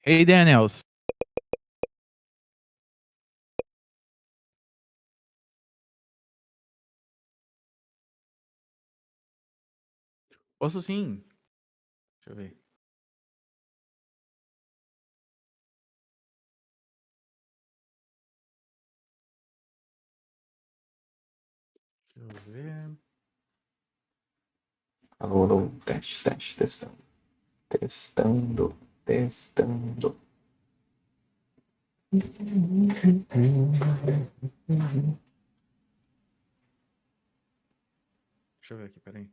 Hey, Daniels. Posso sim. Deixa eu ver. Deixa eu ver. Alô, alô, teste, teste, testando. Testando, testando. Deixa eu ver aqui, peraí.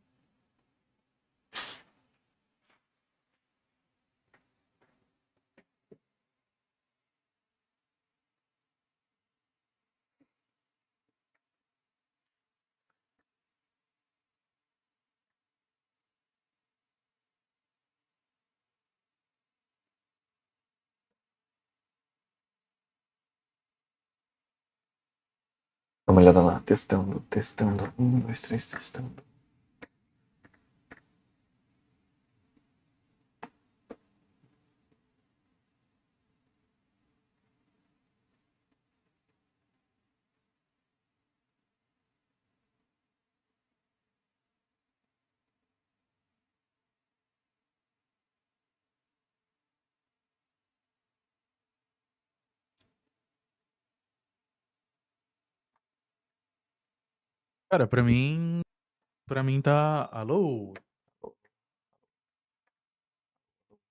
Dá uma olhada lá, testando, testando. 1, 2, 3, testando. Cara, pra mim tá. Alô?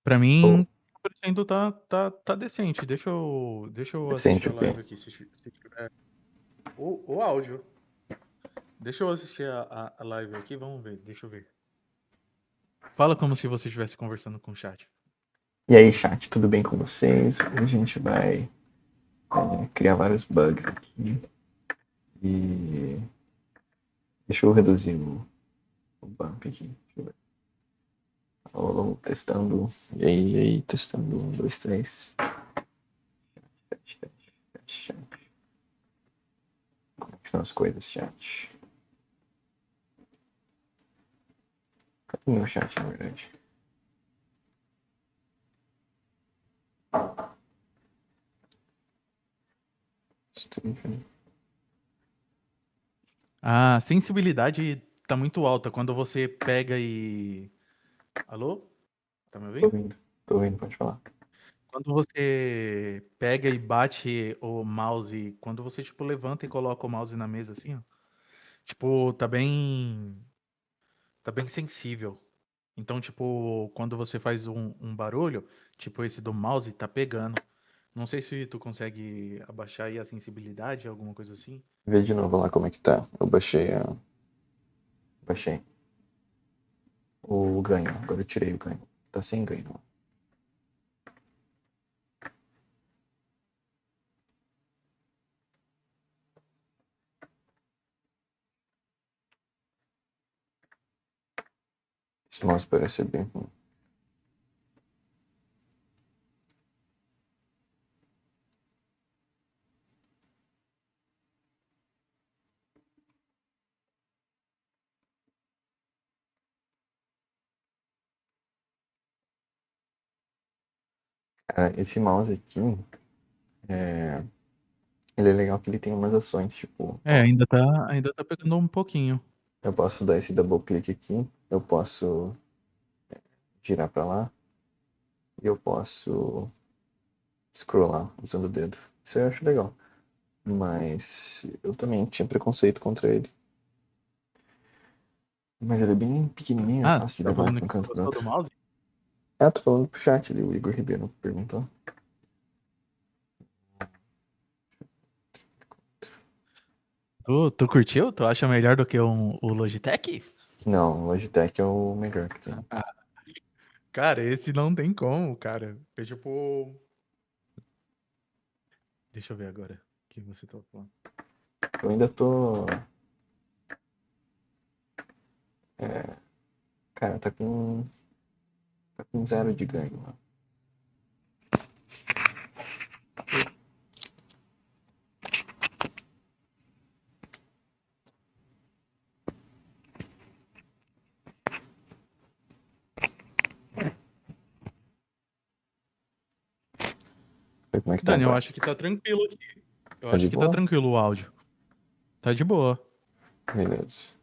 Pra Alô, mim, 100% tá decente. Deixa eu assistir decente a o quê? live aqui, se tiver. O áudio. Deixa eu assistir a live aqui, vamos ver. Deixa eu ver. Fala como se você estivesse conversando com o chat. E aí, chat, tudo bem com vocês? Hoje a gente vai criar vários bugs aqui. E deixa eu reduzir o bump aqui. Deixa eu ver. Alô, alô, testando. E aí, testando. 1, 2, 3. Teste, teste, teste, chat. Como é que estão as coisas, chat? Cadê o meu chat, na verdade? A sensibilidade tá muito alta quando você pega e. Alô? Tá me Tô ouvindo? ouvindo, tô ouvindo, pode falar. Quando você pega e bate o mouse, quando você, tipo, levanta e coloca o mouse na mesa assim, ó, tipo, tá bem sensível. Então, tipo, quando você faz um barulho, tipo esse do mouse, tá pegando. Não sei se tu consegue abaixar aí a sensibilidade, alguma coisa assim. Vê de novo lá como é que tá. Eu baixei o ganho. Agora eu tirei o ganho. Tá sem ganho. Esse mouse parece ser bem ruim. Cara, esse mouse aqui, é... ele é legal que ele tem umas ações, tipo, É, ó, ainda tá pegando um pouquinho. eu posso dar esse double click aqui, eu posso girar pra lá e eu posso scrollar usando o dedo. Isso eu acho legal. Mas eu também tinha preconceito contra ele. Mas ele é bem pequenininho, é Ah, fácil de tá levar falando de um que não canto pro gostou outro. do mouse? Ah, tô falando pro chat ali, o Igor Ribeiro perguntou. Tu curtiu? Tu acha melhor do que o Logitech? Não, o Logitech é o melhor que tem. Ah, cara, esse não tem como, cara. É tipo. Deixa eu ver agora o que você tá falando. Eu ainda tô. Cara, tá com 0 de ganho lá. Ver como é que tá Dani, eu agora. acho que tá tranquilo aqui. Eu Tá de acho que tá boa? tranquilo o áudio. Tá de boa. Beleza.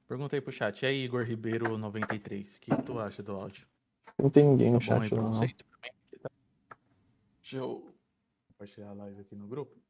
Perguntei pro chat. E aí, Igor Ribeiro 93, o que que tu acha do áudio? Não tem ninguém Tá no bom aí chat pra lá, não. vocês? Pra mim aqui tá. Deixa eu compartilhar a live aqui no grupo.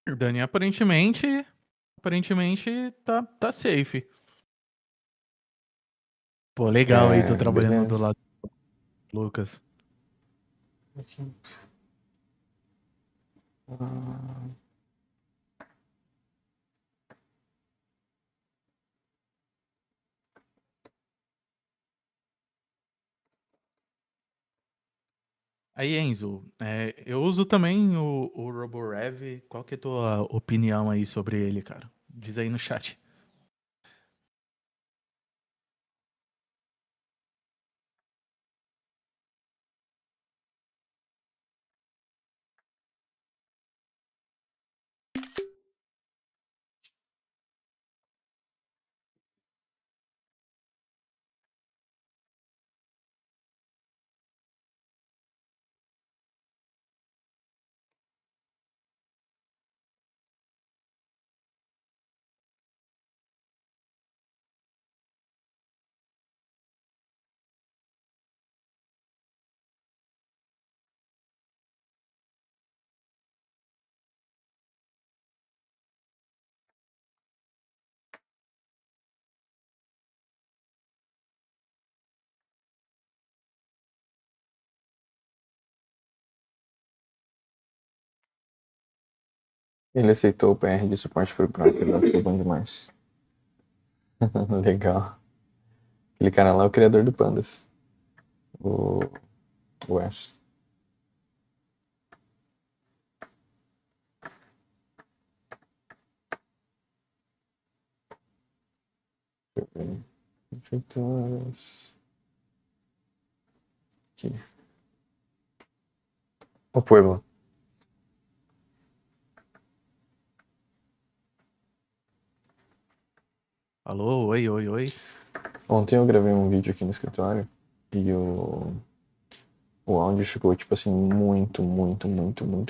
Dani, aparentemente tá safe. Pô, legal aí, tô É, trabalhando do beleza. lado do Lucas. Aqui. Ah, Aí, Enzo, eu uso também o RoboRev. Qual que é a tua opinião aí sobre ele, cara? Diz aí no chat. ele aceitou o PR de suporte pro próprio, foi bom demais. Legal. Aquele cara lá é o criador do Pandas. O, o essa. Feituras. Aqui. O Pueblo. Alô, oi, oi, oi. Ontem eu gravei um vídeo aqui no escritório e o áudio ficou, tipo assim, muito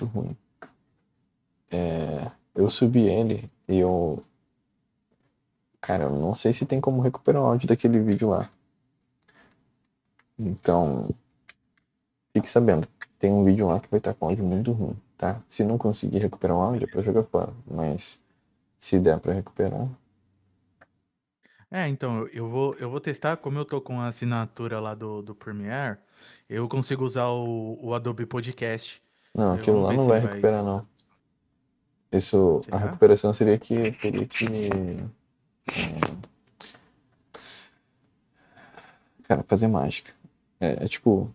ruim. Eu subi ele e eu. Cara, eu não sei se tem como recuperar o áudio daquele vídeo lá. Então, fique sabendo. Tem um vídeo lá que vai estar com áudio muito ruim, tá? Se não conseguir recuperar o áudio, é pra jogar fora. Mas se der pra recuperar. Então, eu vou testar, como eu tô com a assinatura lá do Premiere, eu consigo usar o Adobe Podcast. Não, aquilo Vamos lá ver não se vai vai, recuperar, se não. vai. Isso, a Será? recuperação seria que teria que. Cara, fazer mágica. É tipo.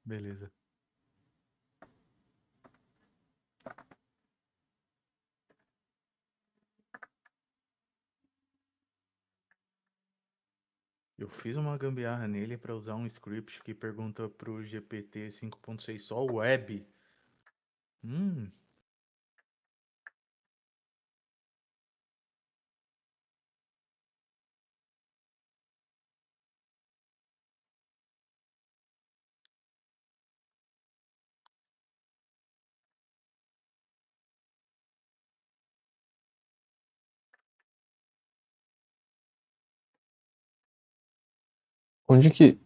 Beleza. Eu fiz uma gambiarra nele para usar um script que pergunta pro GPT 5.6 só web. Hum, Onde que.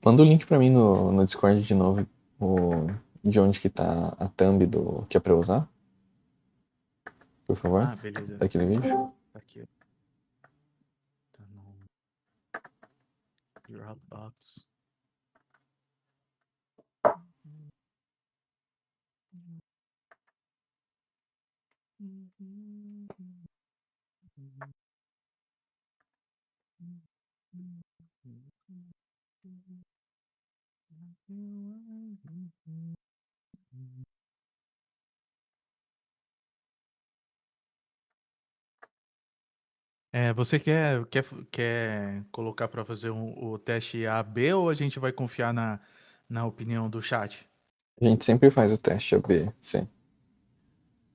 Manda o link pra mim no Discord de novo. De onde que tá a thumb do que é pra usar, por favor. Ah, beleza. Daquele vídeo. Tá aqui. Tá no Dropbox. Você quer colocar para fazer o teste A/B ou a gente vai confiar na opinião do chat? A gente sempre faz o teste AB, sim.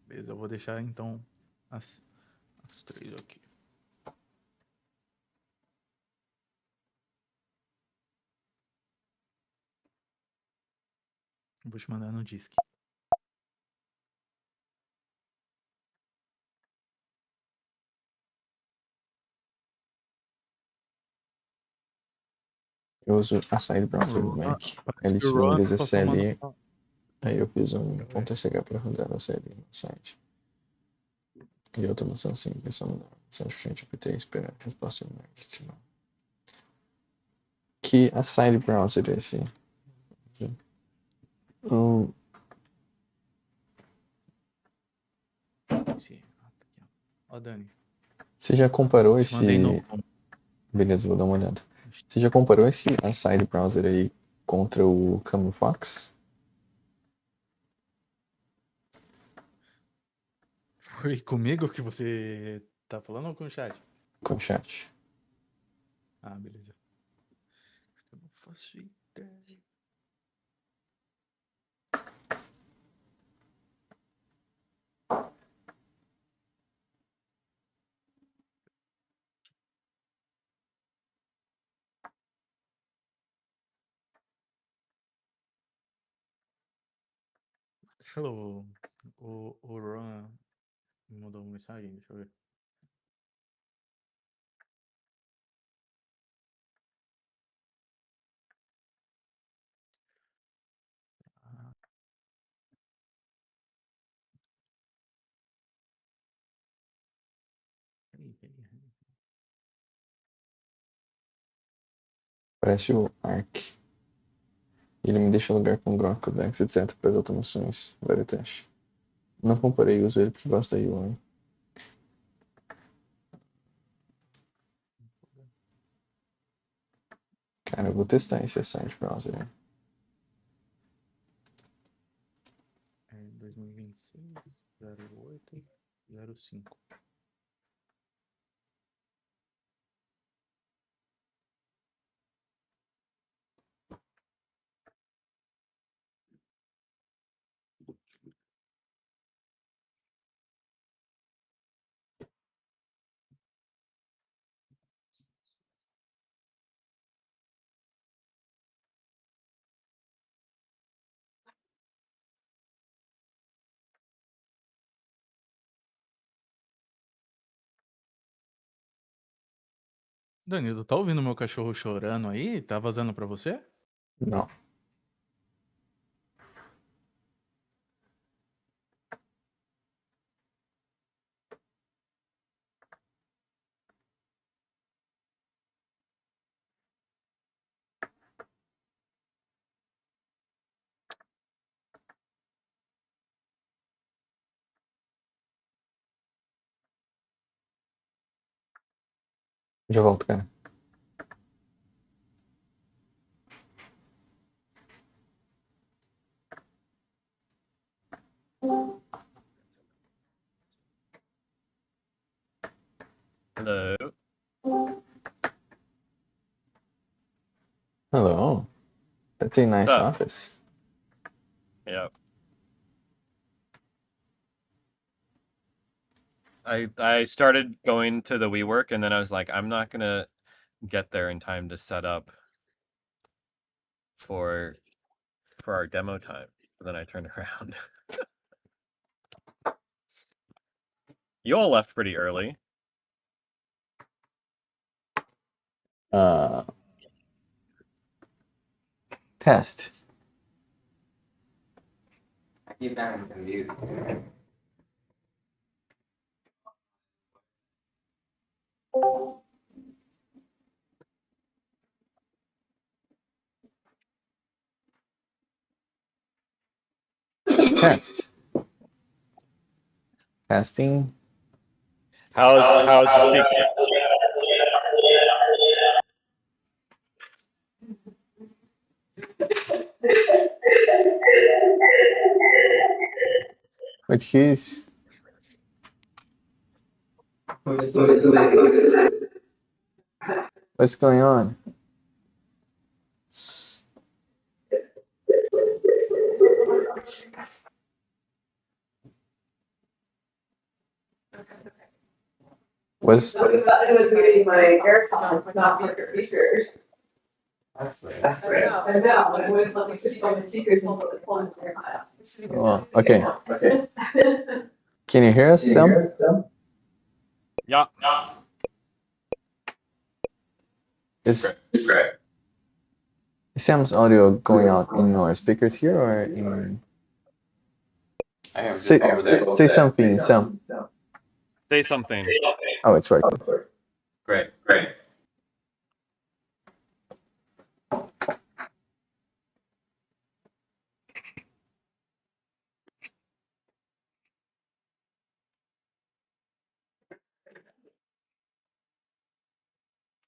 Beleza, eu vou deixar então as três aqui. Vou te mandar no Disc. Eu uso a side browser do Mac. Parece Ele que o Ron disponibiliza passou uma CLI. nova. Aí eu fiz um Deixa eu ver. .sh para rodar o CLI no site. E automação simples, só mandar mensagem frente apt e esperar a resposta do meu. Que a side browser é esse? Um, Tá aqui, ó, Dani, você já comparou te mandei no. esse. Beleza, vou dar uma olhada. Você já comparou esse a side browser aí contra o Fox? Foi comigo que você tá falando ou com o chat? Com chat. Ah, beleza. Eu não faço ideia. Deixa eu. O Ron me mandou uma mensagem, deixa eu ver. Ah, peraí. Parece o Arc. Ele me deixa no lugar com Grok, Codex, etc. para as automações. Vários testes. Não comparei, uso ele porque gosto da UI. Cara, eu vou testar esse site browser. Né? É 2026, 08, 05. Danilo, tá ouvindo meu cachorro chorando aí? Tá vazando pra você? Não. Já volto, cara. Hello. Hello. That's a nice What's up? office. Yeah. I started going to the WeWork and then I was like, I'm not gonna get there in time to set up for our demo time. But then I turned around. You all left pretty early. Uh, Test. I keep having to mute. Test. Testing. How's the speaking? But he's... What's going on? Was It was getting my AirPods, not my speakers. That's right. That's right. I know, but it wouldn't let me speak on the speakers until the phone was AirPods. oh, okay. Can you hear us, Sam? Yeah. Is Sam's audio going out in our speakers here or in? I am just Say, over there. say something, Sam. Say something. Oh, it's right. Great.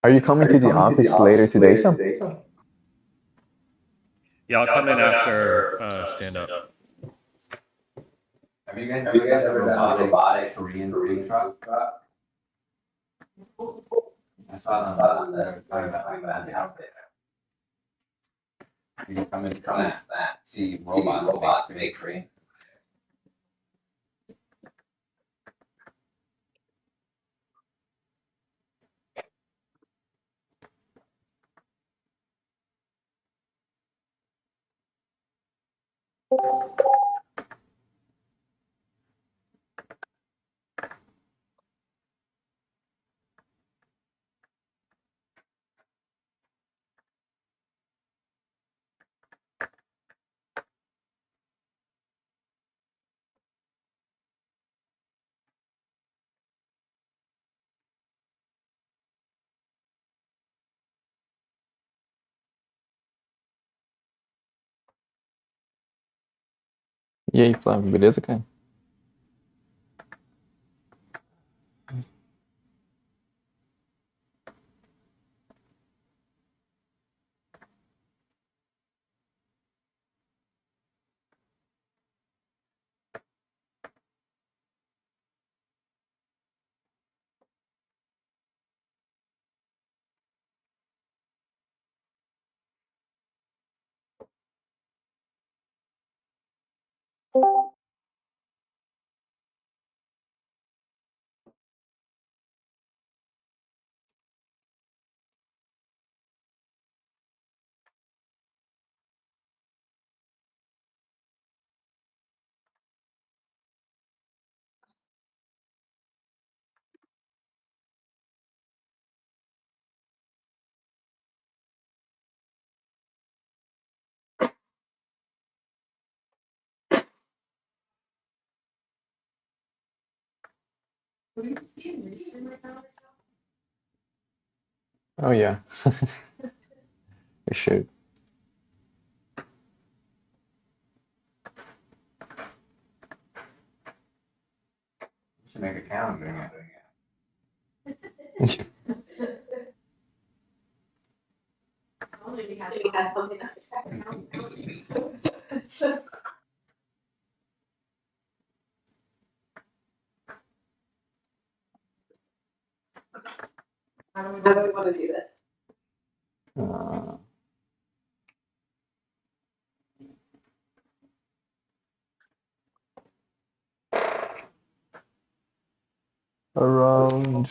Are you coming to the office later today, Sam? Yeah, I'll come in after stand up. Have you guys ever done a robotic Korean food truck? I saw them talking about that outfit. You can come in from that. See robots make Korean. E aí, Flávio, beleza, cara? Oh, yeah. We should. You should make a calendar. Only we had something that How do we want to do this? Around...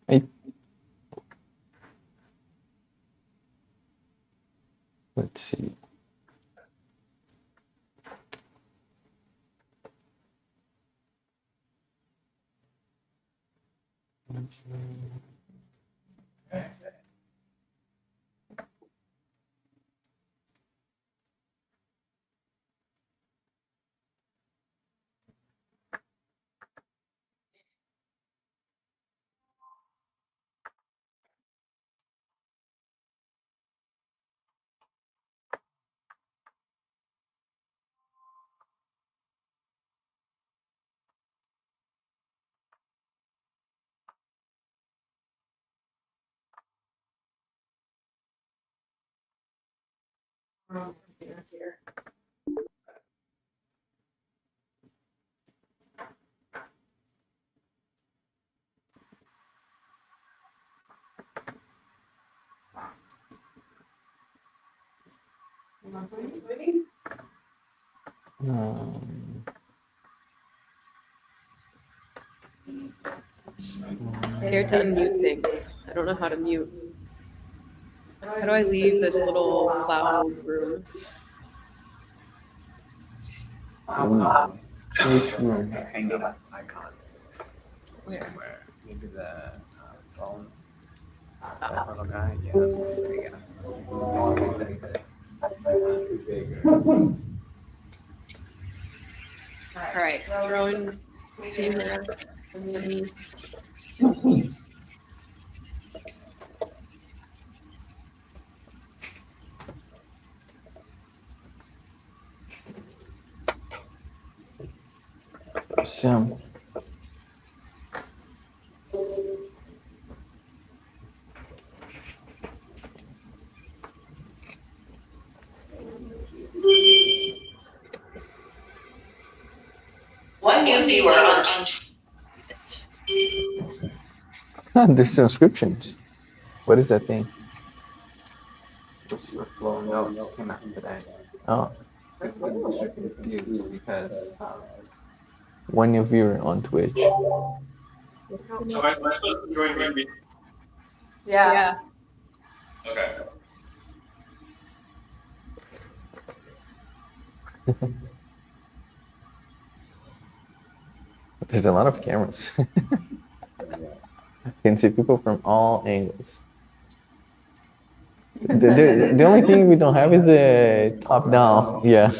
Hey. Let's see. Here. Scared to unmute things. I don't know how to mute. How do I leave this little cloud room? Which room? Hang up icon. Where? Somewhere. Maybe the phone. Ah. Little guy. Yeah. There you All right, Rowan, see her. Sam. One new viewer on. There's transcriptions. What is that thing? What's your flow? No, came out today. Oh, Because one new viewer on Twitch. So am I supposed to join me? Yeah. Okay. There's a lot of cameras. You can see people from all angles. The only thing we don't have is the top down. Yeah.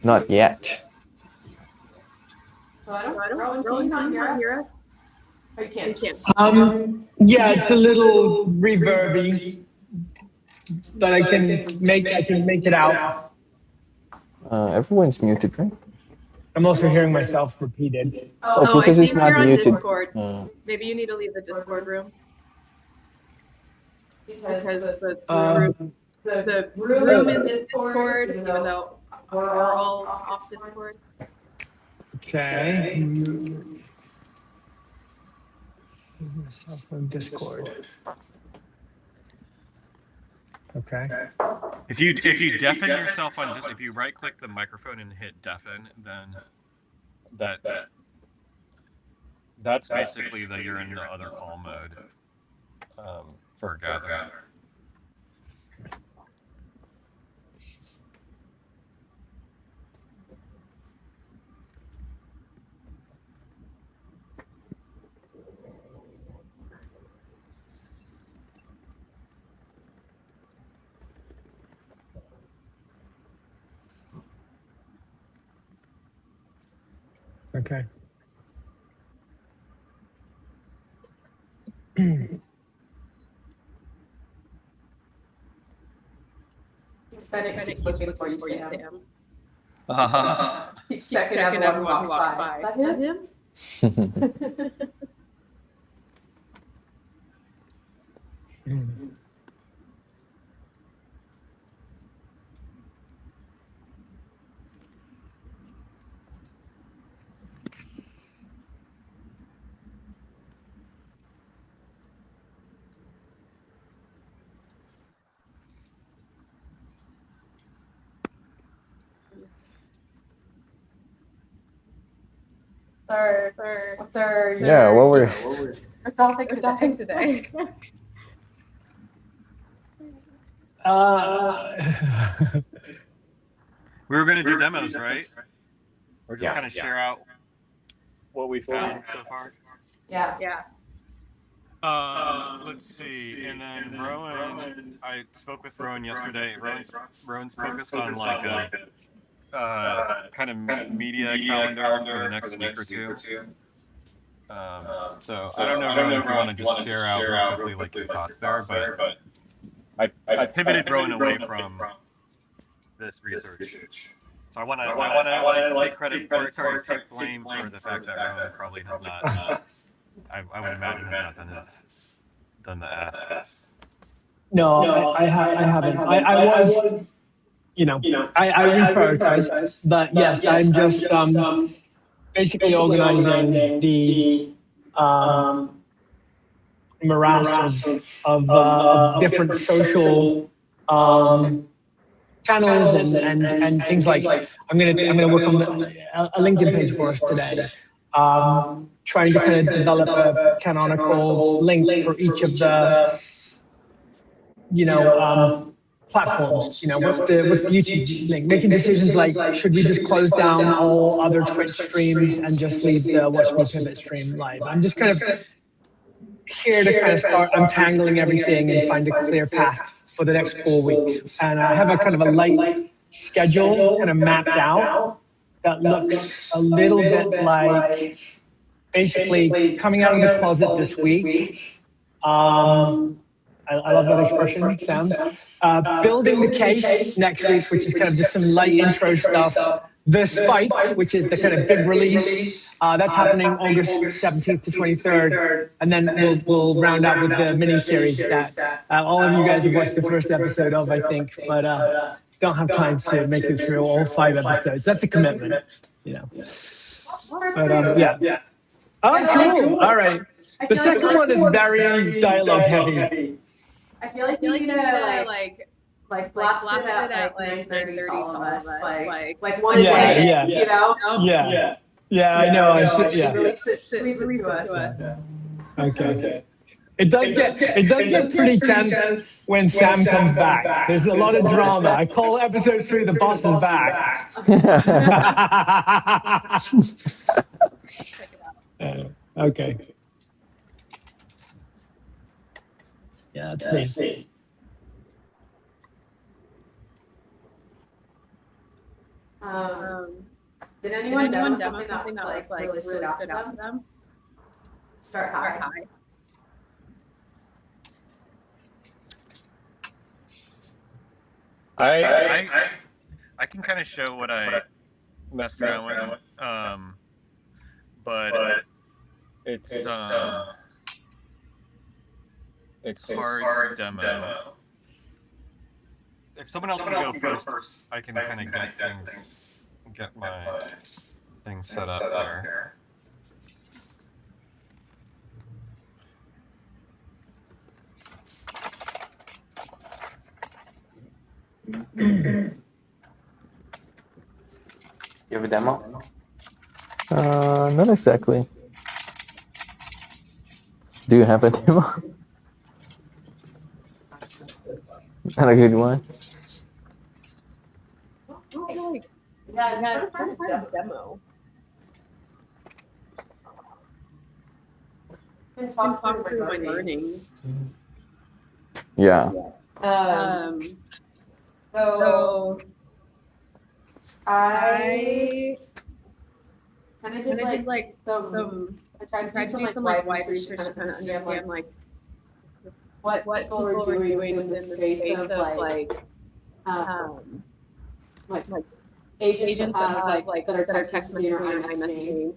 Not yet. Rowan, not hear us? Oh, you can't. Yeah, it's a little reverby, but I can make it out. Everyone's muted, right? I'm also hearing myself repeated. Oh, No, because I it's think not you're on muted. Discord. Uh, Maybe you need to leave the Discord room. Because the room is in Discord, even though we're all off Discord. Okay. Myself on Discord. Okay. If you deafen yourself on if you right click the microphone and hit deafen, then that's basically that you're in the other call mode for gathering. Okay. Bennett keeps looking for you, Sam. Keeps Keep checking everyone who walks by. Is that him? Sir. yeah, what we're topic today. We were going to do demos, right? Or just kind of share out what we found so far. Yeah. Let's see. And then Rowan, I spoke with Rowan yesterday. Rowan's focused on like a kind of media calendar for the next week or two. So I don't know, Rowan, if you want to just share out real quickly like your thoughts there, but I pivoted Rowan away from this research. So I want to take credit take blame for the fact that Rowan probably has not. I would imagine has not done done the ask. No, I haven't. I was, I reprioritized, but yes, I'm just basically organizing the morass of different social channels and things like I'm gonna work on a LinkedIn page for us today. Trying to kind of develop a canonical link for each of the platforms. What's the YouTube link? Making decisions like, should we just close down all other Twitch streams and just leave the Watch Me Pivot stream live? I'm just kind of here to kind of start untangling everything and find a clear path for the next 4 weeks. And I have a kind of a light schedule kind of mapped out that looks a little bit like basically coming out of the closet this week. I love that expression, Sam. Building the case next week, which is kind of just some light intro stuff. The Spike, which is the kind of big release, that's happening August 17th to 23rd. And then we'll round out with the mini-series that all of you guys have watched the first episode of, I think, but don't have time to make it through all 5 episodes. That's a commitment, But yeah. Oh, cool. All right. The second one is very dialogue heavy. I feel like you need to like blast it at like 9:30 to all of us, like one day, Yeah, I know. Release it to us. Okay. It does get pretty tense when Sam comes back. There's a lot of drama. I call episode 3 "The Boss is Back." Okay. Yeah, that's me. Did anyone demo something that was like really stood out to them? Start high. I can kind of show what I messed around with, but it's hard to demo. If someone else can go first, I can kind of get my things set up there. You have a demo? Not exactly. Do you have a demo? Not a good one. Yeah, it's kind of demo. And talk through my learning. Yeah. So I kind of did like some. I tried to do some wide research to kind of understand like what people were doing within the space of like agents that have like that are text messaging or iMessaging,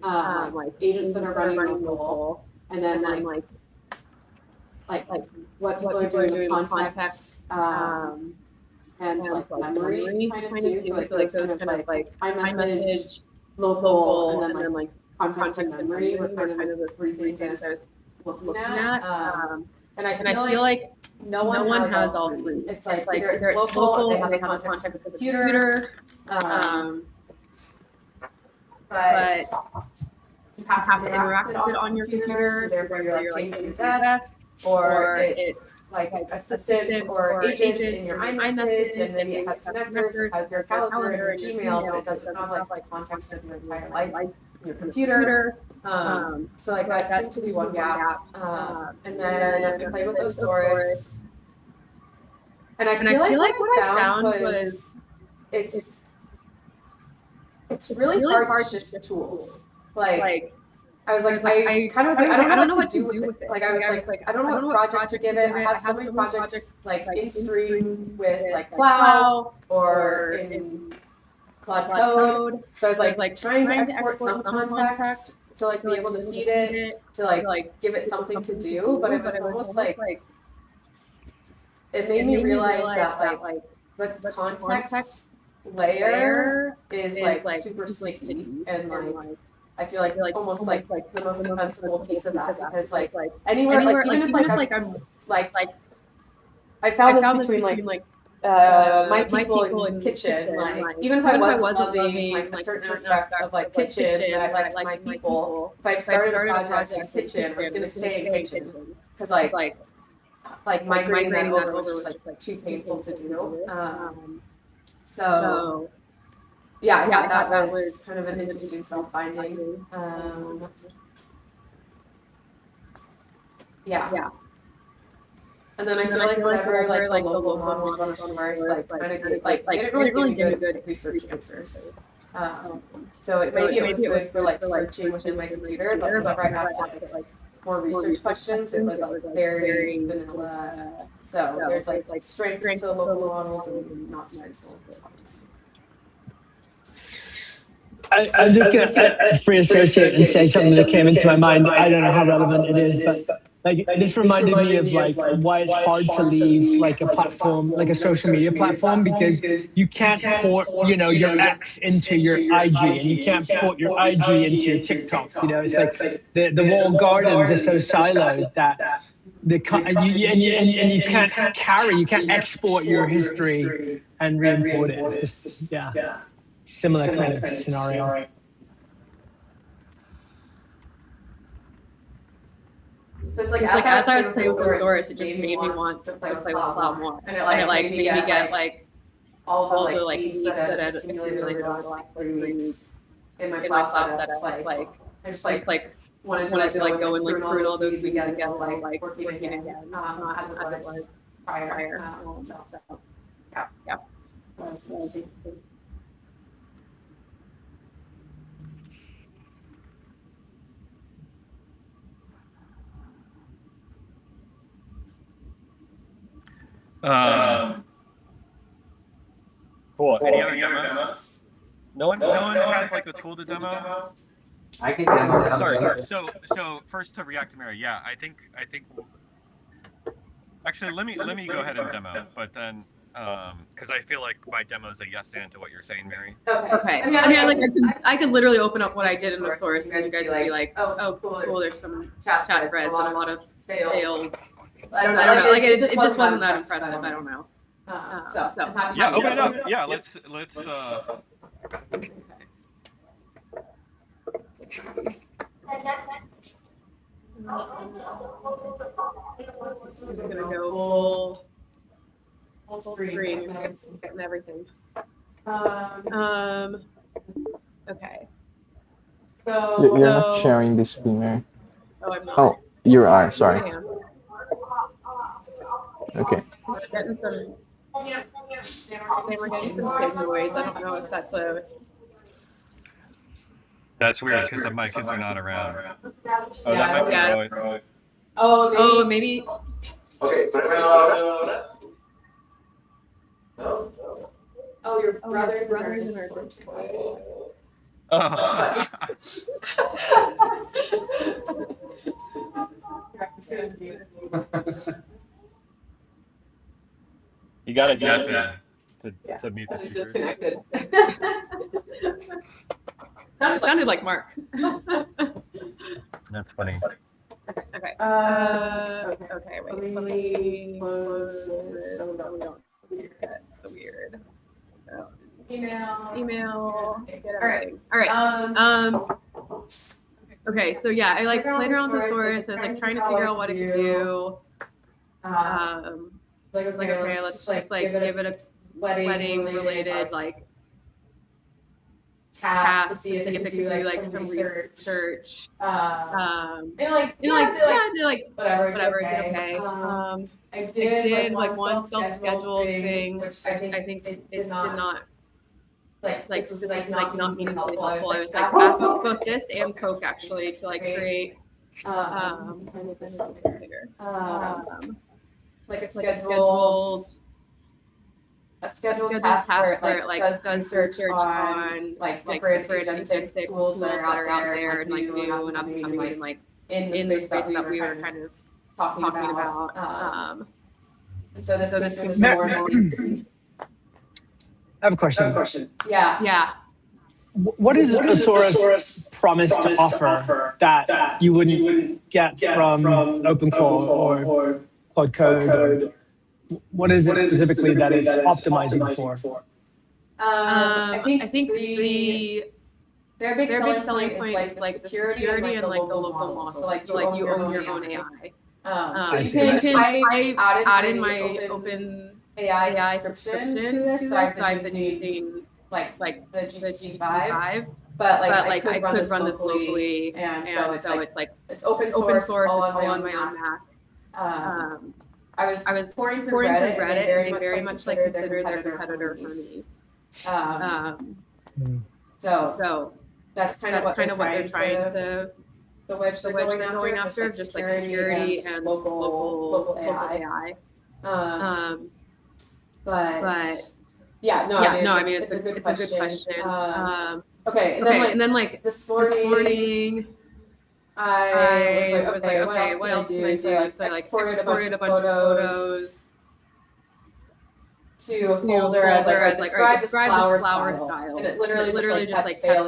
like agents that are running local, and then like what people are doing with context, and like memory kind of too. So like those kind of like iMessage, local, and then like context and memory were kind of the 3 things I was looking at. And I feel like no one has all 3. It's like either it's local, they have a context with the computer, but you have to interact with it on your computer, so therefore you're like changing your desk, or it's like assistant or agent in your iMessage, and maybe it has connectors, has your calendar and your Gmail, but it doesn't have like context of your entire life, your computer. So like that seemed to be one gap. And then I played with Osaurus. And I feel like what I found was it's really hard to shift the tools. Like I was like, I kind of was like, I don't know what to do with it. Like I was like, I don't know what project to give it. I have so many projects like in stream with like Plow or in Cloud Code. So I was like trying to export some context to like be able to feed it, to like give it something to do, but it was almost like it made me realize that like the context layer is like super sticky, and like I feel like almost like the most defensible piece of that, because like anywhere like even if like I'm like I found this between like my people in kitchen, like even if I wasn't loving like a certain aspect of like kitchen that I liked my people, if I started a project in kitchen, I was gonna stay in kitchen, because like migrating that over was just like too painful to do. So yeah, that was kind of an interesting self-finding. Yeah. And then I feel like whenever like the local models on the source like kind of like they didn't really give me good research answers. So maybe it was good for like searching within my computer, but whenever I asked it like more research questions, it was like very vanilla. So there's like strengths to local models and not strengths to local models. I'm just going to free associate and say something that came into my mind. I don't know how relevant it is, but like this reminded me of like why it's hard to leave like a platform, like a social media platform, because you can't port, you know, your X into your IG, and you can't port your IG into your TikTok. You know, it's like the walled gardens are so siloed that you can't export your history and re-import it. It's just similar kind of scenario. But it's like as I was playing with the source, it just made me want to play with Cloud more, and it like made me get like all the like needs that had accumulated over the last 3 weeks in my cloud setup. Like I just like wanted to like go and like prune all those weeks together, like working again as it was prior. So yeah. That's interesting. Cool. Any other demos? No one has like a tool to demo? I can demo Sorry. So first to react to Mary. Yeah, I think. Actually, let me go ahead and demo, but then because I feel like my demo is a yes and to what you're saying, Mary. Okay. I mean, I could literally open up what I did in the source, and you guys would be like, oh, cool. There's some chat threads and a lot of failed. I don't know. Like it just wasn't that impressive. I don't know. So yeah, open it up. Yeah, let's. I'm just gonna go full screen, getting everything. Okay. You're not sharing this screen, Mary. Oh, I'm not. Oh, you are. Sorry. I am. Okay. Getting some. We're getting some kid noise. I don't know if that's a. That's weird because my kids are not around. Oh, that might be Roy. Oh, maybe. Okay, Oh, your brother's in our Oh. You gotta do that to mute the speakers. Disconnected. It sounded like Mark. That's funny. Okay. Okay. Wait. Let me close this so so we don't get the weird. Email. All right. Okay. So yeah, I like played around with the source. I was like trying to figure out what it could do. Like okay, let's just like give it a wedding related like task to see if it could do like some research. And like whatever. It did okay. I did like one self-scheduled thing, which I think it did not like this was like not meaningfully helpful. I was like asked both this and Coke actually to like create like a scheduled a scheduled task where it like does research on like different agentic tools that are out there and like new and upcoming and like in the space that we were kind of talking about. And so this gives more. I have a question. Yeah. What is Asaurus promise to offer that you wouldn't get from OpenCore or Cloud Code? What is it specifically that it's optimizing for? I think their big selling point is like the security and like the local model. So like you own your own AI. I added my open AI subscription to this. So I've been using like the GPT-5, but I could run this locally, and so it's like it's open source. It's all on my own Mac. I was pouring through Reddit, and they very much like consider their competitor Hermes. So that's kind of what they're trying to the wedge they're going after, just like security and local AI. But yeah, I mean it's a good question. Okay, and then like this morning I was like, okay, what else can I do? So I like exported a bunch of photos to a folder as like, describe this flower style. And it literally just like kept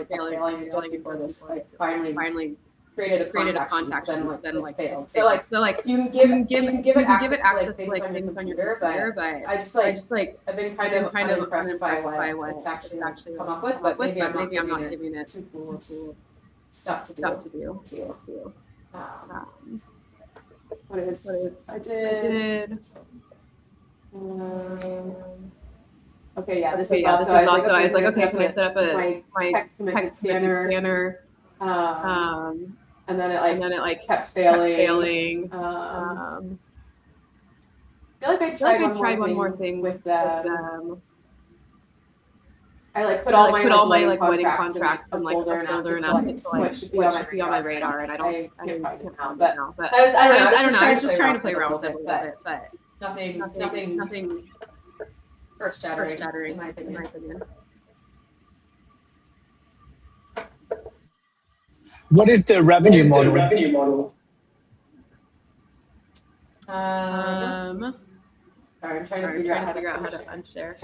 failing just before this like finally created a contact then like failed. So like you can give it access to like things on your computer, but I just like I've been kind of unimpressed by what it's actually come up with, but maybe I'm not giving it too cool stuff to do. What is I did. Okay, yeah, this is also. I was like, okay, can I set up my text commit scanner? And then it like kept failing. I feel like I tried one more thing with them. I like put all my like wedding contracts in like a folder and asked it to like what should be on my radar, and I can't find it now. But I don't know. I was just trying to play around with it a little bit, but nothing earth-shattering in my opinion. What is the revenue model? Sorry, I'm trying to figure out how to unshare.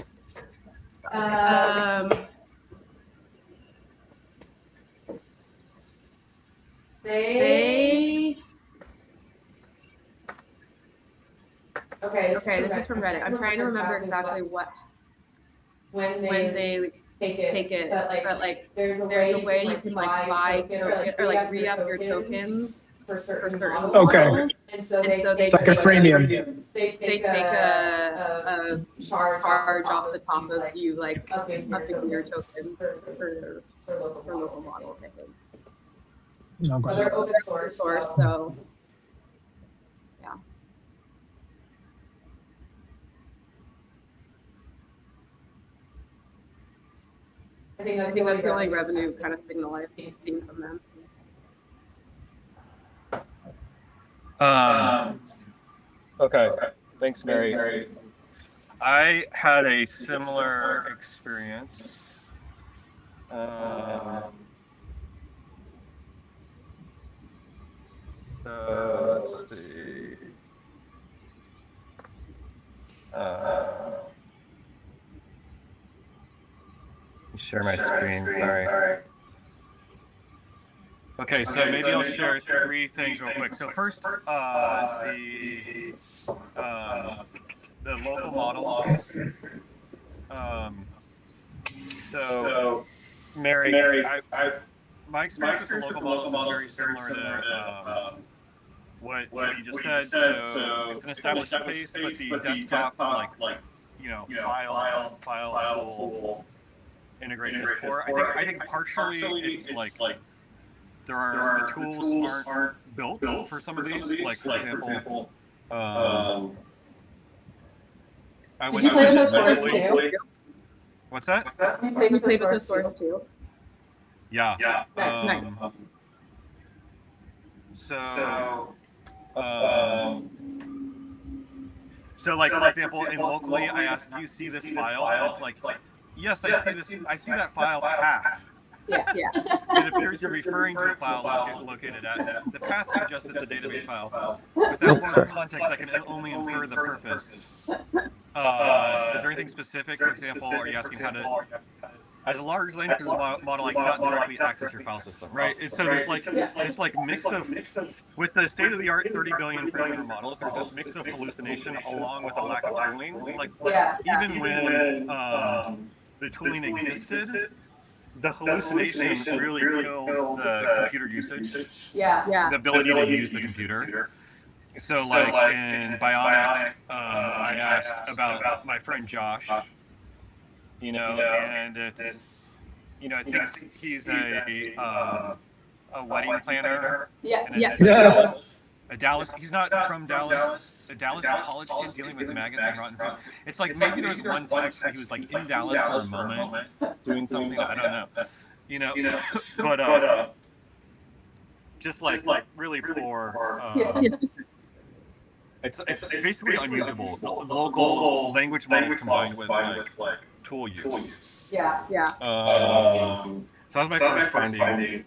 This is from Reddit. I'm trying to remember exactly when they take it, but like there's a way you can like buy or like re-up your tokens for certain models. And so they it's like a freemium. They take a charge off the top of you like upping your token for local models, I think. Okay. They're open source, so yeah. I think that's the only revenue kind of signal I've seen from them. Okay. Thanks, Mary. I had a similar experience. Let's see. Share my screen. Sorry. Okay, so maybe I'll share three things real quick. So first, the local models. So Mary, my experience with the local models is very similar to what you just said. So it's an established space, but the desktop like file tool integration is core. I think partially it's like the tools aren't built for some of these. Like for example, did you play with the source too? What's that? You played with the source too. Yeah. Nice. So like, for example, in locally, I asked, do you see this file? And it's like, yes, I see this. I see that file path. Yeah. It appears you're referring to a file located at. The path suggests it's a database file. Without more context, I can only infer the purpose. Is there anything specific? For example, are you asking how to... As a large language model, I cannot directly access your file system, right? And so there's like this like mix of, with the state-of-the-art 30 billion parameter models, there's this mix of hallucination along with a lack of tooling. Like even when the tooling existed, the hallucination really killed the computer usage. The ability to use the computer. So like in Bionic, I asked about my friend Josh. And it's, it thinks he's a wedding planner. A Dallas. He's not from Dallas. A Dallas college kid dealing with maggots and rotten fruit. It's like maybe there was one text that he was like in Dallas for a moment doing something. I don't know. But just like really poor. It's basically unusable. The local language models combined with like tool use. So that was my first finding,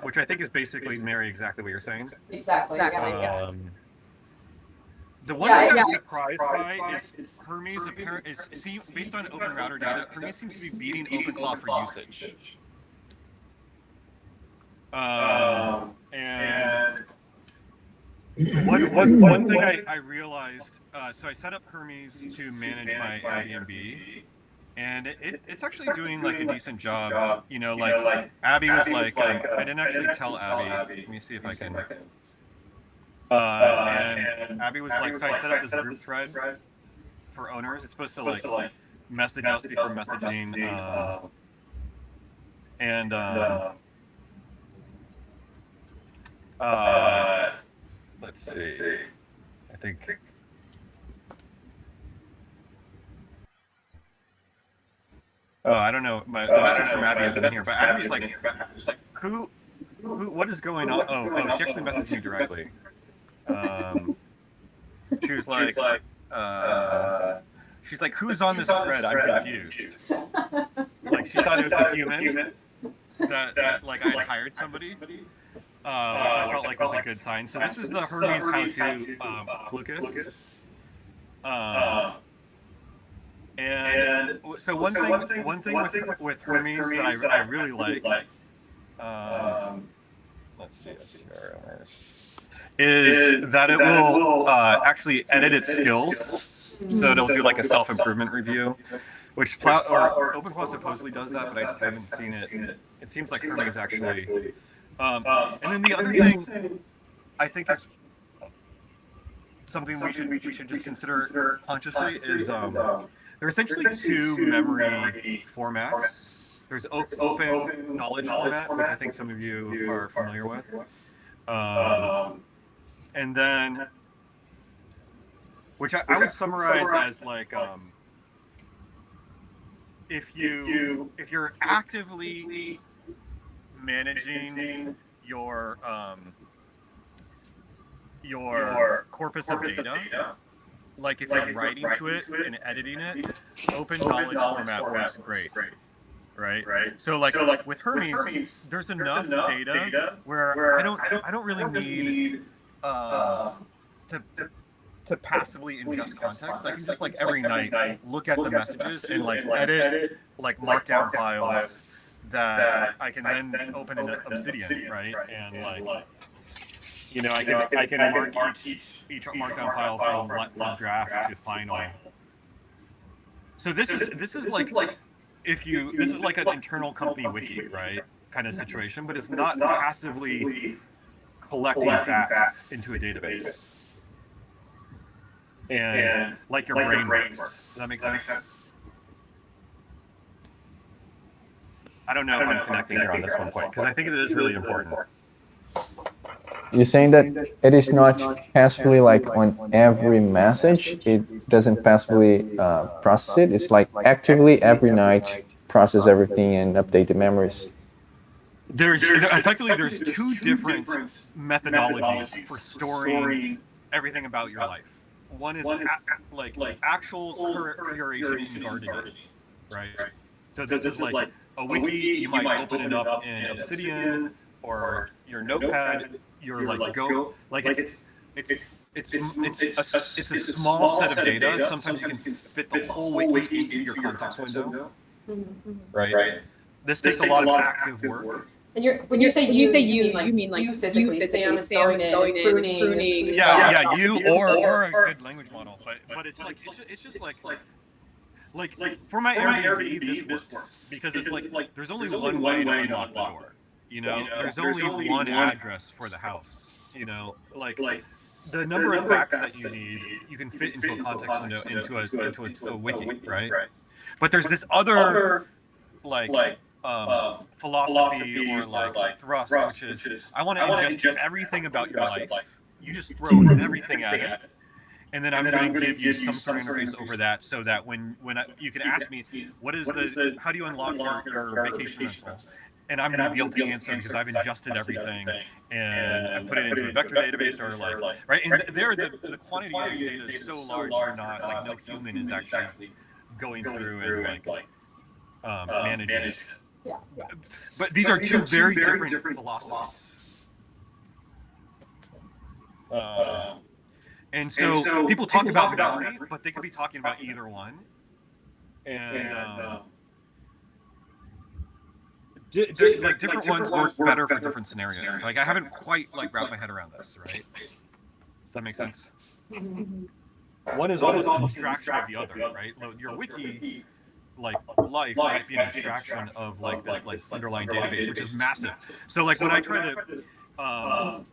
which I think is basically, Mary, exactly what you're saying. Exactly. The one thing I'm surprised by is Hermes based on open router data. Hermes seems to be beating OpenClaw for usage. And one thing I realized, so I set up Hermes to manage my Airbnb, and it's actually doing like a decent job. Like Abby was like, I didn't actually tell Abby. Let me see if I can. And Abby was like, so I set up this group thread for owners. It's supposed to like message us before messaging, let's see. I think. Oh, I don't know. The message from Abby isn't in here, but Abby was like, who, what is going on? Oh, she actually messaged me directly. She was like, she's like, who's on this thread? I'm confused. Like, she thought it was a human that like I had hired somebody. Which I felt like was a good sign. So this is the Hermes how-to Lucas. And so one thing with Hermes that I really like, let's see, is that it will actually edit its skills. So it'll do like a self-improvement review, which OpenClaw supposedly does that, but I just haven't seen it. It seems like Hermes actually. And then the other thing I think is something we should just consider consciously is there are essentially two memory formats. There's open knowledge format, which I think some of you are familiar with, and then which I would summarize as like if you're actively managing your corpus of data, like if you're writing to it and editing it, open knowledge format works great, right? So like with Hermes, there's enough data where I don't really need to passively ingest context. I can just like every night look at the messages and like edit like markdown files that I can then open in Obsidian, right? And like, I can mark each markdown file from draft to final. So this is like this is like an internal company wiki, right? Kind of situation, but it's not passively collecting facts into a database. And like your brain works. Does that make sense? I don't know if I'm connecting here on this one point, because I think it is really important. You're saying that it is not passively like on every message, it doesn't passively process it, it's like actively every night process everything and update the memories. There's two different methodologies for storing everything about your life. One is like actual curation in gardening, right? So this is like a wiki. You might open it up in Obsidian or your Notepad. You're like go like it's a small set of data. Sometimes you can fit the whole wiki into your context window, right? This takes a lot of active work. And when you say you mean like you physically, Sam is going in and pruning. Yeah, you or a good language model, but it's like it's just like for my Airbnb this works because it's like there's only one way to unlock the door. You know, there's only one address for the house. You know, like the number of facts that you need, you can fit into a context window into a wiki, right? But there's this other philosophy or like thrust, which is I want to ingest everything about your life. You just throw everything at it, and then I'm going to give you some sort of interface over that, so that when you can ask me, how do you unlock your vacation rental? And I'm going to be able to answer because I've ingested everything and I've put it into a vector database or like, right? And there, the quantity of data is so large, you're not like no human is actually going through and like managing it. Yeah. But these are two very different philosophies. And so people talk about memory, but they could be talking about either one. And like different ones work better for different scenarios. Like I haven't quite wrapped my head around this, right? Does that make sense? Mm-hmm. One is almost an abstraction of the other, right? Your wiki, like life, might be an abstraction of like this underlying database, which is massive. So like when I try to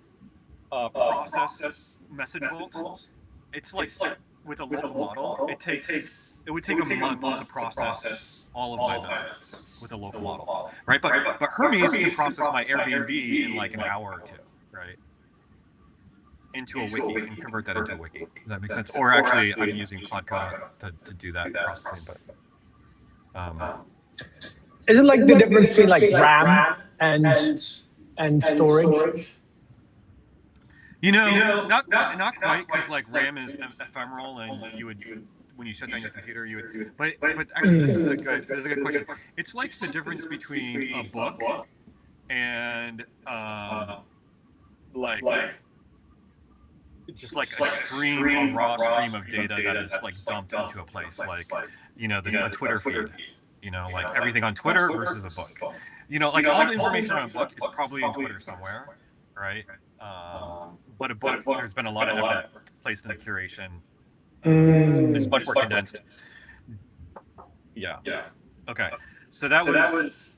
process message vaults, it's like with a local model, it would take a month to process all of my messages with a local model, right? But Hermes can process my Airbnb in like an hour or two, right? Into a wiki and convert that into a wiki. Does that make sense? Or actually, I'm using Cloudka to do that processing. But is it like the difference between like RAM and storage? You know, not quite, because like RAM is ephemeral, and you would when you shut down your computer, you would. But actually, this is a good question. It's like the difference between a book and like just like a raw stream of data that is like dumped into a place, like a Twitter feed. You know, like everything on Twitter versus a book. You know, like all the information on a book is probably in Twitter somewhere, right? But a book, there's been a lot of effort placed in the curation. It's much more condensed. Yeah. Okay. So that was.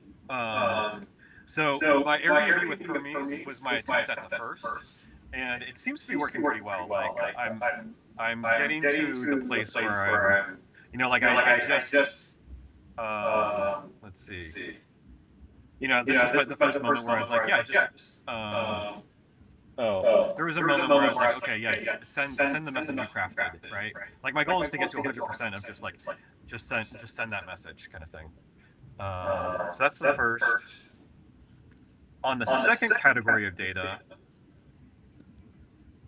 So my Airbnb with Hermes was my attempt at the first, and it seems to be working pretty well. Like I'm getting to the place where I'm, I just. Let's see. This was the first moment where I was like, yeah, just. There was a moment where I was like, okay, yeah, send the message you crafted, right? Like my goal is to get to 100% of just send that message kind of thing. So that's the first. On the second category of data,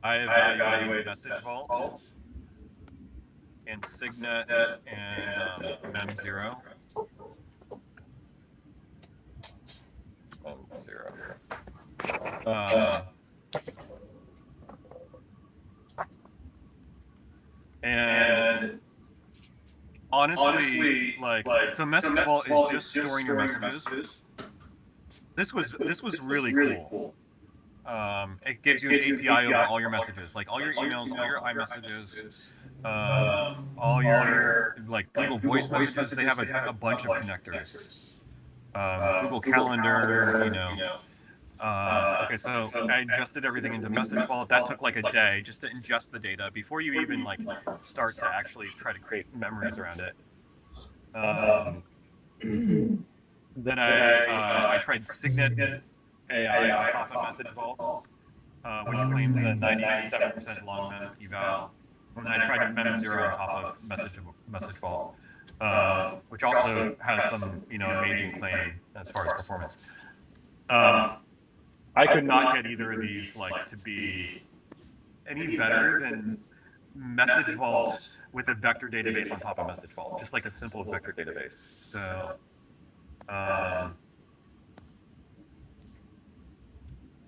I evaluate message vaults and Signet and Mem0. And honestly, so message vault is just storing your messages. This was really cool. It gives you an API over all your messages, like all your emails, all your iMessages, all your Google Voice messages. They have a bunch of connectors. Google Calendar, okay, so I ingested everything into message vault. That took like a day just to ingest the data before you even start to actually try to create memories around it. Then I tried Signet AI on top of message vault, which claims a 97% long mem eval. And then I tried Mem0 on top of message vault, which also has some amazing claim as far as performance. I could not get either of these to be any better than message vault with a vector database on top of message vault, just like a simple vector database. So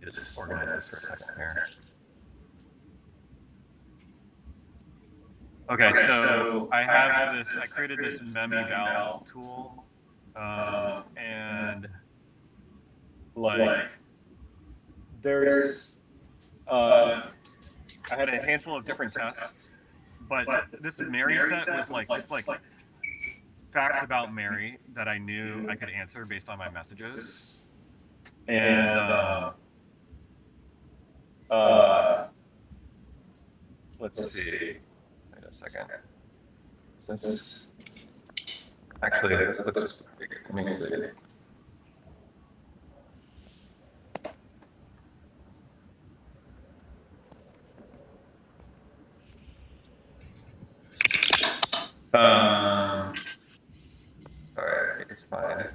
just organize this for a second here. Okay, so I have this, I created this mem-eval tool, and like there's, I had a handful of different tests, but this Mary set was like just like facts about Mary that I knew I could answer based on my messages, and let's see. Wait a second. This actually this looks pretty good. Let me see. All right, it's fine.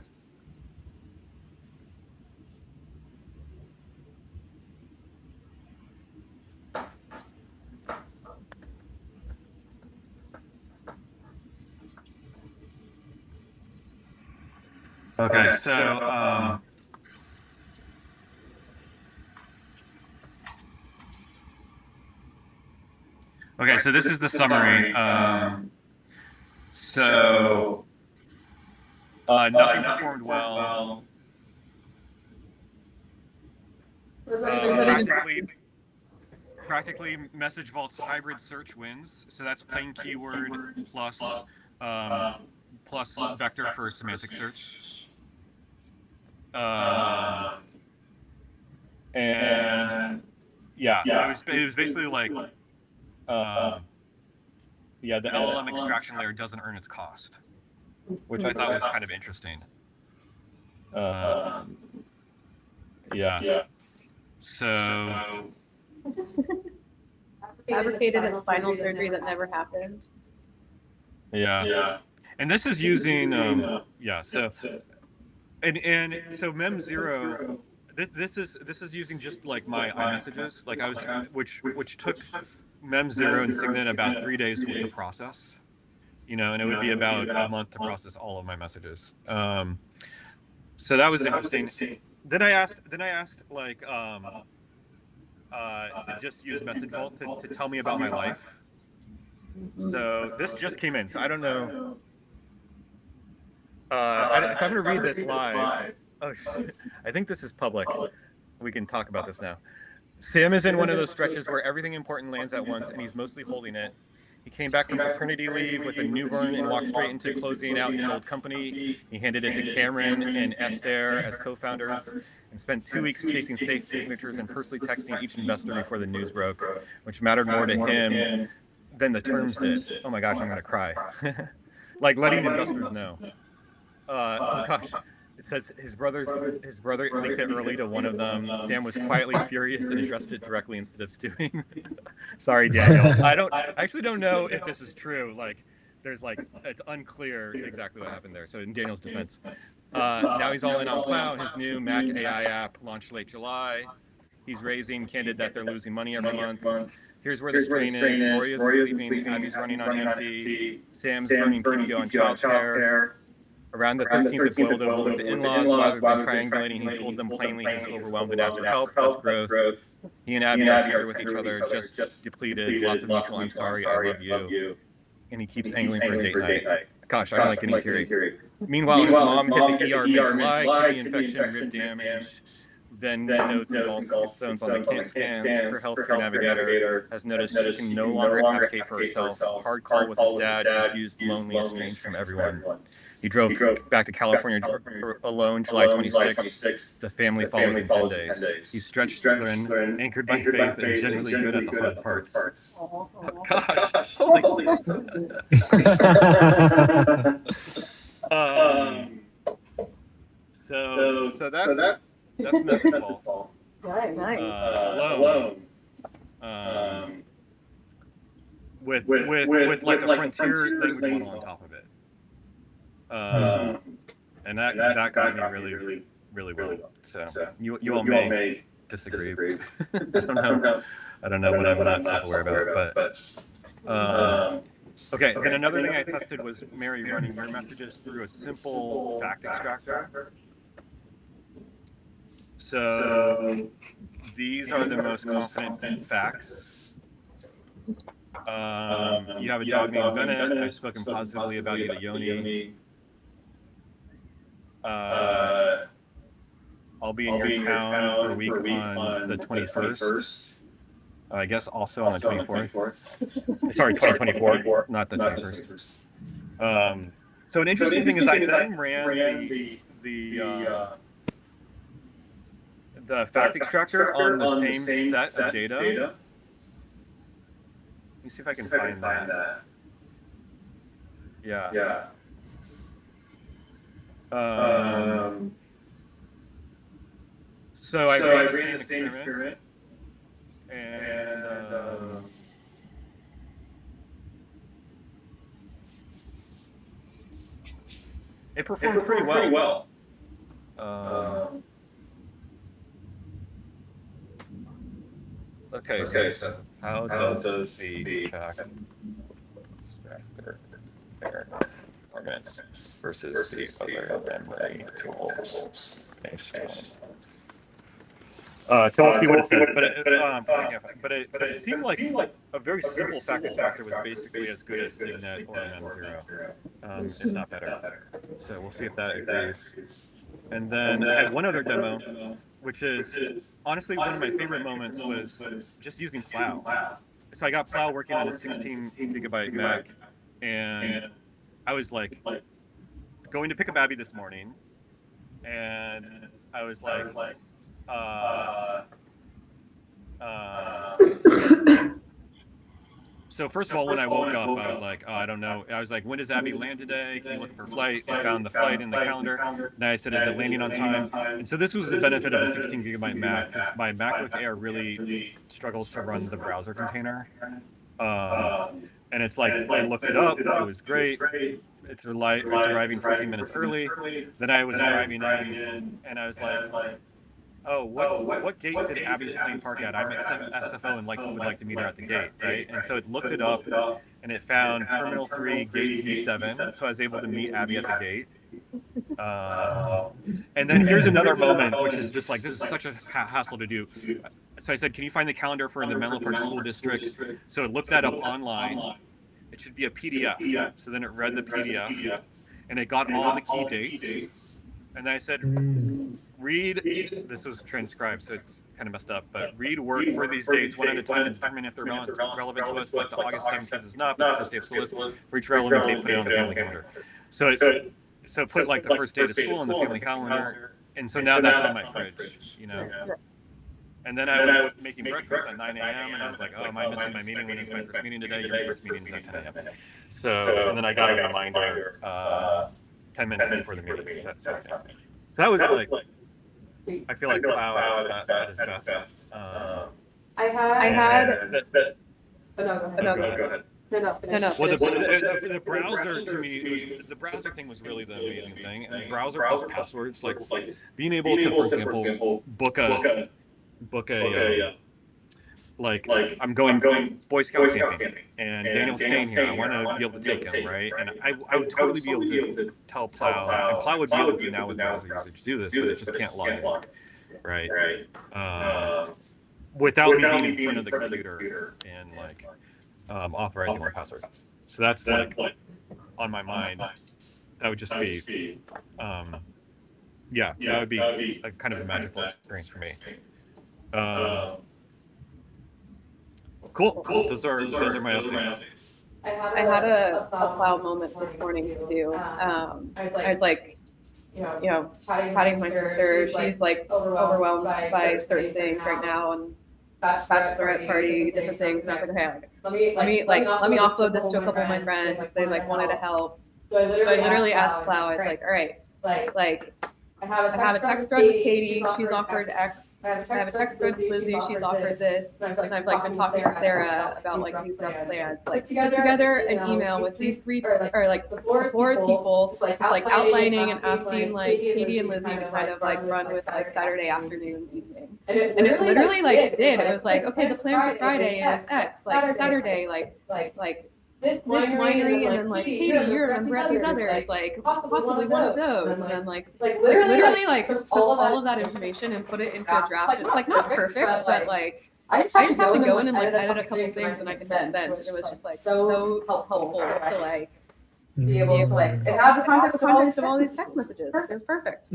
Okay, so okay, so this is the summary. So nothing performed well. Practically, Message Vault's hybrid search wins. So that's plain keyword plus plus vector for semantic search. And yeah, it was basically like yeah, the LLM extraction layer doesn't earn its cost, which I thought was kind of interesting. Yeah. So Fabricated a spinal surgery that never happened. yeah. And this is using yeah. So and so Mem0. This is using just like my iMessages, like I was, which took Mem0 and Signet about 3 days to process, you know, and it would be about a month to process all of my messages. So that was interesting. Then I asked like to just use Message Vault to tell me about my life. So this just came in, so I don't know. So I'm gonna read this live. Oh, I think this is public. We can talk about this now. Sam is in one of those stretches where everything important lands at once, and he's mostly holding it. He came back from paternity leave with a newborn and walked straight into closing out his old company. He handed it to Cameron and Esther as co-founders and spent 2 weeks chasing safe signatures and personally texting each investor before the news broke, which mattered more to him than the terms did. Oh my gosh, I'm gonna cry. Like letting investors know. Oh gosh. It says his brother leaked it early to one of them. Sam was quietly furious and addressed it directly instead of stewing. Sorry, Daniel. I actually don't know if this is true. Like, there's like, it's unclear exactly what happened there. So in Daniel's defense, now he's all in on Cloud, his new Mac AI app launched late July. He's raising candid that they're losing money every month. Here's where the strain is. Rory isn't sleeping. Abby's running on empty. Sam's burning PTO on childcare. Around the 13th, it boiled over with the in-laws. While they've been triangulating, he told them plainly he's overwhelmed and asked for help. That's gross. He and Abby are tired with each other, just depleted. Lots of mutual, I'm sorry, I love you. And he keeps angling for a date night. Gosh, I'm like getting teary. Meanwhile, his mom hit the ER mid-July, kidney infection, rib damage. Then notes involves stones on the CAT scans. Her healthcare navigator has noticed she can no longer advocate for herself. Hard call with his dad, confused, lonely, estranged from everyone. He drove back to California alone July 26th. The family follows in 10 days. He's stretched, thin, anchored by faith, and generally good at the hard parts. Oh, gosh. Holy so that's Message Vault. Nice. Alone. With like a frontier language model on top of it. And that got me really well. So you all may disagree. I don't know what I'm not self-aware about, but Okay, then another thing I tested was Mary running your messages through a simple fact extractor. So these are the most confident facts. You have a dog named Bennett. I've spoken positively about you to Yoni. I'll be in your town for a week on the 21st. I guess also on the 24th. Sorry, 2024, not the 21st. So an interesting thing is I then ran the fact extractor on the same set of data. Let me see if I can find that. Yeah. So I ran the same experiment, and it performed pretty well. Okay, so how does the fact extractor compare performance versus the other memory tools based on? So we'll see what it says, but it seemed like a very simple fact extractor was basically as good as Signet or M0, if not better. So we'll see if that agrees. And then I had one other demo, which is honestly one of my favorite moments was just using Plow. So I got Plow working on a 16 gigabyte Mac, and I was like going to pick up Abby this morning, and I was like, so first of all, when I woke up, I was like, oh, I don't know. I was like, when does Abby land today? Can you look at her flight? I found the flight in the calendar. And I said, is it landing on time? And so this was the benefit of a 16 gigabyte Mac, because my MacBook Air really struggles to run the browser container. And it's like, I looked it up. It was great. It's arriving 15 minutes early. Then I was driving in, and I was like, oh, what gate did Abby's plane park at? I'm at SFO and would like to meet her at the gate, right? And so it looked it up, and it found Terminal 3, Gate D7, so I was able to meet Abby at the gate. And then here's another moment, which is just like, this is such a hassle to do. So I said, can you find the calendar for the Menlo Park School District? So it looked that up online. It should be a PDF. So then it read the PDF, and it got all the key dates. And then I said, read, this was transcribed, so it's kind of messed up, but read work for these dates one at a time and determine if they're relevant to us. Like the August 17th is not, but the first day of school is. For each relevant date, put it on the family calendar. So put like the first day of school on the family calendar. And so now that's on my fridge, you know. And then I was making breakfast at 9 a.m. and I was like, oh, am I missing my meeting? When is my first meeting today? Your first meeting is at 10 a.m. So, and then I got a reminder 10 minutes before the meeting. So that was like, I feel like Plow at his best. I had. Go ahead. No. Well, the browser to me, the browser thing was really the amazing thing. And browser plus passwords, like being able to, for example, book a like I'm going Boy Scout camping, and Daniel's staying here. I want to be able to take him, right? And I would totally be able to tell Plow, and Plow would be able to now with browser usage do this, but it just can't log in, right? Without me being in front of the computer and like authorizing my passwords. So that's like on my mind. That would just be, yeah, that would be a kind of a magical experience for me. Cool. Those are my updates. I had a Plow moment this morning too. I was like, chatting my sister. She's like overwhelmed by certain things right now, and bachelorette party, different things. And I was like, okay, let me offload this to a couple of my friends. They like wanted to help. So I literally asked Plow. I was like, all right, like I have a text thread with Katie. She's offered X. I have a text thread with Lizzie. She's offered this. And I've like been talking to Sarah about like these rough plans. Like put together an email with these three or like the four people, just like outlining and asking like Katie and Lizzie to kind of like run with like Saturday afternoon, evening. And it literally like did. It was like, okay, the plan for Friday is X. Like Saturday, like this winery, and then like Katie, you're a member at these others, like possibly one of those, and then like literally like took all of that information and put it into a draft. It's like not perfect, but like I just have to go in and like edit a couple things and I can hit send. It was just like so helpful to like be able to like it had the context of all these text messages. It was perfect.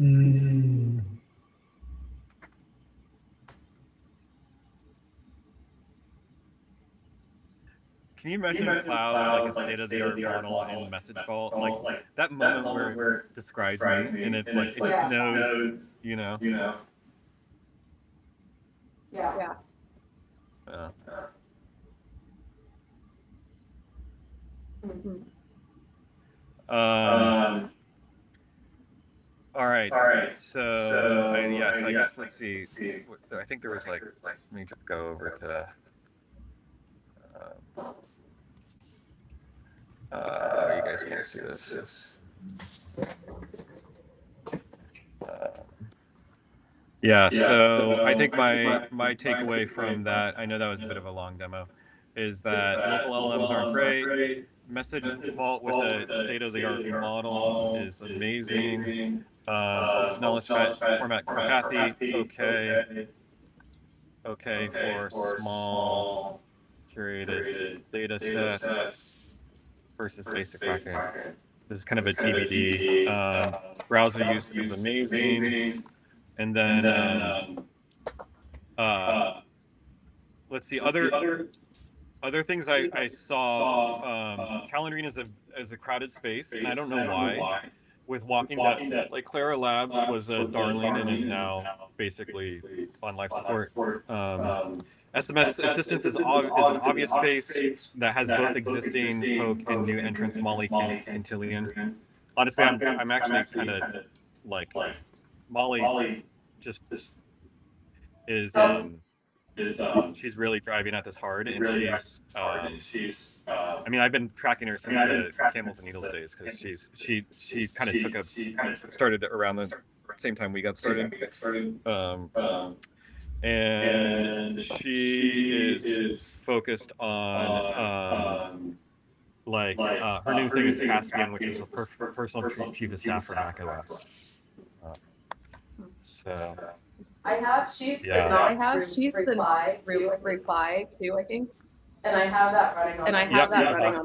Can you imagine a cloud, like a state-of-the-art model and message vault, like that moment where it describes me, and it's like it just knows, you know. Yeah. All right. So I guess let's see. I think there was like let me just go over to. You guys can't see this. So I think my takeaway from that, I know that was a bit of a long demo, is that local LLMs aren't great. Message vault with a state-of-the-art model is amazing. Knowledge format Kathy, okay for small curated data sets versus basic tracking. This is kind of a TBD. Browser use is amazing. And then let's see other things I saw. Calendaring is a crowded space, and I don't know why. With Walking Dead, like Clara Labs was a darling and is now basically on life support. SMS Assistance is an obvious space that has both existing poke and new entrants, Molly Quintillion. Honestly, I'm actually kind of like Molly just is she's really driving at this hard, and she's I mean, I've been tracking her since the Camels and Needles days, because she kind of started around the same time we got started. And she is focused on her new thing is Caspian, which is a personal chief of staff for Mac OS. So She's the reply too, I think. And I have that running on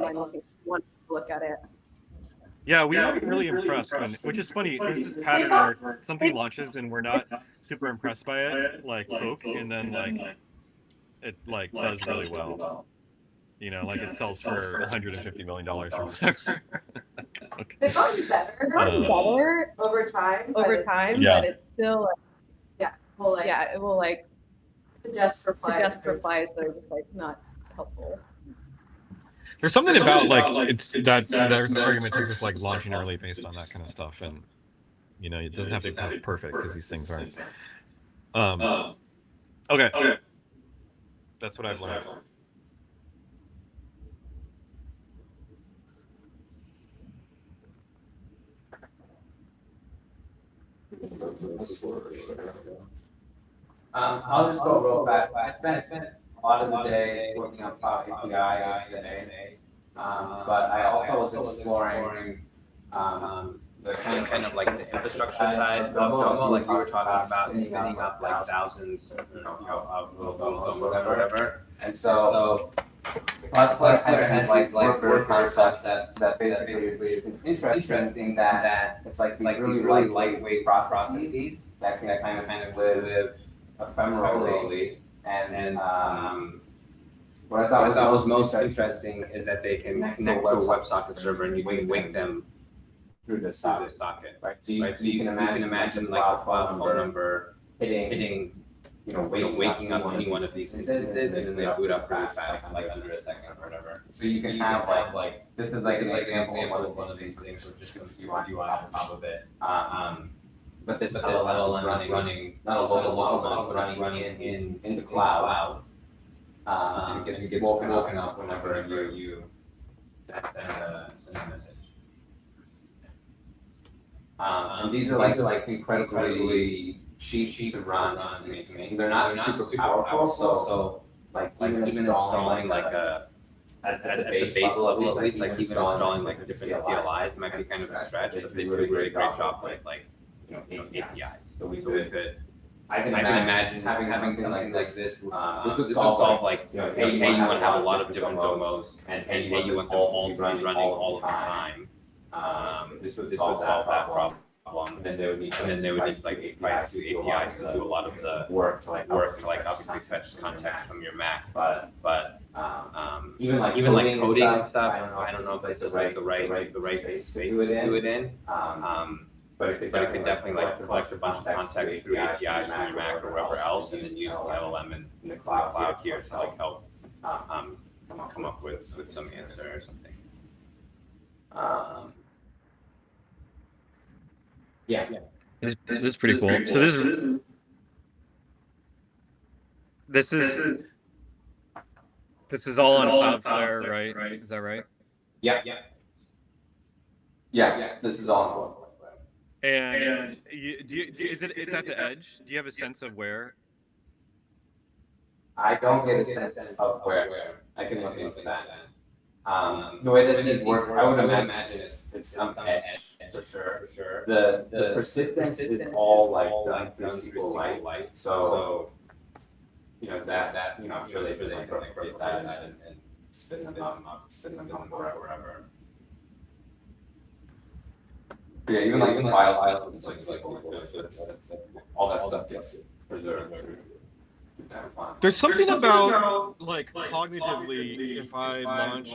my notes. Want to look at it. Yeah, we aren't really impressed which is funny. There's this pattern where something launches and we're not super impressed by it, like Poke, and then it does really well. You know, like it sells for $150 million or whatever. Okay. It's gotten better over time, but it's still it will suggest replies that are just not helpful. There's something about it's that there's an argument to just launching early based on that kind of stuff, and you know it doesn't have to be perfect because these things aren't. Okay, that's what I've learned. I'll just go real fast. I spent a lot of the day working on Cloud API yesterday, but I also was exploring the kind of the infrastructure side of Domo, like you were talking about, spinning up thousands of whatever. And so Cloudflare kind of has worker concepts that basically is interesting that it's these really lightweight processes that can kind of live ephemerally. And what I thought was most interesting is that they can connect to a WebSocket server and you can wake them through this socket, right? So you can imagine a cloud phone number hitting waking up any one of these instances, and then they boot up really fast, under a second or whatever. So you can have this is an example of one of these things, or just some UI on top of it. but this LLM running not a local model, but running in the cloud. And it gets woken up whenever you send a message. And these are like incredibly cheap to run to maintain. They're not super powerful, so like even installing like at the base level at least, like even installing like different CLIs might be kind of a stretch, but they do a great job with like APIs. So we could. I can imagine having something like this. This would solve like, hey, you want to have a lot of different domos, and hey, you want them all to be running all of the time. This would solve that problem. And then they would need to like write to APIs to do a lot of the work to like obviously fetch context from your Mac, but even like coding and stuff. I don't know if this is like the right space to do it in. But it could definitely like collect a bunch of context through APIs from your Mac or wherever else, and then use the LLM in the cloud here to like help come up with some answer or something. Yeah. This is pretty cool. So this is all on Cloudflare, right? Is that right? Yeah. This is all on Cloudflare. And it's at the edge? Do you have a sense of where? I don't get a sense of where. I can look into that. The way that these work, I would imagine it's some edge for sure. The persistence is all like done through SQLite. So that I'm sure they incorporate that and spin them up wherever. Yeah, even like the file systems, like all that stuff gets preserved. There's something about like cognitively, if I launch,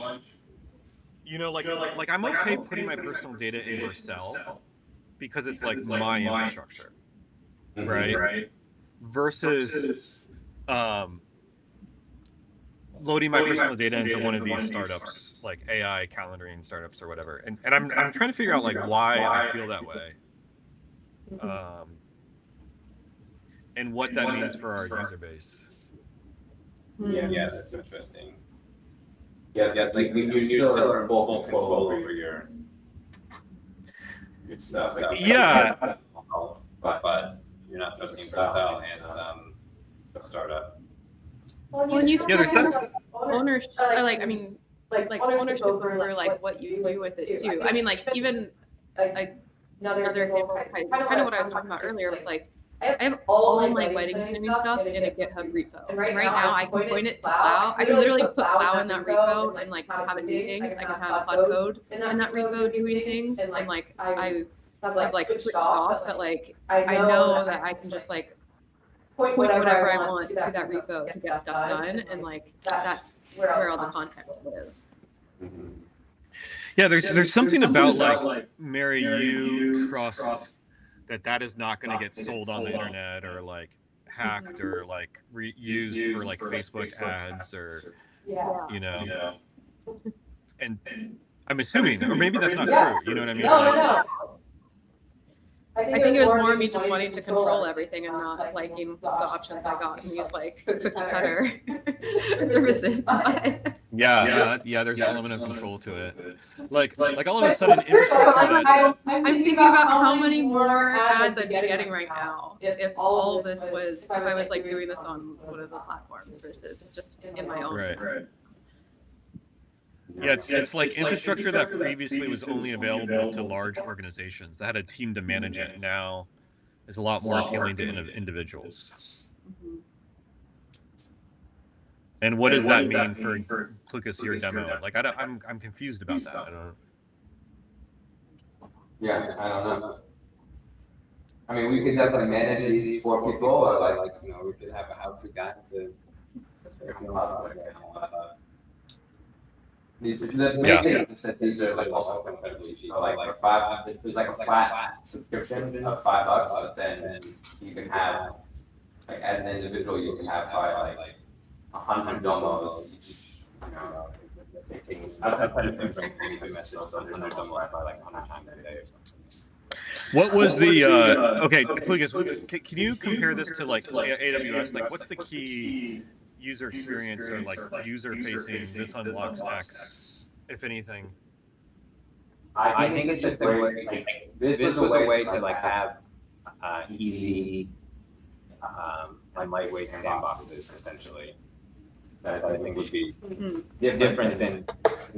like I'm okay putting my personal data in Vercel because it's like my infrastructure, right? Versus loading my personal data into one of these startups, like AI calendaring startups or whatever, and I'm trying to figure out like why I feel that way, and what that means for our user base. Yeah, that's interesting. Yeah, it's like you still are in full control over your stuff. Like, yeah, but you're not trusting Vercel and some startup. When you start ownership, like ownership over like what you do with it too. I mean, like even like another example, kind of what I was talking about earlier with like I have all my wedding planning stuff in a GitHub repo. And right now I can point it to Plow. I can literally put Plow in that repo and like have it do things. I can have Cloud Code in that repo doing things, and like I have like switched off, but like I know that I can just like point whatever I want to that repo to get stuff done, and like that's where all the context lives. Yeah, there's something about like Mary, you trust that is not going to get sold on the internet or like hacked or like used for like Facebook ads or and I'm assuming, or maybe that's not true. You know what I mean? No. I think it was more me just wanting to control everything and not liking the options I got and use like cookie cutter services. Yeah, there's an element of control to it. Like all of a sudden, I'm thinking about how many more ads I'd be getting right now if all of this was, if I was like doing this on one of the platforms versus just in my own. Right. Yeah, it's like infrastructure that previously was only available to large organizations that had a team to manage it. Now is a lot more appealing to individuals. And what does that mean for Lucas, your demo? Like I'm confused about that. I don't know. Yeah, I don't know. I mean, we could definitely manage these for people, or like we could have a how-to guide to. The main thing is that these are like also incredibly cheap. Like there's like a flat subscription of $5, but then you can have, like as an individual, you can have like 100 domos each. Taking outside of things like you can message 100 domos by like 100 times a day or something. What was the okay, Lucas, can you compare this to like AWS? Like, what's the key user experience or like user facing this unlocks X, if anything? I think it's just a way, like, this was a way to like have easy and lightweight sandboxes, essentially. That I think would be different than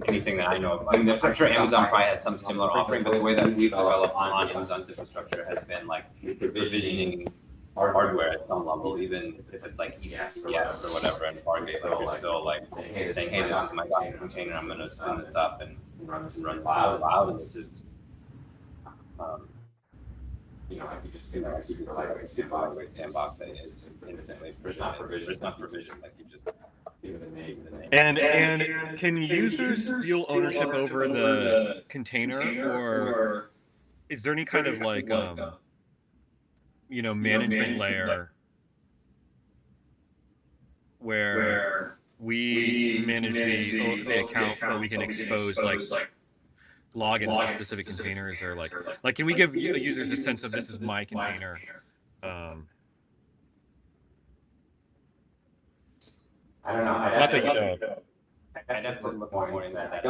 anything that I know of. I mean, I'm sure Amazon probably has some similar offering, but the way that we've developed on Amazon's infrastructure has been like provisioning hardware at some level, even if it's like ECS or whatever, and Fargate, like you're still like saying, hey, this is my Docker container, I'm gonna spin this up and run this cloud, and this is you know, I could just do like a lightweight sandbox that is instantly provision, like you just give it a name. And can users feel ownership over the container, or is there any kind of like you know, management layer where we manage the account, but we can expose like logins to specific containers, or like can we give users a sense of this is my container? I don't know. Not that you know. I'd have to look more into that. I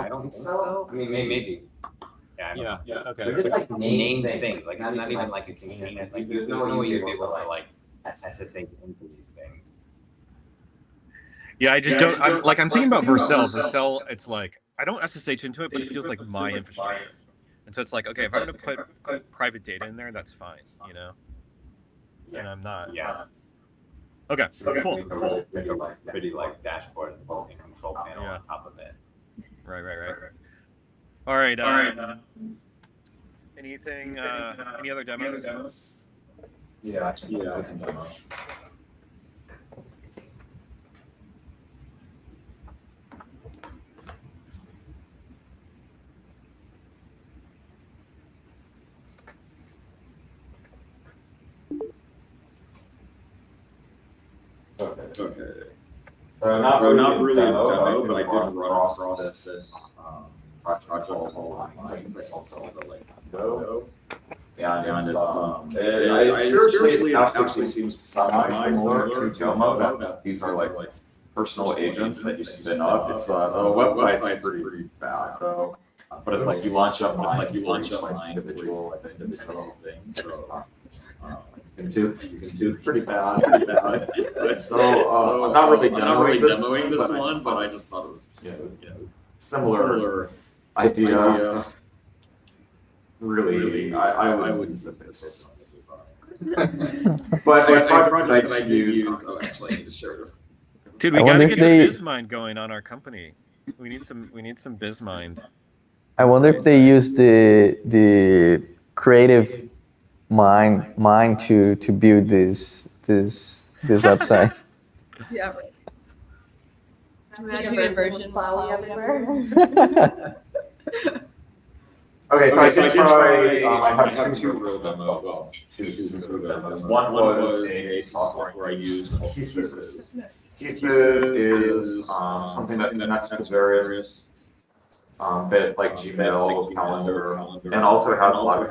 don't think so. I mean, maybe. Yeah. Okay. They're just like named things, like not even like a container. Like there's no way you'd be able to like SSH into these things. Yeah, I just don't. I'm thinking about Vercel. Vercel, it's like I don't SSH into it, but it feels like my infrastructure. And so it's like, okay, if I'm going to put private data in there, that's fine, you know. And I'm not. Yeah. Okay. Cool. Pretty like dashboard and control panel on top of it. Right. All right. Anything? Any other demos? Yeah, I can demo. Okay. Not really a demo, but I did run across this project called It's also like Go. And it's spiritually actually seems similar to Domo. That these are like personal agents that you spin up. It's the website's pretty bad though. But it's like you launch up nine individual things. So you can do pretty bad. So I'm not really demoing this one, but I just thought it was similar idea. Really, I wouldn't say it's but a project I do use. Oh, actually, I need to share it. Dude, we gotta get the BizMind going on our company. We need some BizMind. I wonder if they use the creative mind to build this website. Yeah, right. Imagine a version file everywhere. Okay, so I did try. I have two real demos. Well, two demos. One was a software I use called Pieces. Pieces is something that connects to various bits like Gmail, calendar, and also has a lot of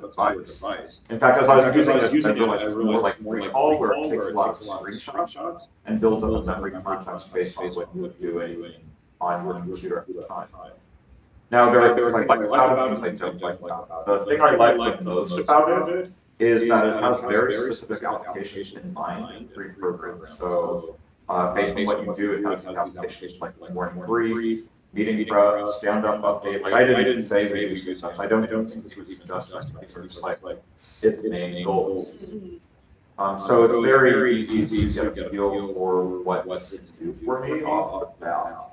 device. In fact, as I was using it, I realized like recall where it takes a lot of screenshots and builds up a memory content based on what you would do on your computer at the time. Now, there are like a lot of things I don't like about it. The thing I like the most about it is that it has very specific applications in mind, pre-programmed. So, based on what you do, it has these applications like morning brief, meeting prep, stand-up update. Like I didn't say maybe stuff. I don't think this was even just like its main goals. So it's very easy to get a feel for what to do for me off of that.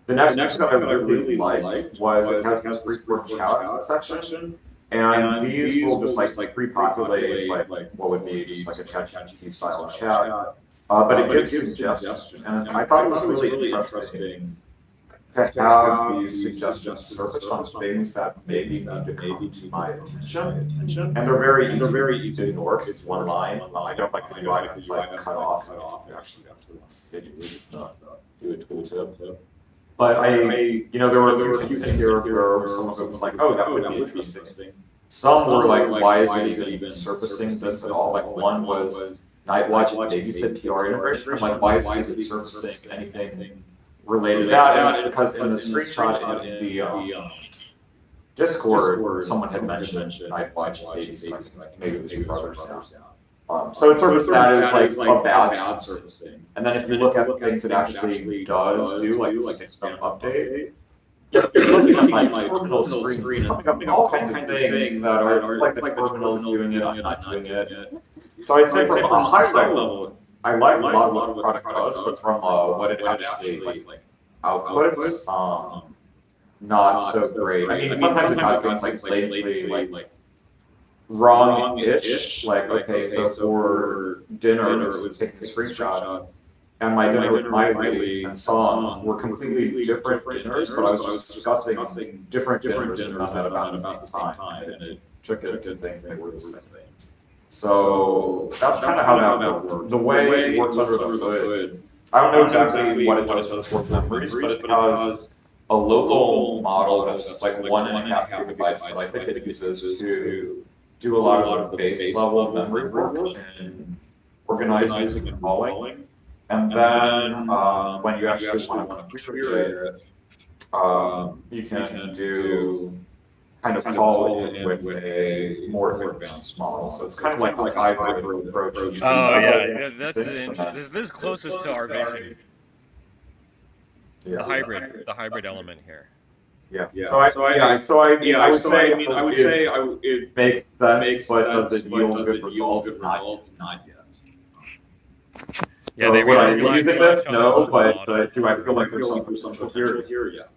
The next stuff I really liked was it has this report chat section, and these will just like pre-populate like what would be just like a ChatGPT style chat, but it gives suggestions, and I thought it was really interesting to have these suggestions surface on things that maybe need to come to my attention, and they're very easy to ignore. It's one line. I don't like the UI that's like cut off. You actually do a tooltip. But there were a few things here where some of it was like, oh, that would be interesting. Some were like, why is it even surfacing this at all? Like one was night watch babysit PR integration. I'm like, why is it surfacing anything related to that? And it's because in the screenshot in the Discord, someone had mentioned night watch babysit. Maybe it was your brother's now. So it's sort of that is like a bad surfacing. And then if you look at the things it actually does do, like system update, you're looking at like terminal screen, coming up all kinds of things that are like the terminals doing it, I'm not doing it. So I'd say from a high level, I like a lot of what the product does, but from what it actually like outputs, not so great. I mean, sometimes it has things like blatantly like wrong-ish, like, okay, so for dinner, it was taking screenshots, and my dinner with my lady and song were completely different dinners, but I was just discussing different dinners and not at about the same time, and it took it to think they were the same. So that's kind of how that works. The way it works under the hood, I don't know exactly what it does for memories, but it has a local model that's like 1.5 gigabytes that I think it uses to do a lot of the base level memory work and organizing and calling. And then when you actually want to query it, you can do kind of call in with a more advanced model. So it's kind of like a hybrid approach. Oh yeah, this is closest to our vision. The hybrid element here. Yeah. So I would say it makes sense, but does it yield good results? Not yet. Yeah, they would I rely use too it? much on No, the but model. do I feel like there's some potential here? Yeah.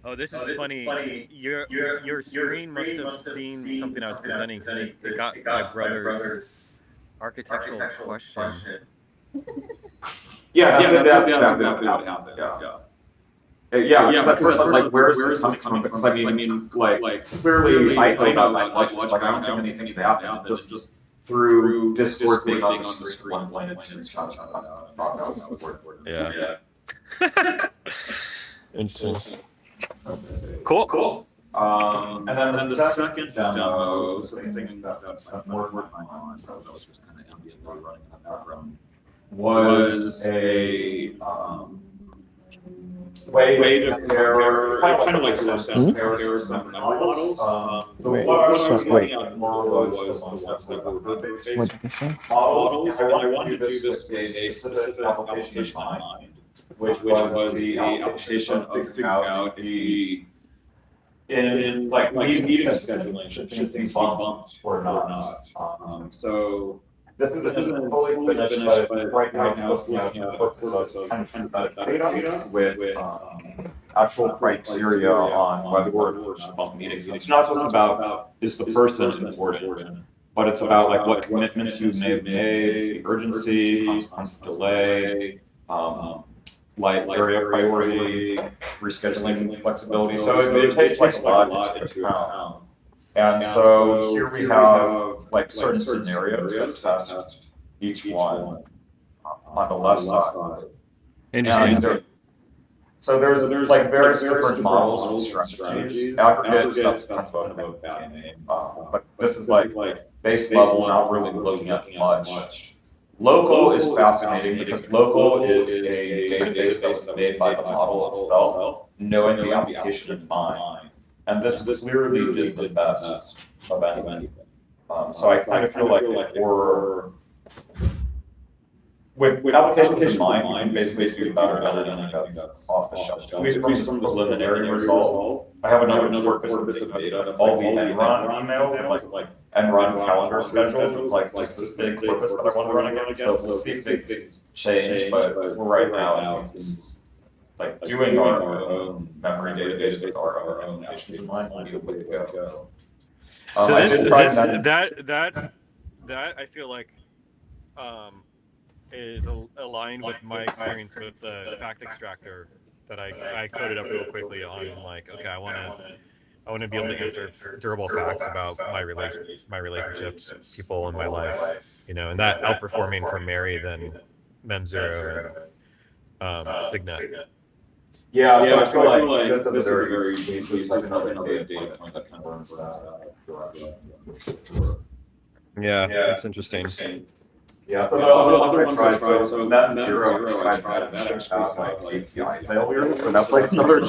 Oh, this is funny. Your screen must have seen something I was presenting. It got my brother's architectural question. Yeah, that's exactly what happened. Yeah. But first, like, where is this coming from? Because I mean, like clearly, I know not much. Like, I don't think anything happened. Just through Discord being on the screen, one it's screenshot. Yeah. Interesting. Cool. And then the second demo, so the thing that's more work my mind, so that was just kind of ambiently running in the background, was a way to compare, kind of like compare some models. What I was looking at more was the ones that were based models, and I wanted to do this with a specific application in mind, which was the application of figuring out in like meeting scheduling, should things be bumped or not. So this isn't fully finished, but right now it's looking at kind of synthetic data with actual criteria on whether we're should bump meetings. It's not just about is the person important, but it's about like what commitments you may have made, the urgency, consequence of delay, like area priority, rescheduling flexibility. So it takes a lot into account. And so here we have like certain scenarios that test each one on the left side. Interesting. So there's like various different models and strategies. Aggregates, that's kind of a bad name. But this is like base level, not really looking at much. Local is fascinating because local is a database that was made by the model itself, knowing the application in mind. And this clearly did the best of anything. So I kind of feel like we're with applications in mind, we can basically do better than anything that's off the shelf. We from this preliminary result. I have another work bit of data, all the Enron emails and like Enron calendar schedules with like just this big corpus that I want to run again. So we'll see if things change, but for right now it's like doing our own memory database with our own applications in mind will be the way to go. So that I feel like is aligned with my experience with the fact extractor that I coded up real quickly on. Like, okay, I want to be able to answer durable facts about my relationships, people in my life, and that outperforming from Mary than Mem Zero Signet. Yeah, so I feel like this is a very easy another data point that confirms that. Yeah, it's interesting. Yeah, so the other one I tried, so net zero, I tried to out like API failures, so that's like another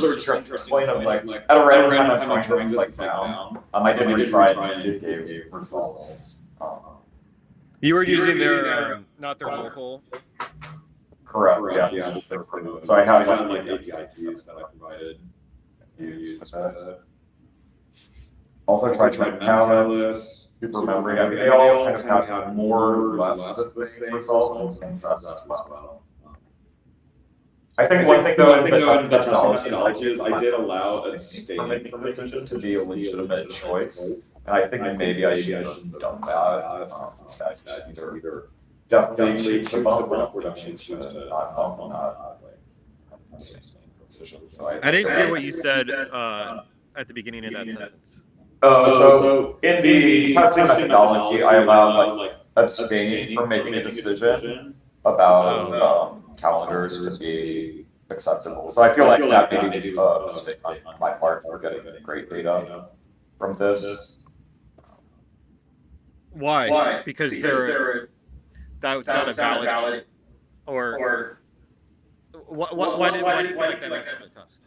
point of like, at a random time I'm trying this like down. I didn't really try it and it gave results. You were using their, not their local? Correct, yeah. So I had like API keys that I provided. Also tried Catalyst. Super memory. I mean, they all kind of have more or less the same result as well. I think one thing though, in the technology is I did allow a state information to be a legitimate choice, and I think maybe I should have done that. That either definitely change the bump or definitely choose to not bump on that. I didn't hear what you said at the beginning of that sentence. So in the testing methodology, I allowed like abstaining from making a decision about calendars to be acceptable. So I feel like that maybe was a mistake on my part for getting great data from this. Why? Because that's not a valid or why did you feel like that makes it a test?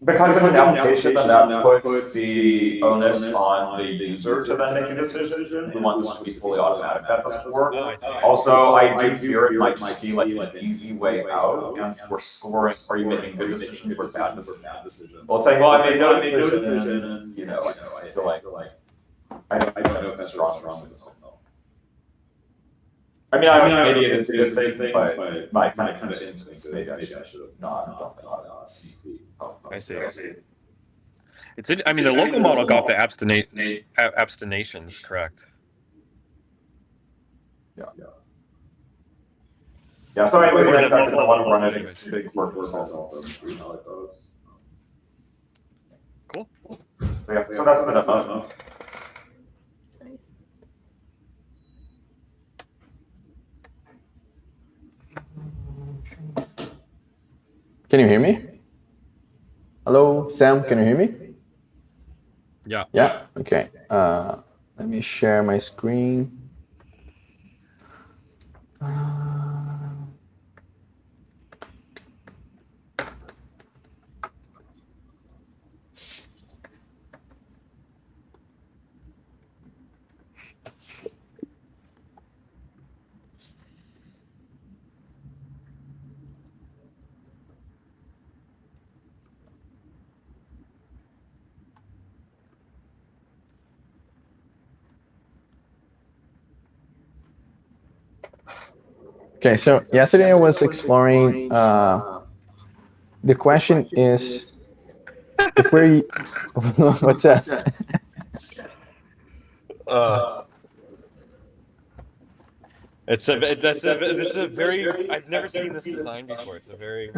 Because in an application, then that puts the onus on the user to then make a decision. We want this to be fully automatic. That doesn't work. Also, I do fear it might just be like an easy way out, and we're scoring, are you making good decisions or bad decisions? Well, it's like, well, I made no decision, and, you know, I feel like, I don't know if that's strong. I mean, maybe it is a good thing, but my kind of instinct, maybe I should have not done that. I see. It's. I mean, the local model got the abstinations correct. Yeah. So anyway, next time I want to run it in big work also. See how it goes. Cool. Yeah. So that's been a fun. Nice. Can you hear me? Hello, Sam, can you hear me? Yeah. Yeah, okay. Let me share my screen. Okay, so yesterday I was exploring, the question is, if we're, what's that? This is a very, I've never seen this design before. It's a very,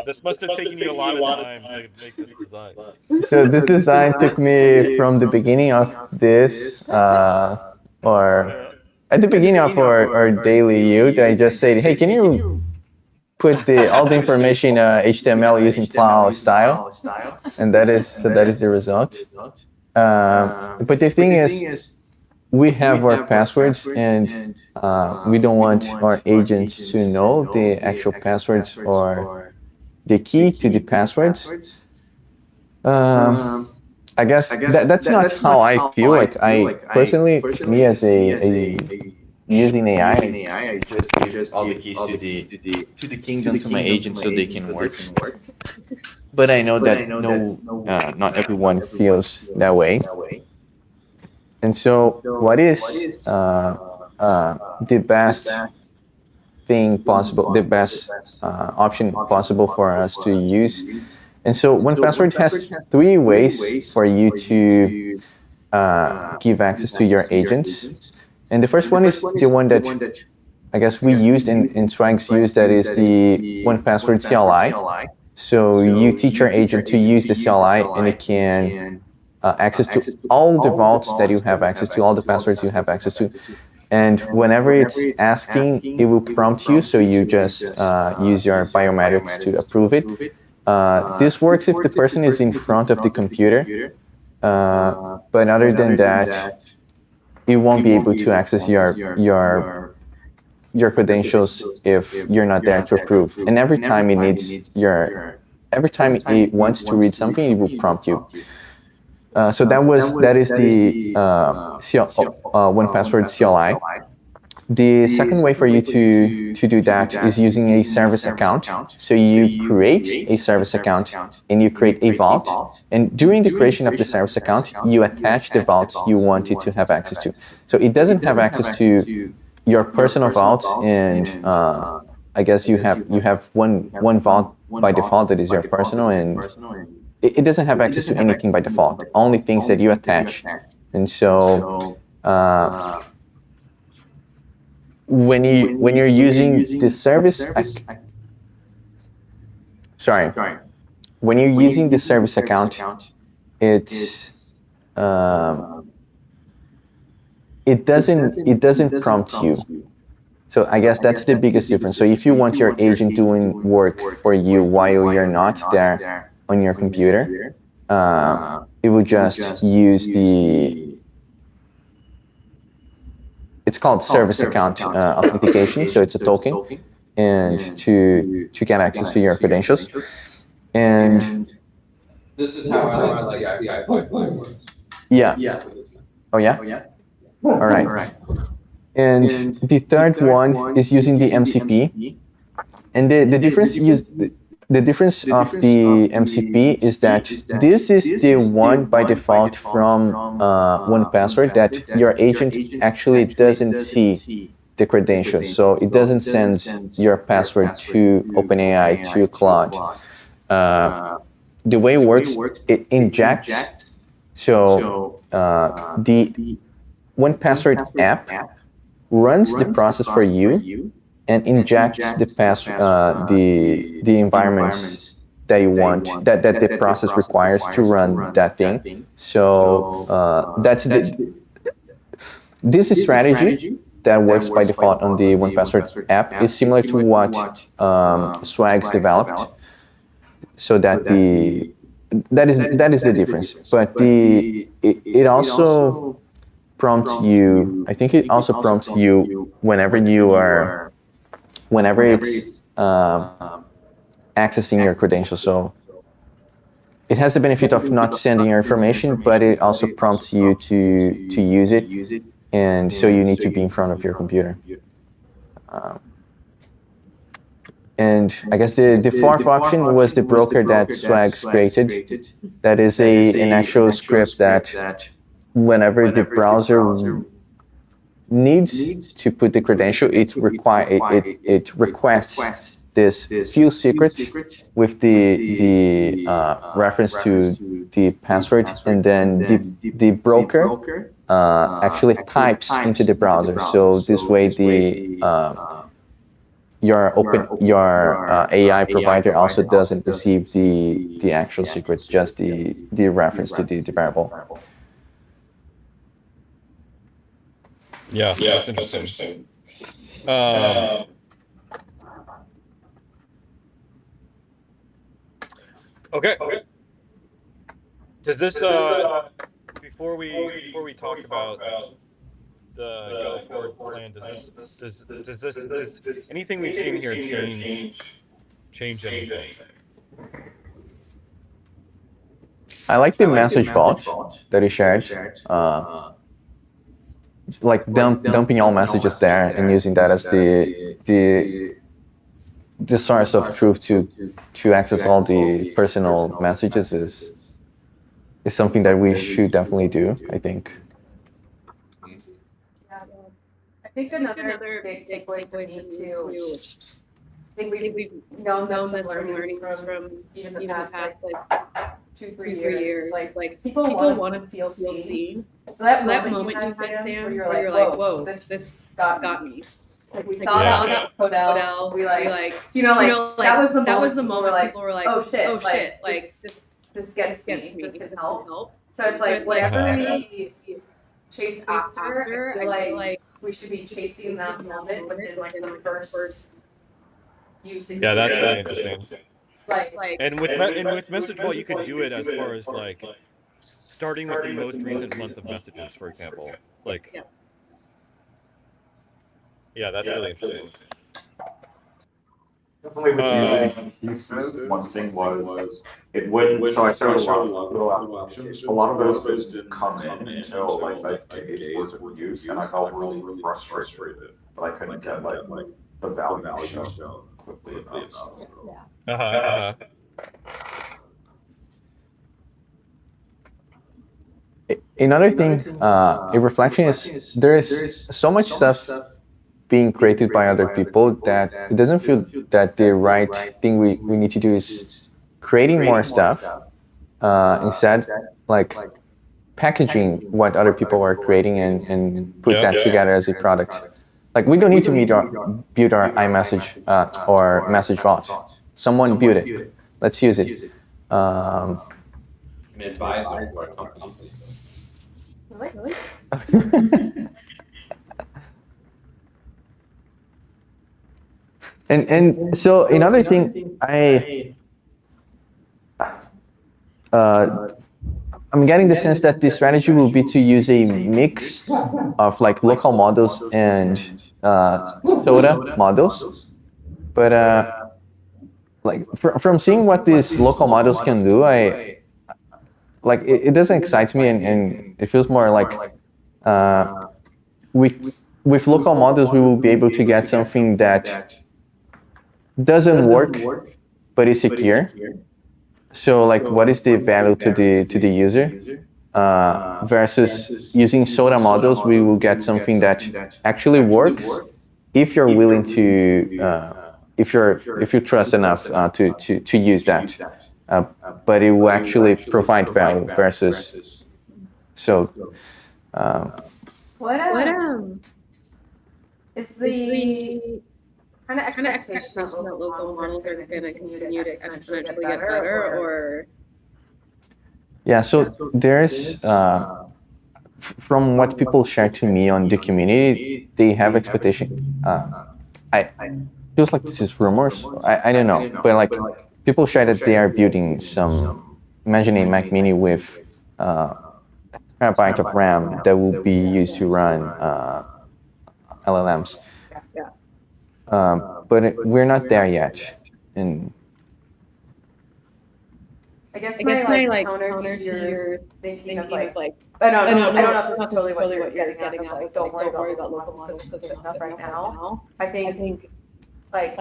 this must have taken you a lot of time to make this design. So this design took me from the beginning of this, or at the beginning of our daily use, I just said, hey, can you put all the information HTML using file style? And that is the result. But the thing is, we have our passwords, and we don't want our agents to know the actual passwords or the key to the passwords. I guess that's not how I feel. Like I personally, me as a using AI, I just give all the keys to the kingdom to my agents so they can work. But I know that not everyone feels that way. And so, what is the best thing possible, the best option possible for us to use? And so, 1Password has 3 ways for you to give access to your agents. And the first one is the one that I guess we used and Swags used, that is the 1Password CLI. So you teach your agent to use the CLI, and it can access to all the vaults that you have access to, all the passwords you have access to. And whenever it's asking, it will prompt you, so you just use your biometrics to approve it. This works if the person is in front of the computer, but other than that, you won't be able to access your credentials if you're not there to approve. And every time it wants to read something, it will prompt you. So that is the 1Password CLI. The second way for you to do that is using a service account. So you create a service account and you create a vault. And during the creation of the service account, you attach the vaults you want it to have access to. So it doesn't have access to your personal vaults, and I guess you have one vault by default that is your personal, and it doesn't have access to anything by default, only things that you attach. And so when you're using the service, when you're using the service account, it's it doesn't prompt you. So I guess that's the biggest difference. So if you want your agent doing work for you while you're not there on your computer, it will just use it's called service account authentication. So it's a token, and to get access to your credentials. And This is how I like the pipeline works. yeah. Oh yeah. All right. And the third one is using the MCP. And the difference of the MCP is that this is the one by default from 1Password that your agent actually doesn't see the credentials. So it doesn't send your password to OpenAI, to Claude. The way it works, it injects. So the 1Password app runs the process for you and injects the environments that you want, that the process requires to run that thing. So this strategy that works by default on the 1Password app is similar to what Swags developed. So that is the difference. But it also prompts you. I think it also prompts you whenever it's accessing your credentials. So it has the benefit of not sending your information, but it also prompts you to use it, and so you need to be in front of your computer. And I guess the fourth option was the broker that Swags created. That is an actual script that whenever the browser needs to put the credential, it requests this few secret with the reference to the password, and then the broker actually types into the browser. So this way your AI provider also doesn't receive the actual secret, just the reference to the variable. Yeah, that's interesting. Okay. Does this before we talk about the go forward plan, does anything we've seen here change anything? I like the message vault that you shared. Like dumping all messages there and using that as the source of truth to access all the personal messages is something that we should definitely do, I think. I think another big takeaway for me too. I think we've known this from learning from even the past like 2-3 years. It's like people want to feel seen. So that moment you had, Sam, where you're like, whoa, this got me. Like we saw that Codell, we like that was the moment people were like, oh shit, like this gets me, this can help. So it's like whatever we chase after, I feel like we should be chasing that moment within like the first use. Yeah, that's really interesting. Like, And with message vault, you could do it as far as like starting with the most recent month of messages, for example. Like, yeah, that's really interesting. Definitely with using pieces, one thing was it wouldn't. So I started a lot of little applications. A lot of those didn't come in until like days worth of use, and I felt really frustrated that I couldn't get like the value shown quickly enough. Another thing, a reflection is there is so much stuff being created by other people that it doesn't feel that the right thing we need to do is creating more stuff. Instead, like packaging what other people are creating and put that together as a product. Like we don't need to build our iMessage or message vault. Someone built it. Let's use it. It's biased or a company. really? And so another thing I'm getting the sense that the strategy will be to use a mix of like local models and soda models. But like from seeing what these local models can do, like it doesn't excite me, and it feels more like with local models we will be able to get something that doesn't work but is secure. So like what is the value to the user versus using soda models, we will get something that actually works if you're willing to if you trust enough to use that, but it will actually provide value versus so What is the kind of expectation that local models are going to continue to exponentially get better, or? Yeah, so there's from what people share to me on the community, they have expectation. I feels like this is rumors. I don't know, but like people share that they are building some, imagine a Mac Mini with a terabyte of RAM that will be used to run LLMs. But we're not there yet. And I guess my like counter to your thinking of like I don't know if this is totally what you're getting at. Like, don't worry about local models because they're enough right now. I think like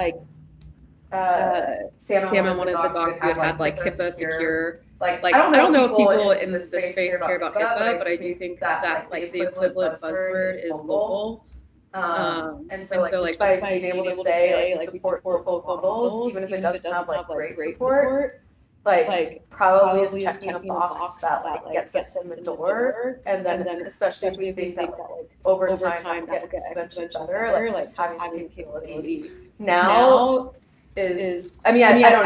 Sam and one of the docs had like HIPAA secure. Like I don't know if people in this space care about HIPAA, but I do think that like the equivalent buzzword is local. And so like just by being able to say like we support local models, even if it doesn't have like great support, like probably is checking a box that like gets us in the door, and then especially if we think that like over time that will get exponentially better, like just having the capability now is I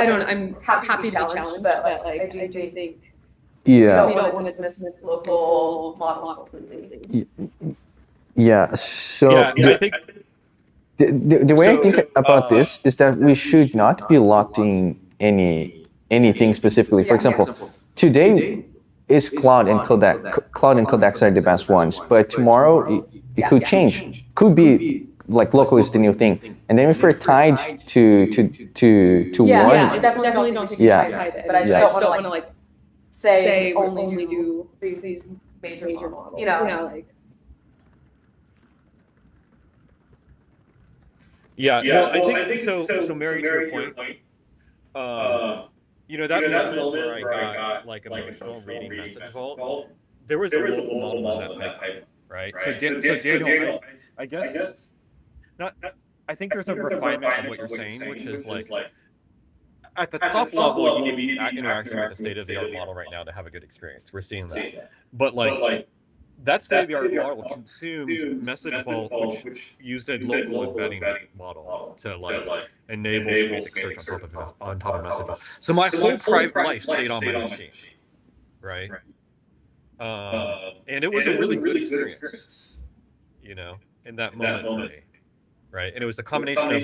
don't I'm happy to be challenged, but like I do think we don't want to dismiss local models completely. Yeah, so I think the way I think about this is that we should not be locked in anything specifically. For example, today is cloud and codecs are the best ones, but tomorrow it could change. Could be like local is the new thing, and then if we're tied to one, I definitely don't think we should tie it, but I just don't want to like say only do these major models, you know like. Yeah, well, I think so. Mary, to your point, you know that moment where I got like emotional reading message vault, there was a local model in that pipe, right? So Daniel, I guess not. I think there's a refinement of what you're saying, which is like at the top level, you need to be interacting with the state-of-the-art model right now to have a good experience. We're seeing that, but like. That state-of-the-art model consumed message vault, which used a local embedding model to like enable semantic search on top of message vault. So my whole private life stayed on my machine, right? And it was a really good experience, you know. in that moment for me, right? And it was the combination of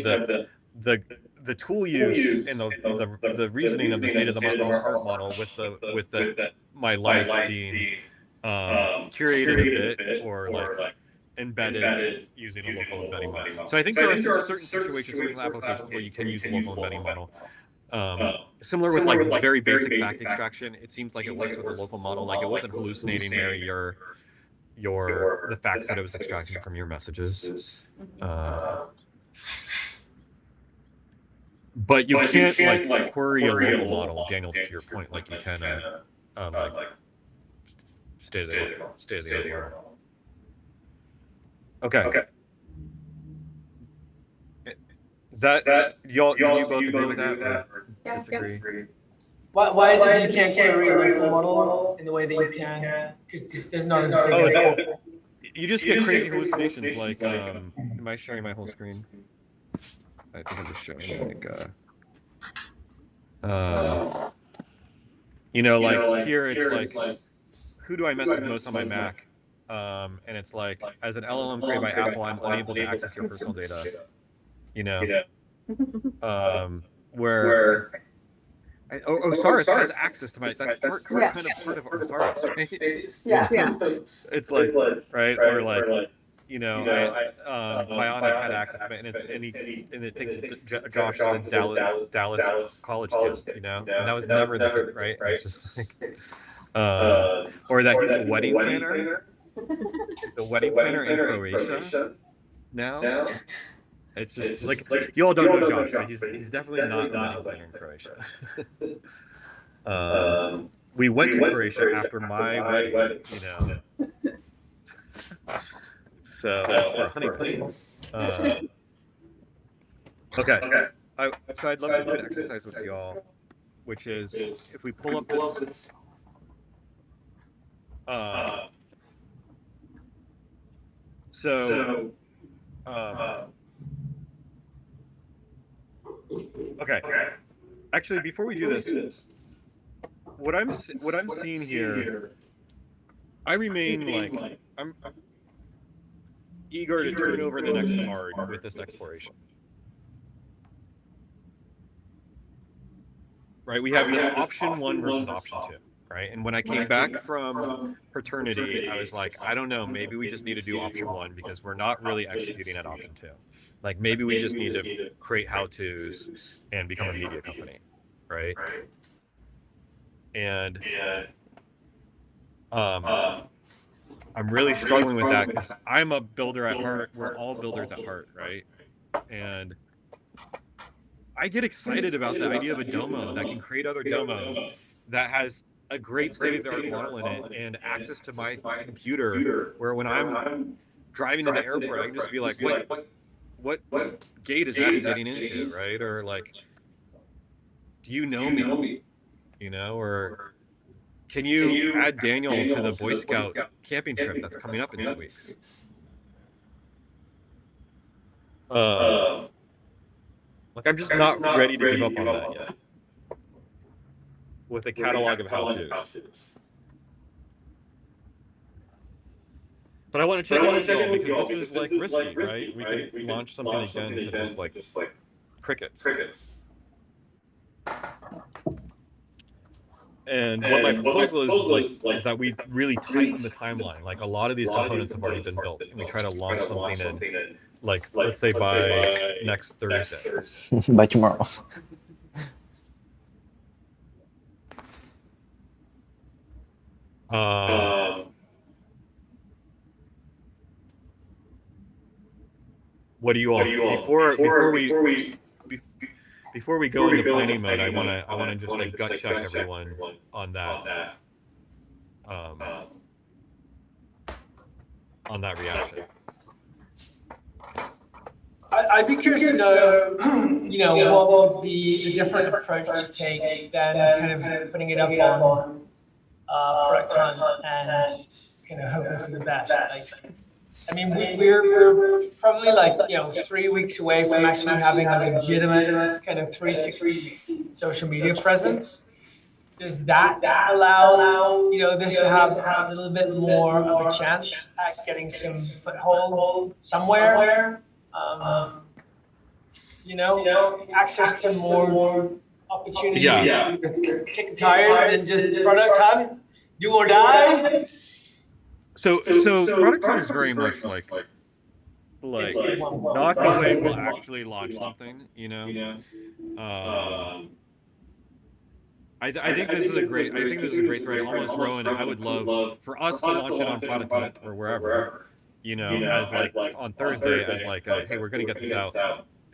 the tool use and the reasoning of the state of the art model with the my life being curated a bit or like embedded using a local embedding model. So I think there are certain situations, certain applications where you can use a local embedding model. Similar with like very basic fact extraction, it seems like it works with a local model. Like it wasn't hallucinating Mary the facts that it was extracting from your messages. But you can't like query a local model, Daniel, to your point, like you can like state of the art model. Okay. Is that you both agree with that or disagree? Why is it you can't query a local model in the way that you can? Because there's not as big you just get crazy hallucinations. Like, am I sharing my whole screen? I think I'm just showing like, you know, like here it's like, who do I message most on my Mac? And it's like, as an LLM created by Apple, I'm unable to access your personal data. You know, where Osiris has access to my. That's kind of Osiris. Right? Yeah. It's like right or like. You know, Bionic had access to it, and it thinks Josh is a Dallas college kid, you know, and that was never the case, right? It's just like, or that he's a wedding planner, the wedding planner in Croatia now. It's just like you all don't know Josh, right? He's definitely not a wedding planner in Croatia. We went to Croatia after my wedding, you know. So that's for honeymoon. Okay. So I'd love to do an exercise with y'all, which is if we pull up this. Okay. Actually, before we do this, what I'm seeing here, I remain like I'm eager to turn over the next card with this exploration. Right, we have this option 1 versus option 2, right? And when I came back from paternity, I was like, I don't know, maybe we just need to do option 1 because we're not really executing at option 2. Like maybe we just need to create how-tos and become a media company, right? And I'm really struggling with that because I'm a builder at heart. We're all builders at heart, right? And I get excited about the idea of a domo that can create other domos, that has a great state-of-the-art model in it and access to my computer, where when I'm driving to the airport, I can just be like, what gate is that getting into, right? Or like, do you know me? You know, or can you add Daniel to the Boy Scout camping trip that's coming up in 2 weeks? Like I'm just not ready to give up on that yet. With a catalog of how-tos. But I want to check in with y'all because this is like risky, right? We could launch something again to just like crickets. And what my proposal is that we really tighten the timeline. Like a lot of these components have already been built, and we try to launch something in, like let's say by next Thursday. By tomorrow. What do you all before we go into planning mode? I wanna just like gut check everyone on that reaction. I'd be curious to know, what would be a different approach to take than kind of putting it up on product hunt and kind of hoping for the best. Like, I mean, we're probably like 3 weeks away from actually having a legitimate kind of 360 social media presence. does that allow this to have a little bit more of a chance at getting some foothold somewhere? Access to more opportunities to kick the tires than just product time, do or die. So product time is very much like not the way we'll actually launch something, I think this is a great thread. Almost, Rowan, I would love for us to launch it on Product Hunt or wherever, as like on Thursday, as like, hey, we're gonna get this out,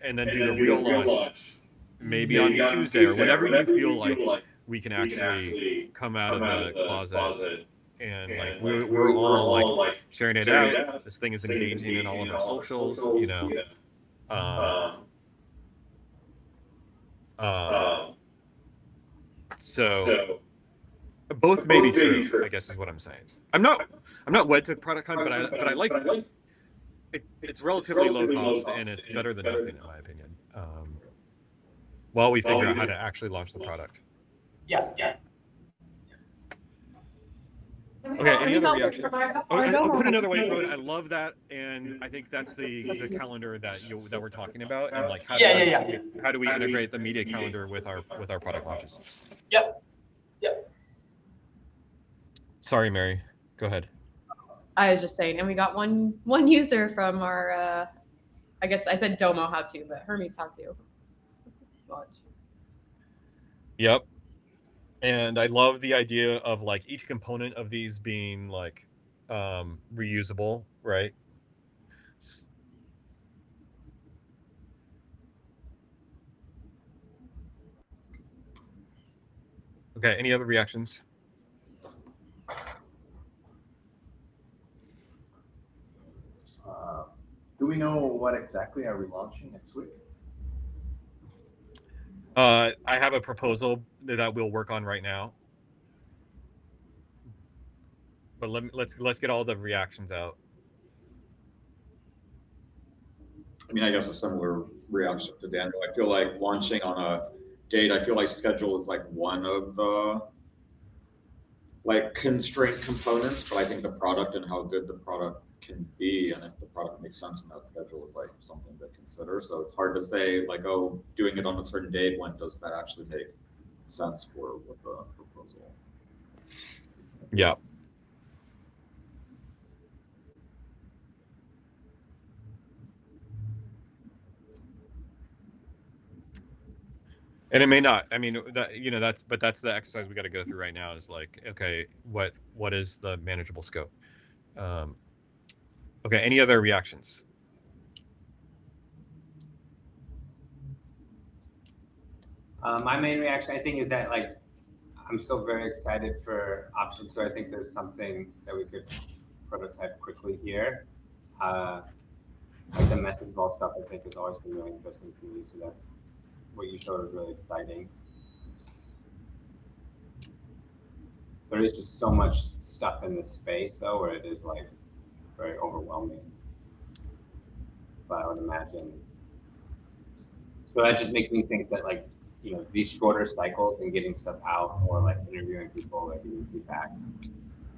and then do the real launch maybe on Tuesday or whenever you feel like we can actually come out of the closet and like we're all like sharing it out. This thing is engaging in all of our socials, So both may be true, I guess is what I'm saying. I'm not wed to Product Hunt, but I like it. It's relatively low cost and it's better than nothing in my opinion. While we figure out how to actually launch the product. Yeah. Okay, any other reactions? I'll put another way, Road. I love that, and I think that's the calendar that we're talking about, and like how do we integrate the media calendar with our product launches? Yep. Sorry, Mary. Go ahead. I was just saying, and we got one user from our, I guess I said Domo how to, but Hermes how to launch. Yep. And I love the idea of like each component of these being like reusable, right? Okay, any other reactions? Do we know what exactly are we launching next week? I have a proposal that we'll work on right now. But let's get all the reactions out. I mean, I guess a similar reaction to Daniel. I feel like launching on a date, I feel like schedule is like one of the like constraint components, but I think the product and how good the product can be, and if the product makes sense in that schedule, is like something to consider. So it's hard to say like, oh, doing it on a certain date, when does that actually make sense for what the proposal? Yeah. And it may not. I mean, that's the exercise we got to go through right now. Is like, okay, what is the manageable scope? Okay, any other reactions? My main reaction, I think, is that like I'm still very excited for option 2. I think there's something that we could prototype quickly here. Like the message ball stuff, I think, has always been really interesting to me. So that's what you showed is really exciting. There is just so much stuff in this space, though, where it is like very overwhelming. But I would imagine. So that just makes me think that like, these shorter cycles and getting stuff out, or like interviewing people, like giving feedback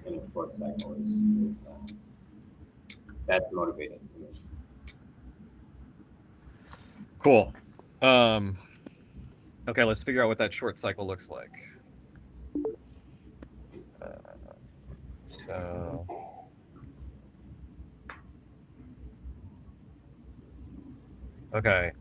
in a short cycle is that's motivating to me. Cool. Okay, let's figure out what that short cycle looks like. Okay.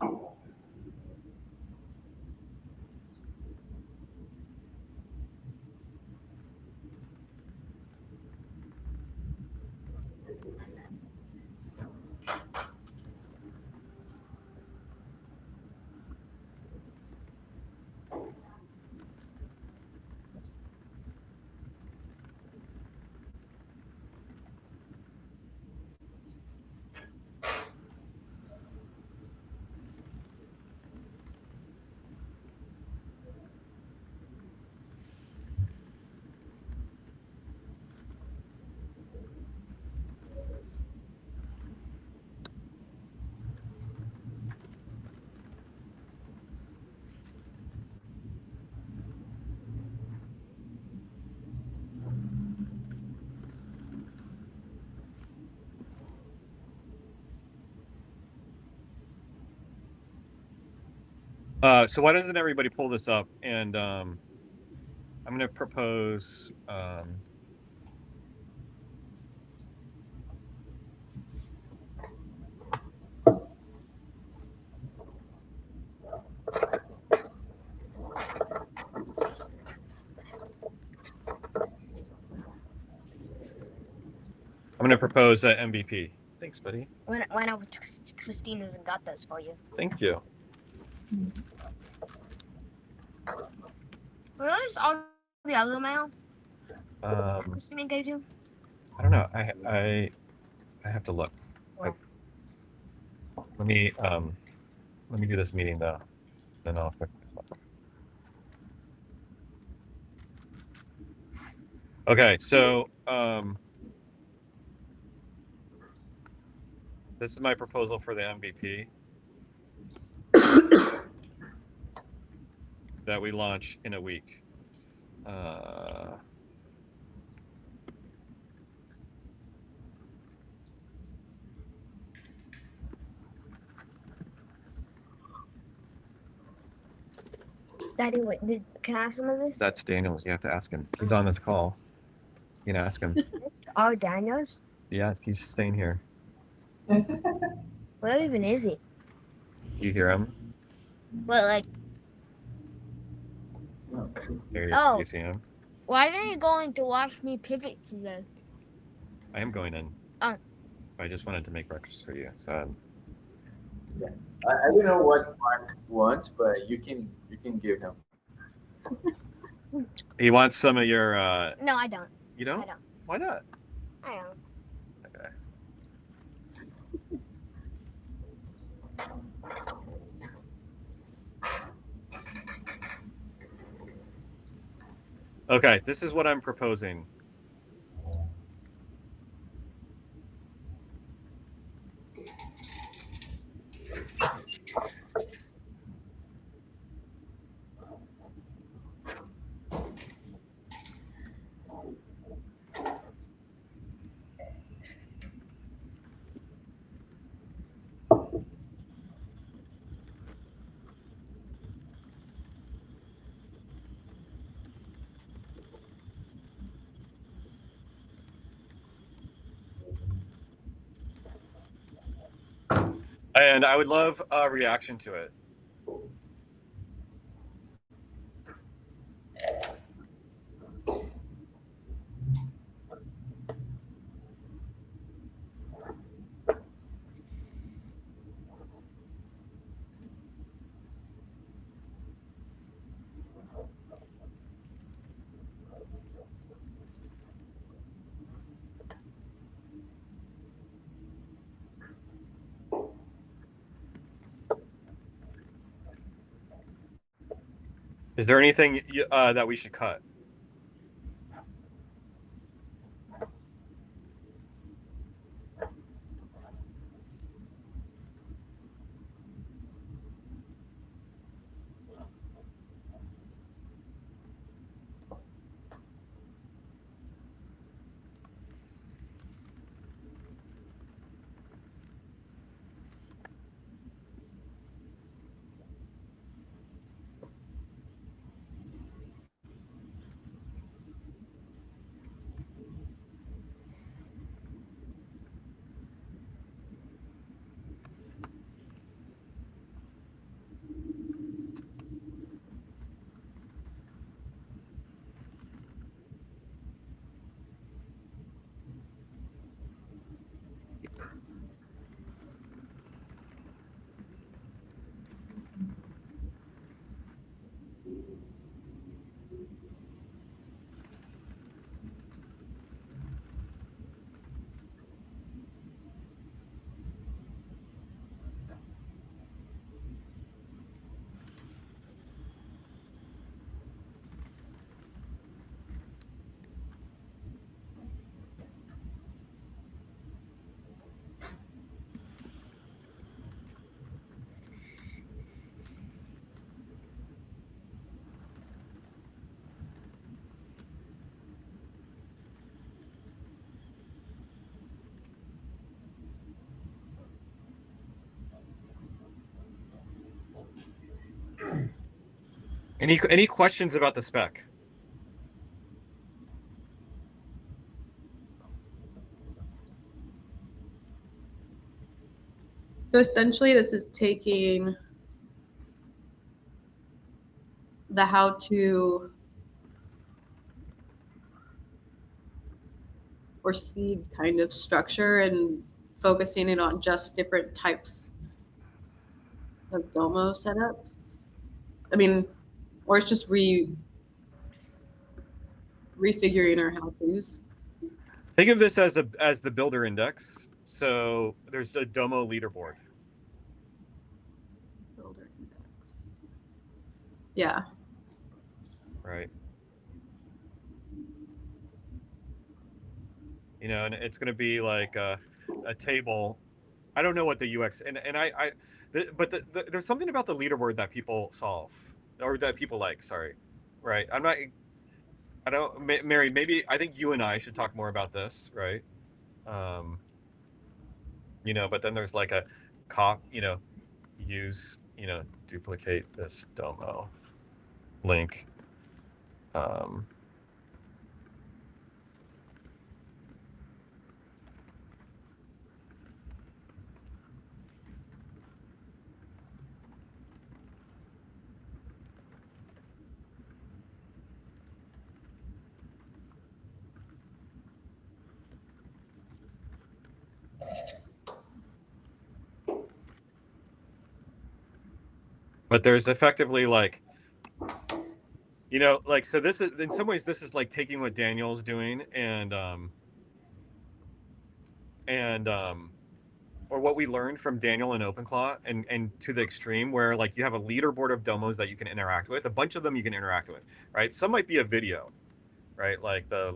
So why doesn't everybody pull this up? And I'm going to propose. I'm going to propose that MVP. Thanks, buddy. Why not? Christine hasn't got those for you. Thank you. Where's all the other mail Um, Christine gave you? I don't know. I have to look. Let me do this meeting though. Then I'll quickly look. Okay, so this is my proposal for the MVP that we launch in a week. Daddy, wait, can I have some of this? That's Daniel's. You have to ask him. He's on this call. You can ask him. Oh, Daniel's? Yeah, he's staying here. Where even is he? You hear him? Well, like, There he is. Oh. Do you see him? why are you going to watch me pivot today? I am going in. Oh. I just wanted to make breakfast for you. So I don't know what Mark wants, but you can give him. he wants some of your. No, I don't. You don't? I don't. Why not? I don't. Okay. Okay, this is what I'm proposing. And I would love a reaction to it. Is there anything that we should cut? Any questions about the spec? So essentially, this is taking the how-to or seed kind of structure and focusing it on just different types of Domo setups. I mean, or it's just refiguring our how-tos. Think of this as the builder index. So there's a Domo leaderboard. Builder index. Yeah. Right. You know, and it's going to be like a table. I don't know what the UX there's something about the leaderboard that people solve or that people like. Sorry, right? I don't, Mary. Maybe I think you and I should talk more about this, right? You know, but then there's like a use, duplicate this Domo link. But there's effectively like, like, so this is, in some ways, this is like taking what Daniel's doing or what we learned from Daniel and OpenClaw and to the extreme where like you have a leaderboard of domos that you can interact with, a bunch of them you can interact with, right? Some might be a video, right? Like the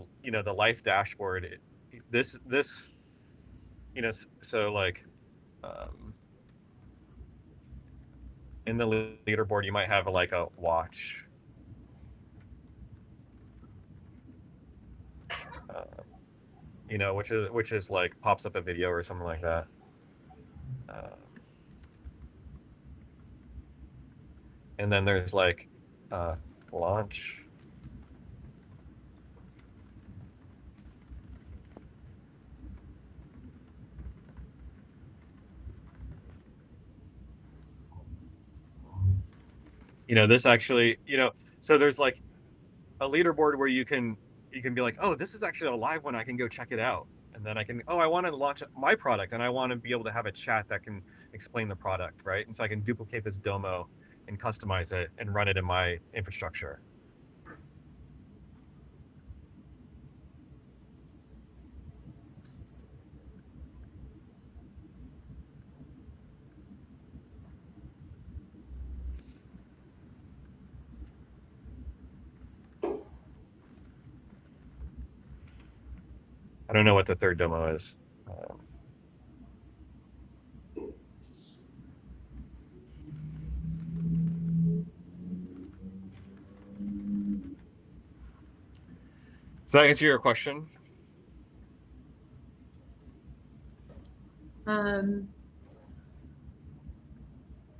life dashboard, this, so like, in the leaderboard, you might have like a watch, which is like pops up a video or something like that. And then there's like launch. This actually, so there's like a leaderboard where you can be like, oh, this is actually a live one. I can go check it out. And then I want to launch my product and I want to be able to have a chat that can explain the product, right? And so I can duplicate this Domo and customize it and run it in my infrastructure. I don't know what the third Domo is. Does that answer your question?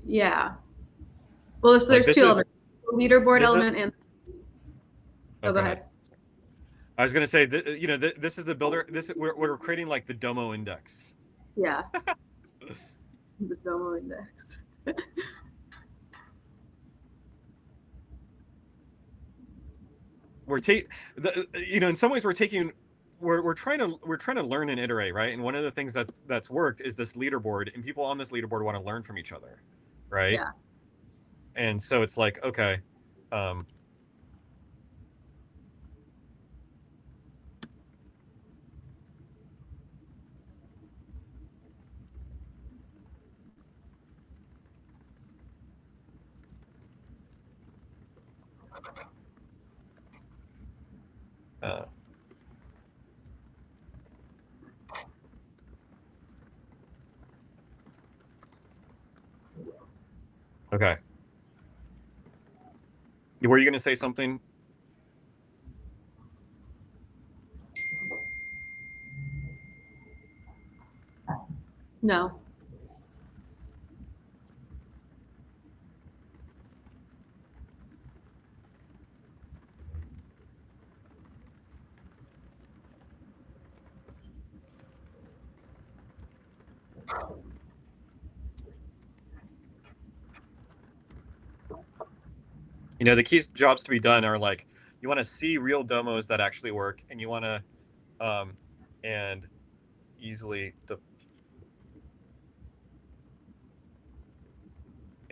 Yeah. Well, there's two elements: leaderboard element and. Oh, go ahead. I was going to say, this is the builder. We're creating like the Domo index. Yeah. The Domo index. In some ways we're trying to learn and iterate, right? And one of the things that's worked is this leaderboard, and people on this leaderboard want to learn from each other, right? Yeah. And so it's like, okay, okay. Were you going to say something? No. You know, the key jobs to be done are like, you want to see real demos that actually work, and you want to, and easily and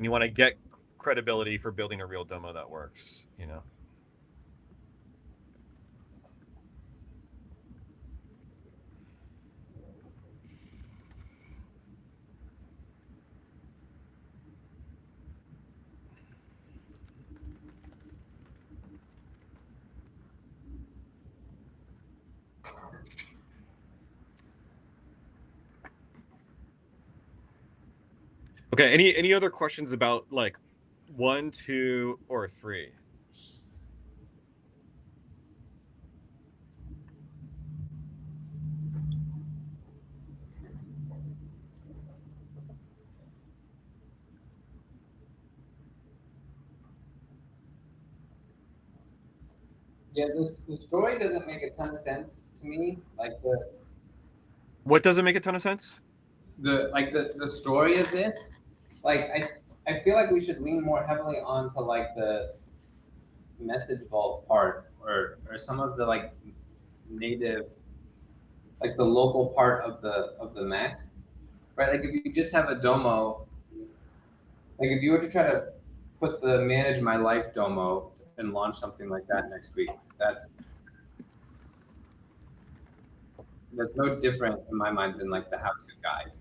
you want to get credibility for building a real demo that works, you know. Okay, any other questions about like 1, 2, or 3? Yeah, the story doesn't make a ton of sense to me. Like What doesn't make a ton of sense? the story of this. Like I feel like we should lean more heavily onto like the message vault part or some of the like native, like the local part of the Mac, right? Like if you just have a domo, like if you were to try to put the manage my life domo and launch something like that next week, that's no different in my mind than like the how-to guide.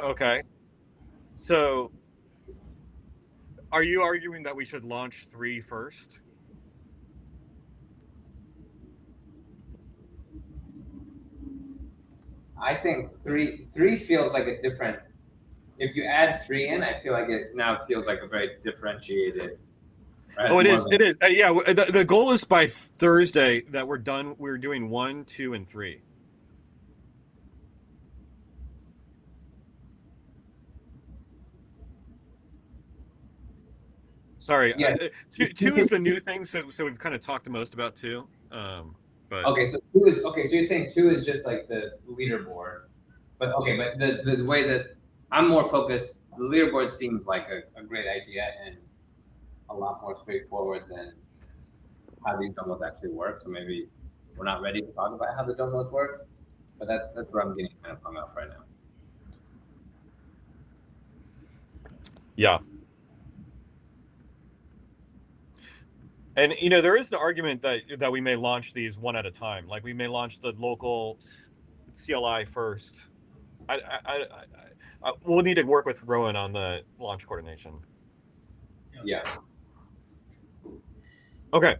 Okay. So are you arguing that we should launch 3 first? I think three feels like a different. If you add 3 in, I feel like it now feels like a very differentiated. Right? Oh, it is. It is. Yeah. The goal is by Thursday that we're done. We're doing 1, 2, and 3. Sorry. Yeah. 2 is the new thing. So we've kind of talked the most about 2. But okay. So 2 is okay. So you're saying 2 is just like the leaderboard, but okay. But the way that I'm more focused, the leaderboard seems like a great idea and a lot more straightforward than how these domos actually work. So maybe we're not ready to talk about how the domos work, but that's where I'm getting kind of hung up right now. Yeah. And you know, there is an argument that we may launch these one at a time. Like we may launch the local CLI first. We'll need to work with Rowan on the launch coordination. Yeah. Okay.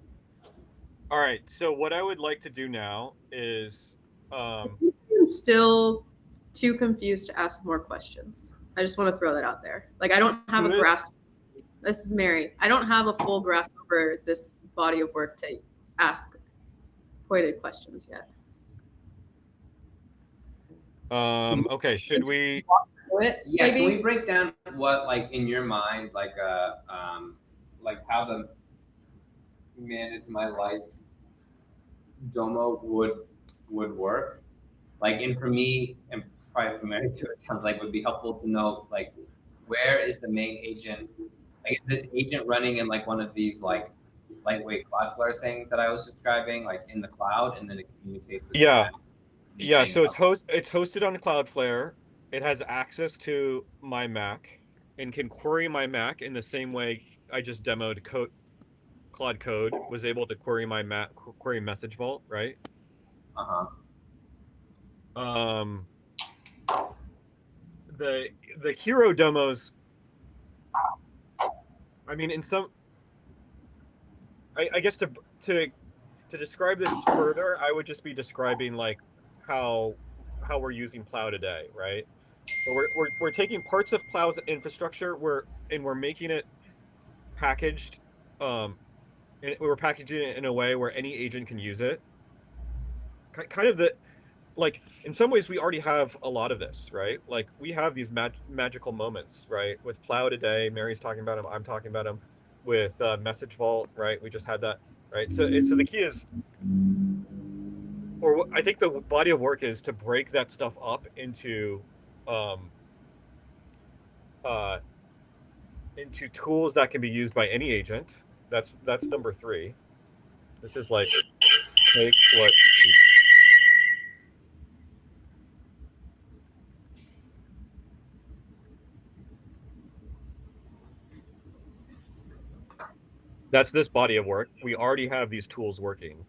All right. So what I would like to do now is I'm still too confused to ask more questions. I just want to throw that out there. Like I don't have a grasp. This is Mary. I don't have a full grasp over this body of work to ask pointed questions yet. Okay, should we? Yeah, maybe? Can we break down what, like, in your mind, like how to manage my life domo would work? Like, and for me, and probably for Mary too, it sounds like would be helpful to know, like, where is the main agent? Like, is this agent running in like one of these like lightweight Cloudflare things that I was subscribing, like in the cloud, and then it communicates with Yeah, so it's hosted on Cloudflare. It has access to my Mac and can query my Mac in the same way I just demoed Claude Code was able to query my Mac, query Message Vault, right? The hero demos, I mean, in some, I guess to describe this further, I would just be describing like how we're using Plow today, right? So we're taking parts of Plow's infrastructure, we're making it packaged, and we're packaging it in a way where any agent can use it. Kind of like in some ways we already have a lot of this, right? Like we have these magical moments, right? With Plow today, Mary's talking about him, I'm talking about him. Message Vault, right? We just had that, right? So the key is, or I think the body of work is to break that stuff up into tools that can be used by any agent. That's number 3. This is like take what. That's this body of work. We already have these tools working,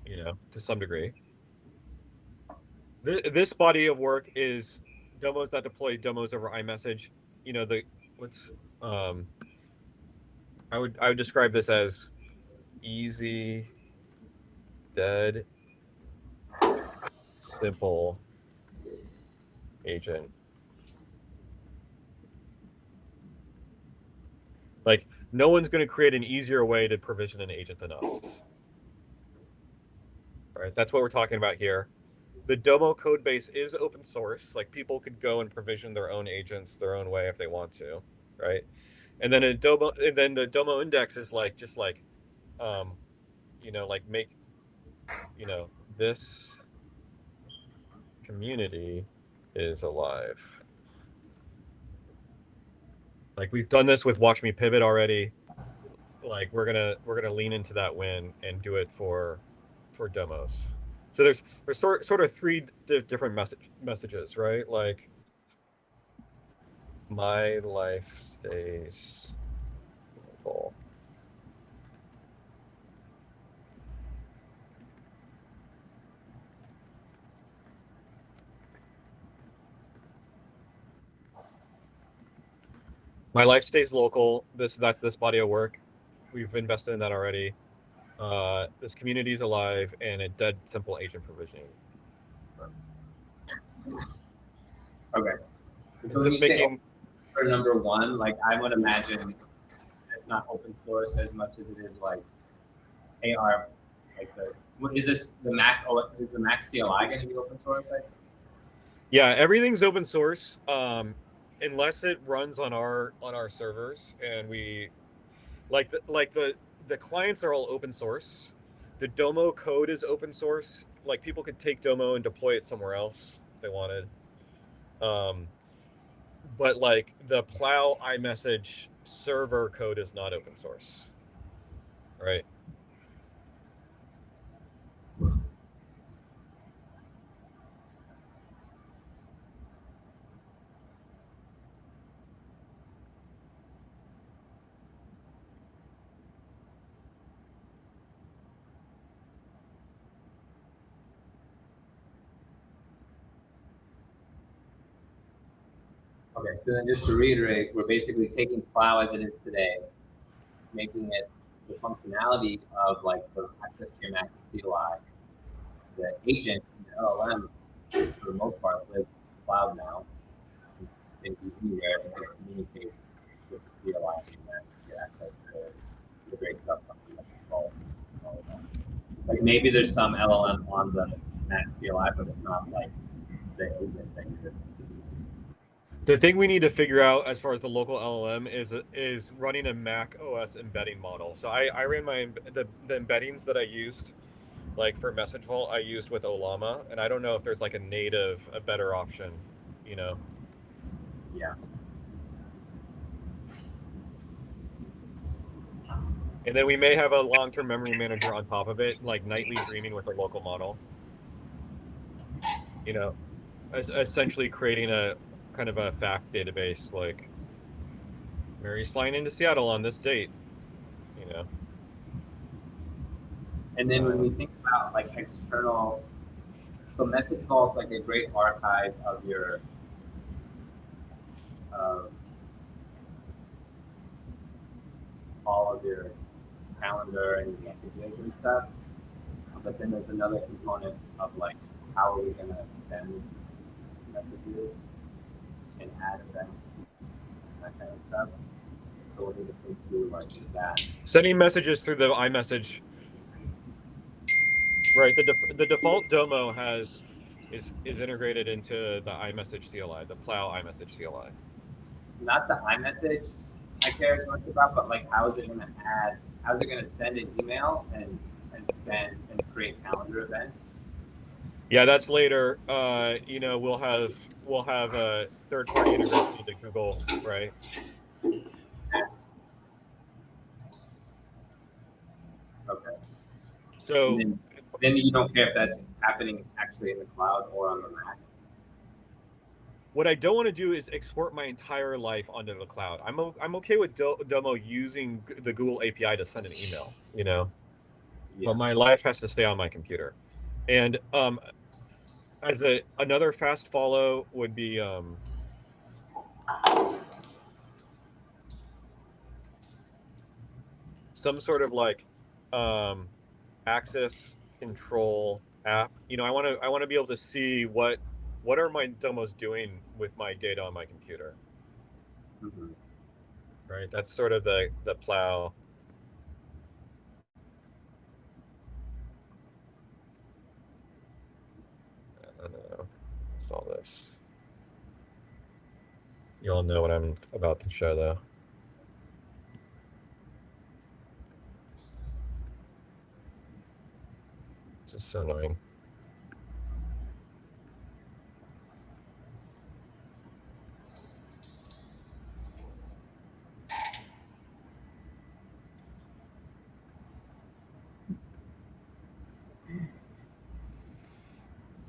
to some degree. This body of work is demos that deploy demos over iMessage. I would describe this as easy, dead, simple agent. Like, no one's going to create an easier way to provision an agent than us. All right, that's what we're talking about here. The Domo code base is open source. Like, people could go and provision their own agents their own way if they want to, right? And then the Domo index is like just like, like make, this community is alive. Like, we've done this with Watch Me Pivot already. Like, we're gonna lean into that win and do it for demos. So there's sort of 3 different messages, right? Like, my life stays full. My life stays local. That's this body of work. We've invested in that already. This community is alive, and a dead simple agent provisioning. Okay. Is So when this you say making for number 1, like, I would imagine it's not open source as much as it is like AR. Like, is the Mac CLI going to be open source? Yeah, everything's open source, unless it runs on our servers, and we the clients are all open source. The Domo code is open source. Like, people could take Domo and deploy it somewhere else if they wanted. But like, the Plow iMessage server code is not open source, right? Okay, so then just to reiterate, we're basically taking Plow as it is today, making it the functionality of like the access to your Mac CLI. The agent, the LLM, for the most part, lives cloud now. They can be anywhere and just communicate with the CLI and then get access to the great stuff from the all of that. Like, maybe there's some LLM on the Mac CLI, but it's not like the agent thing. The thing we need to figure out as far as the local LLM is running a Mac OS embedding model. So I ran the embeddings that I used, like for Message Vault, I used with Olama, and I don't know if there's like a better option, Yeah. And then we may have a long-term memory manager on top of it, like nightly dreaming with a local model. Essentially creating a kind of a fact database, like Mary's flying into Seattle on this date, And then when we think about like external, so Message Vault's like a great archive of your all of your calendar and messages and stuff. But then there's another component of like, how are we going to send messages and add events, that kind of stuff. So we'll need to think through like that. Sending messages through the iMessage. Right, the default Domo is integrated into the iMessage CLI, the Plow iMessage CLI. Not the iMessage I care as much about, but like how is it gonna send an email and send and create calendar events? Yeah, that's later. We'll have a third-party integration into Google, right? Okay. So And then you don't care if that's happening actually in the cloud or on the Mac. what I don't want to do is export my entire life onto the cloud. I'm okay with Domo using the Google API to send an email, but my life has to stay on my computer. And as another fast follow would be some sort of like access control app. I want to be able to see what are my Domos doing with my data on my computer. Mm-hmm. Right, that's sort of the plow. I don't know. What's all this? You all know what I'm about to show, though. It's just so annoying.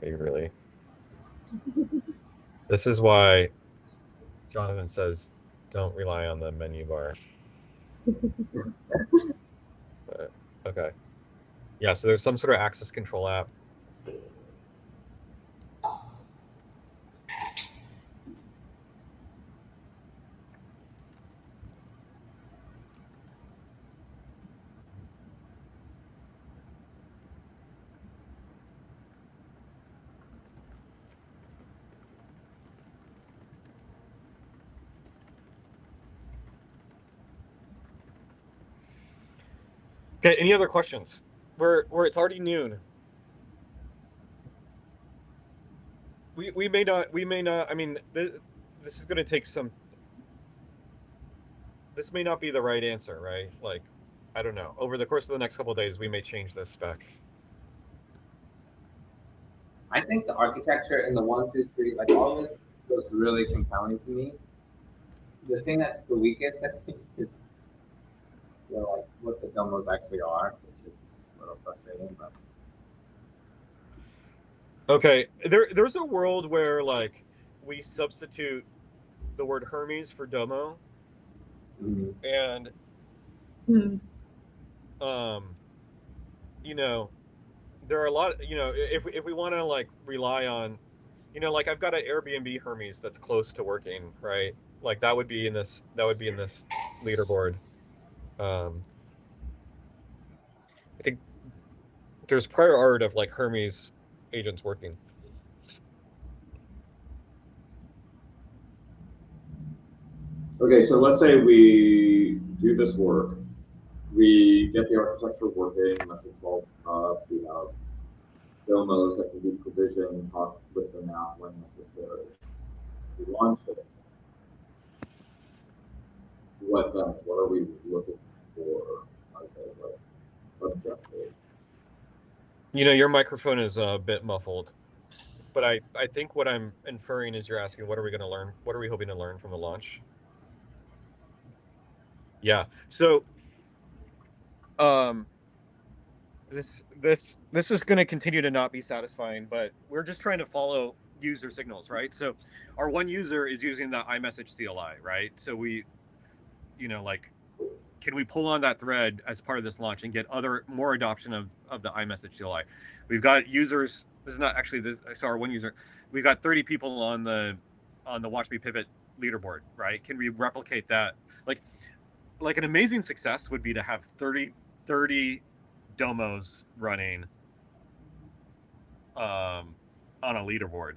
Hey, really? This is why Jonathan says don't rely on the menu bar. But, okay. Yeah, so there's some sort of access control app. Okay, any other questions? Where it's already noon. We may not. I mean, this is going to take some. This may not be the right answer, right? Like, I don't know. Over the course of the next couple of days, we may change this spec. I think the architecture and the 1, 2, 3, like all this was really compelling to me. The thing that's the weakest, I think, is like what the demos actually are, which is a little frustrating. But Okay, there's a world where like we substitute the word Hermes for Domo, and there are a lot. If we want to like rely on, like I've got an Airbnb Hermes that's close to working, right? Like that would be in this leaderboard. I think there's prior art of like Hermes agents working. Okay, so let's say we do this work. We get the architecture working, message vault up, we have domos that can be provisioned, talk with them out when necessary. We launch it. What then? What are we looking for as a objective? Your microphone is a bit muffled, but I think what I'm inferring is you're asking, what are we going to learn? What are we hoping to learn from the launch? Yeah. So, this is going to continue to not be satisfying, but we're just trying to follow user signals, right? So, our one user is using the iMessage CLI, right? So we, can we pull on that thread as part of this launch and get more adoption of the iMessage CLI? We've got users. This is not actually this. So our one user, we've got 30 people on the Watch Me Pivot leaderboard, right? Can we replicate that? Like an amazing success would be to have 30 domos running on a leaderboard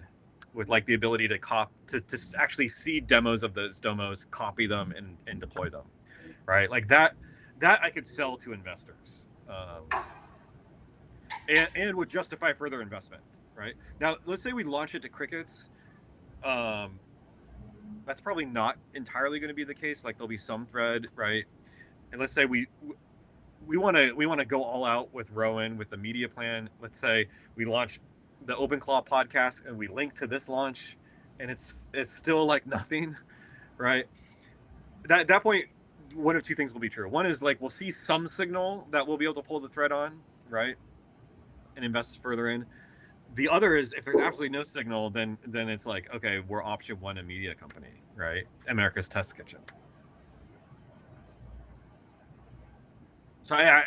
with like the ability to actually see demos of those domos, copy them and deploy them, right? Like that I could sell to investors, and would justify further investment, right? Now let's say we launch it to crickets, That's probably not entirely going to be the case. Like there'll be some thread, right? And let's say we want to go all out with Rowan with the media plan. Let's say we launch the Open Claw podcast and we link to this launch, and it's still like nothing, right? At that point, one of two things will be true. One is like we'll see some signal that we'll be able to pull the thread on, right, and invest further in. The other is if there's absolutely no signal, then it's like, okay, we're option one, a media company, right? America's Test Kitchen. So I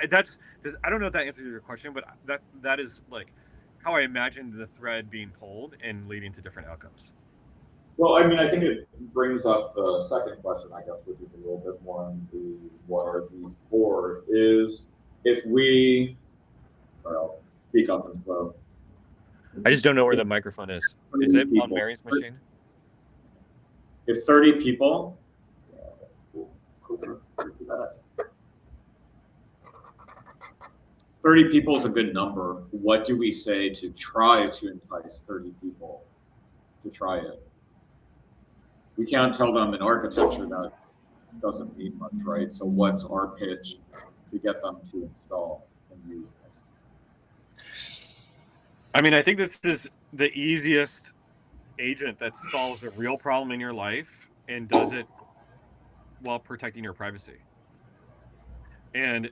don't know if that answers your question, but that is like how I imagined the thread being pulled and leading to different outcomes. Well, I mean, I think it brings up the second question, I guess, which is a little bit more on the what are these for, is if we, well, speak up and slow. I just don't know where the microphone is. Is it on Mary's machine? If 30 people, 30 people is a good number. What do we say to try to entice 30 people to try it? We can't tell them in architecture that doesn't mean much, right? So what's our pitch to get them to install and use this? I mean, I think this is the easiest agent that solves a real problem in your life and does it while protecting your privacy. And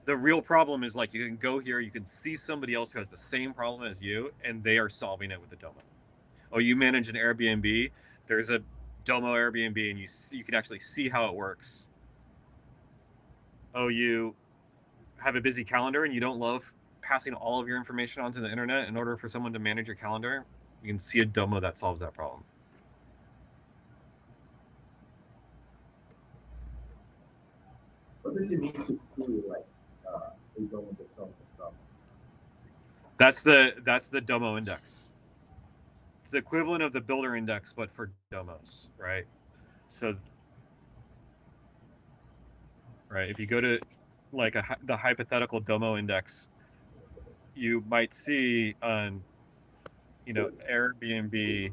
the real problem is like you can go here, you can see somebody else who has the same problem as you, and they are solving it with a Domo. Oh, you manage an Airbnb. There's a Domo Airbnb, and you can actually see how it works. Oh, you have a busy calendar and you don't love passing all of your information onto the internet in order for someone to manage your calendar. You can see a Domo that solves that problem. What does it mean to see like a Domo that solves the problem? That's the Domo index. It's the equivalent of the builder index, but for Domos, right? So, right, if you go to like the hypothetical Domo index, you might see on, Airbnb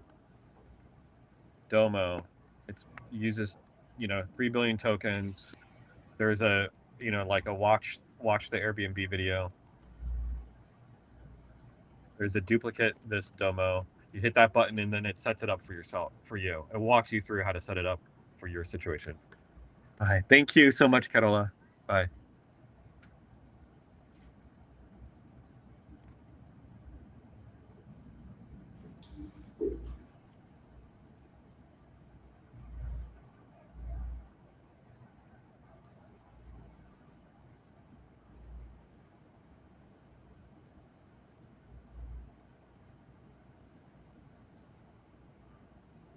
Domo, it uses, 3 billion tokens. There's a, like a watch the Airbnb video. There's a duplicate this Domo. You hit that button and then it sets it up for you. It walks you through how to set it up for your situation. Bye. Thank you so much, Carola. Bye.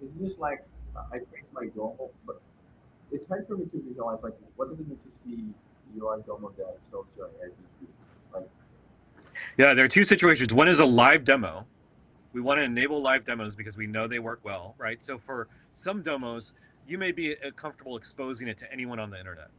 Is this like I create my Domo, but it's hard for me to visualize like what does it mean to see your Domo that solves your Airbnb? Like, yeah, there are two situations. One is a live demo. We want to enable live demos because we know they work well, right? So for some demos, you may be comfortable exposing it to anyone on the internet,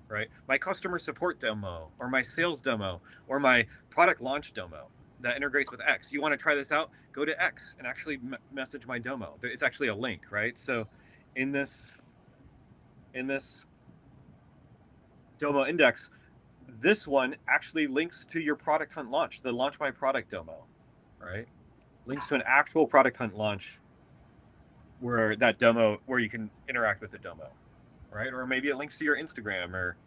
right? My customer support demo or my sales demo or my product launch demo that integrates with X. You want to try this out? Go to X and actually message my demo. It's actually a link, right? So in this Domo index, this one actually links to your product hunt launch, the launch my product demo, right? Links to an actual product hunt launch where you can interact with the demo, right? Or maybe it links to your Instagram, or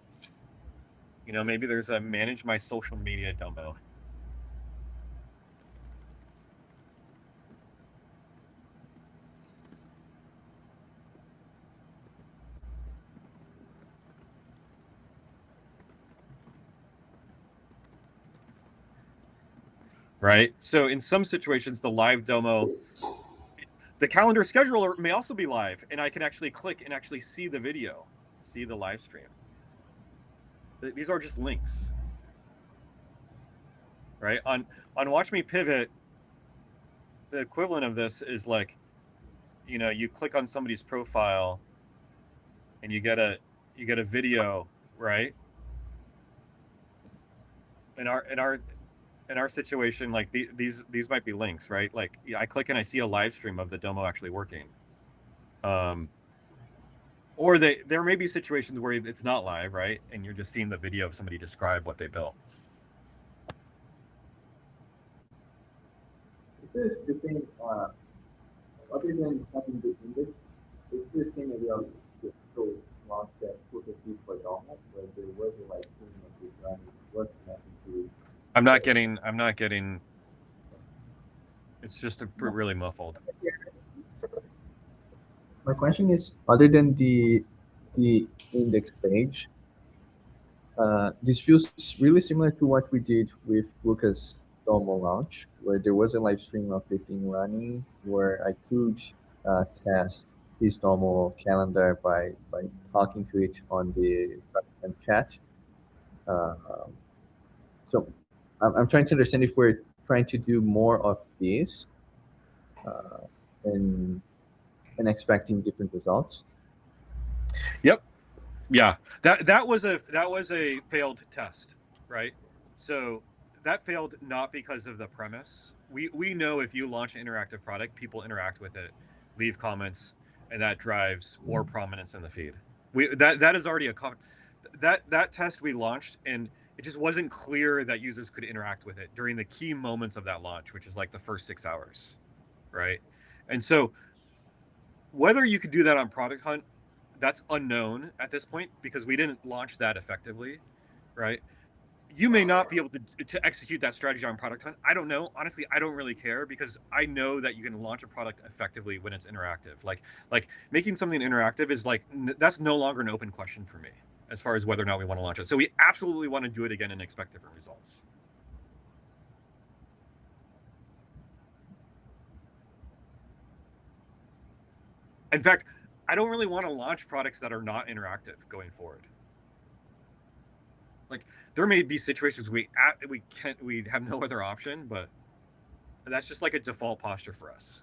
maybe there's a manage my social media demo. Right? So in some situations, the live demo, the calendar scheduler may also be live, and I can actually click and actually see the video, see the live stream. These are just links, right? On Watch Me Pivot, the equivalent of this is like, you click on somebody's profile, and you get a video, right? In our situation, like these might be links, right? Like I click and I see a live stream of the demo actually working. Or there may be situations where it's not live, right? And you're just seeing the video of somebody describe what they built. Is this the thing, other than having the index, is this same idea of the so launch that put the feed for Donald, where there was a like thing of this running, was connected to? I'm not getting. It's just really muffled. My question is, other than the index page, this feels really similar to what we did with Lucas Domo launch, where there was a live stream of the thing running, where I could test his Domo calendar by talking to it on the chat. So I'm trying to understand if we're trying to do more of this and expecting different results. Yep. Yeah. That was a failed test, right? So that failed not because of the premise. We know if you launch an interactive product, people interact with it, leave comments, and that drives more prominence in the feed. That is already that test we launched, and it just wasn't clear that users could interact with it during the key moments of that launch, which is like the first 6 hours, right? And so whether you could do that on Product Hunt, that's unknown at this point because we didn't launch that effectively, right? You may not be able to execute that strategy on Product Hunt. I don't know. Honestly, I don't really care because I know that you can launch a product effectively when it's interactive. Like making something interactive is like, that's no longer an open question for me as far as whether or not we want to launch it. So we absolutely want to do it again and expect different results. In fact, I don't really want to launch products that are not interactive going forward. Like there may be situations we have no other option, but that's just like a default posture for us.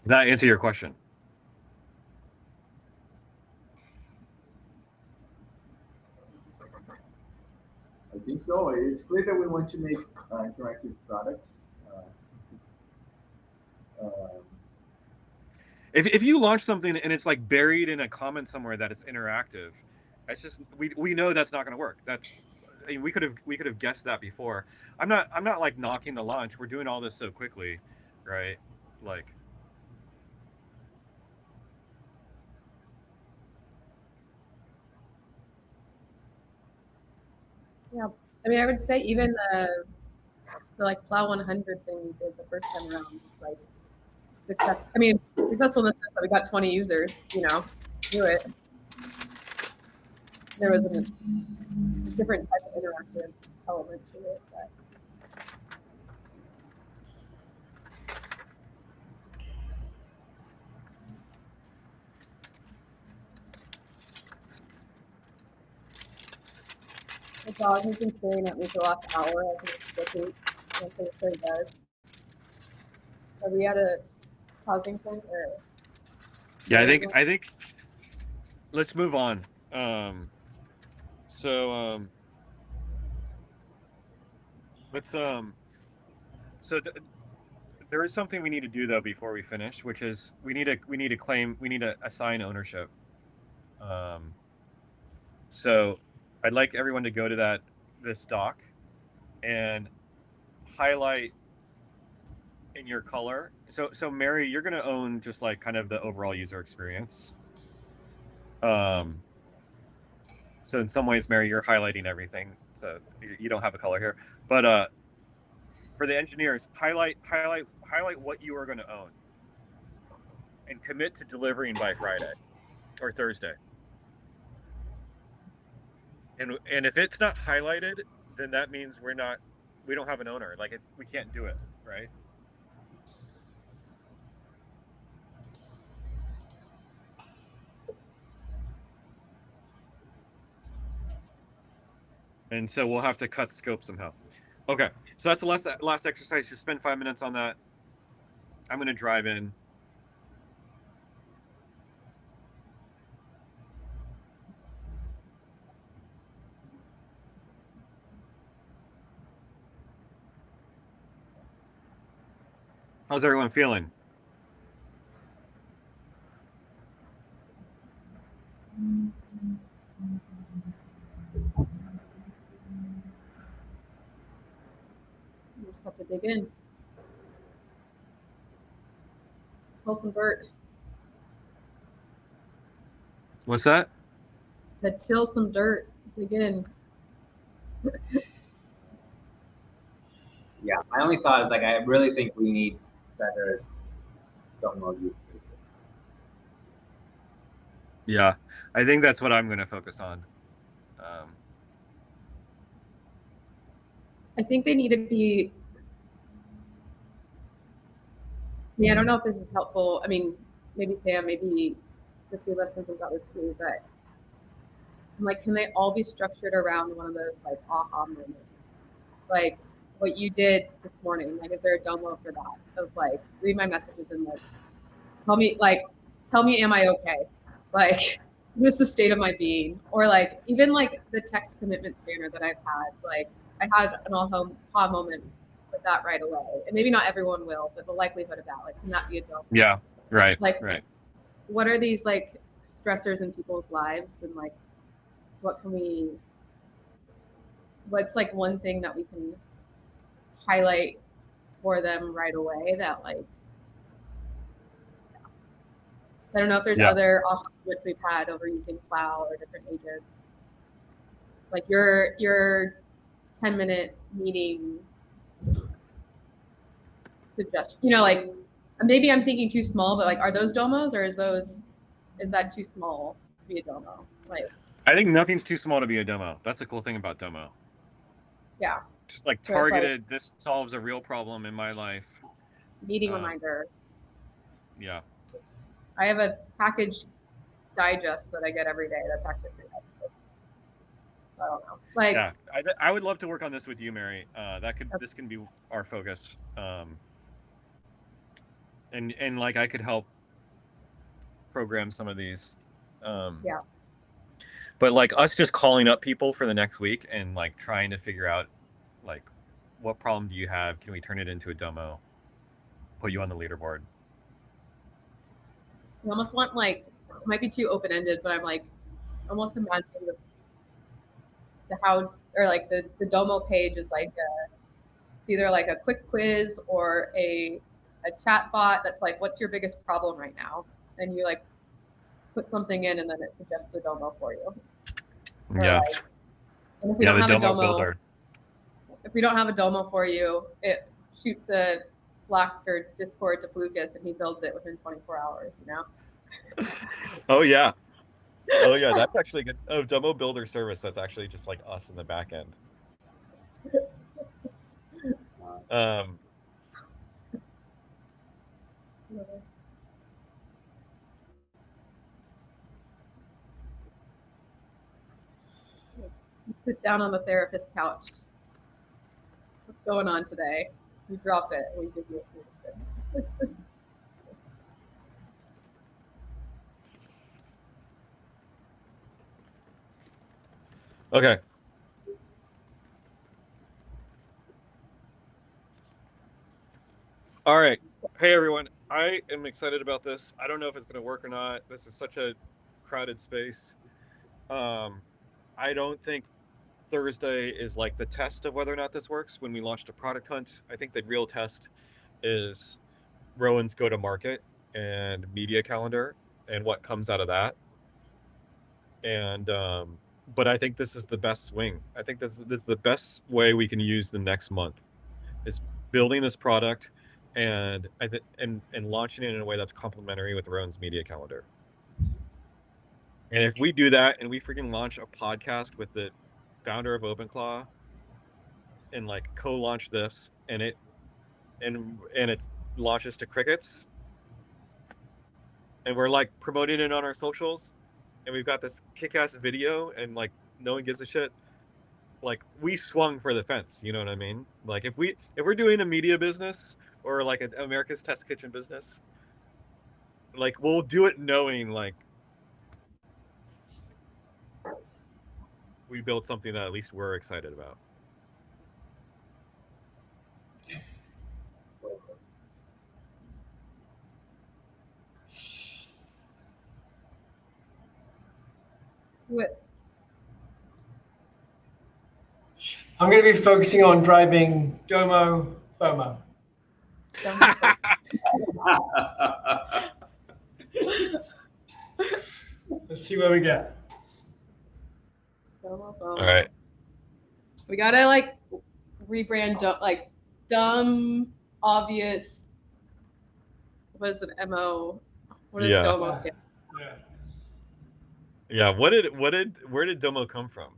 Does that answer your question? I think so. It's clear that we want to make interactive products. If you launch something and it's like buried in a comment somewhere that it's interactive, it's just we know that's not going to work. That's I mean, we could have guessed that before. I'm not like knocking the launch. We're doing all this so quickly, right? Like. Yeah, I mean, I would say even the like Plow 100 thing we did the first time around, like successful in the sense that we got 20 users, do it. There was a different type of interactive element to it, but. The dog has been staring at me for the last hour. I think it's looking. I don't think it does. Are we at a pausing point or? Yeah, I think. Let's move on. Let's there is something we need to do though before we finish, which is we need to assign ownership. So I'd like everyone to go to this doc and highlight in your color. So Mary, you're going to own just like kind of the overall user experience. So in some ways, Mary, you're highlighting everything. So you don't have a color here, but for the engineers, highlight what you are going to own and commit to delivering by Friday or Thursday. And if it's not highlighted, then that means we don't have an owner. Like we can't do it, right? And so we'll have to cut scope somehow. Okay, so that's the last exercise. Just spend 5 minutes on that. I'm gonna drive in. How's everyone feeling? You just have to dig in. Pull some dirt. What's that? Said till some dirt. Dig in. Yeah, my only thought is like I really think we need better domo use cases. Yeah, I think that's what I'm going to focus on. I think they need to be. I don't know if this is helpful. I mean, maybe Sam, maybe the few of us think about this too, but I'm like, can they all be structured around one of those like aha moments? Like what you did this morning. Like, is there a domo for that? Of like, read my messages and like, tell me, am I okay? Like, this is the state of my being. Or like, even like the text commitment spanner that I've had. Like, I had an aha moment with that right away. And maybe not everyone will, but the likelihood of that, like, can that be a domo? Yeah, right. Like, right. What are these like stressors in people's lives, and like, what's like one thing that we can highlight for them right away that like, I don't know if there's other off moments we've had over using Plow or different agents. Like your 10-minute meeting suggestion, like maybe I'm thinking too small, but like, are those domos, or is that too small to be a domo? Like, I think nothing's too small to be a domo. That's the cool thing about domo. Yeah. Just like targeted, like, this solves a real problem in my life. Meeting reminder. Yeah. I have a packaged digest that I get every day. That's actually pretty helpful. I don't know. Like, yeah, I would love to work on this with you, Mary. This can be our focus. And like I could help program some of these. Yeah. But like us just calling up people for the next week and like trying to figure out like what problem do you have? Can we turn it into a domo? Put you on the leaderboard. I almost want like, it might be too open-ended, but I'm like almost imagining the how, or like the domo page is like it's either like a quick quiz or a chat bot that's like, what's your biggest problem right now? And you like put something in and then it suggests a domo for you. Yeah. Like, and if we don't have a domo builder. If we don't have a domo for you, it shoots a Slack or Discord to Lucas and he builds it within 24 hours, Oh yeah. Oh yeah, that's actually good. Oh, domo builder service, that's actually just like us in the back end. You sit down on the therapist couch. What's going on today? You drop it, we give you a solution. Okay. All right. Hey everyone. I am excited about this. I don't know if it's going to work or not. This is such a crowded space. I don't think Thursday is like the test of whether or not this works when we launched a product hunt. I think the real test is Rowan's go-to-market and media calendar and what comes out of that. And but I think this is the best swing. I think this is the best way we can use the next month is building this product and launching it in a way that's complementary with Rowan's media calendar. And if we do that and we freaking launch a podcast with the founder of OpenClaw and like co-launch this and it launches to crickets and we're like promoting it on our socials and we've got this kick-ass video and like no one gives a shit, like we swung for the fence. You know what I mean? Like if we're doing a media business or like an America's Test Kitchen business, like we'll do it knowing like we built something that at least we're excited about. What? I'm going to be focusing on driving Domo FOMO. Let's see what we get. All right. We gotta like rebrand like dumb, obvious. What is an MO? What does Domo stand? Yeah. Where did Domo come from?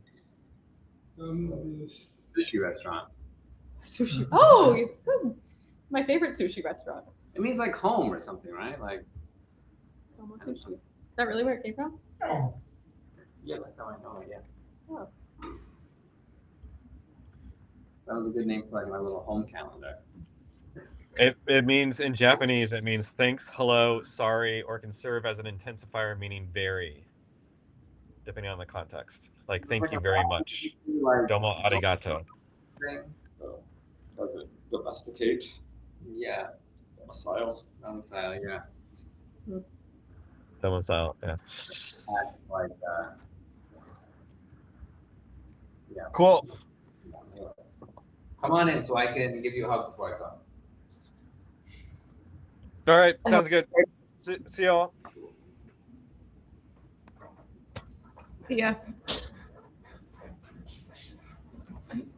Sushi restaurant. Sushi. Oh, my favorite sushi restaurant. It means like home or something, right? Like Domo sushi. Is that really where it came from? Yeah, that's how I know it. Yeah. Oh. That was a good name for like my little home calendar. It means in Japanese, it means thanks, hello, sorry, or can serve as an intensifier meaning very, depending on the context. Like thank you very much. Domo arigato. Does it domesticate? Yeah. Domicile? Domicile, yeah. Domicile, yeah. Like, yeah. Cool. Come on in so I can give you a hug before I go. All right, sounds good. See y'all. Yeah.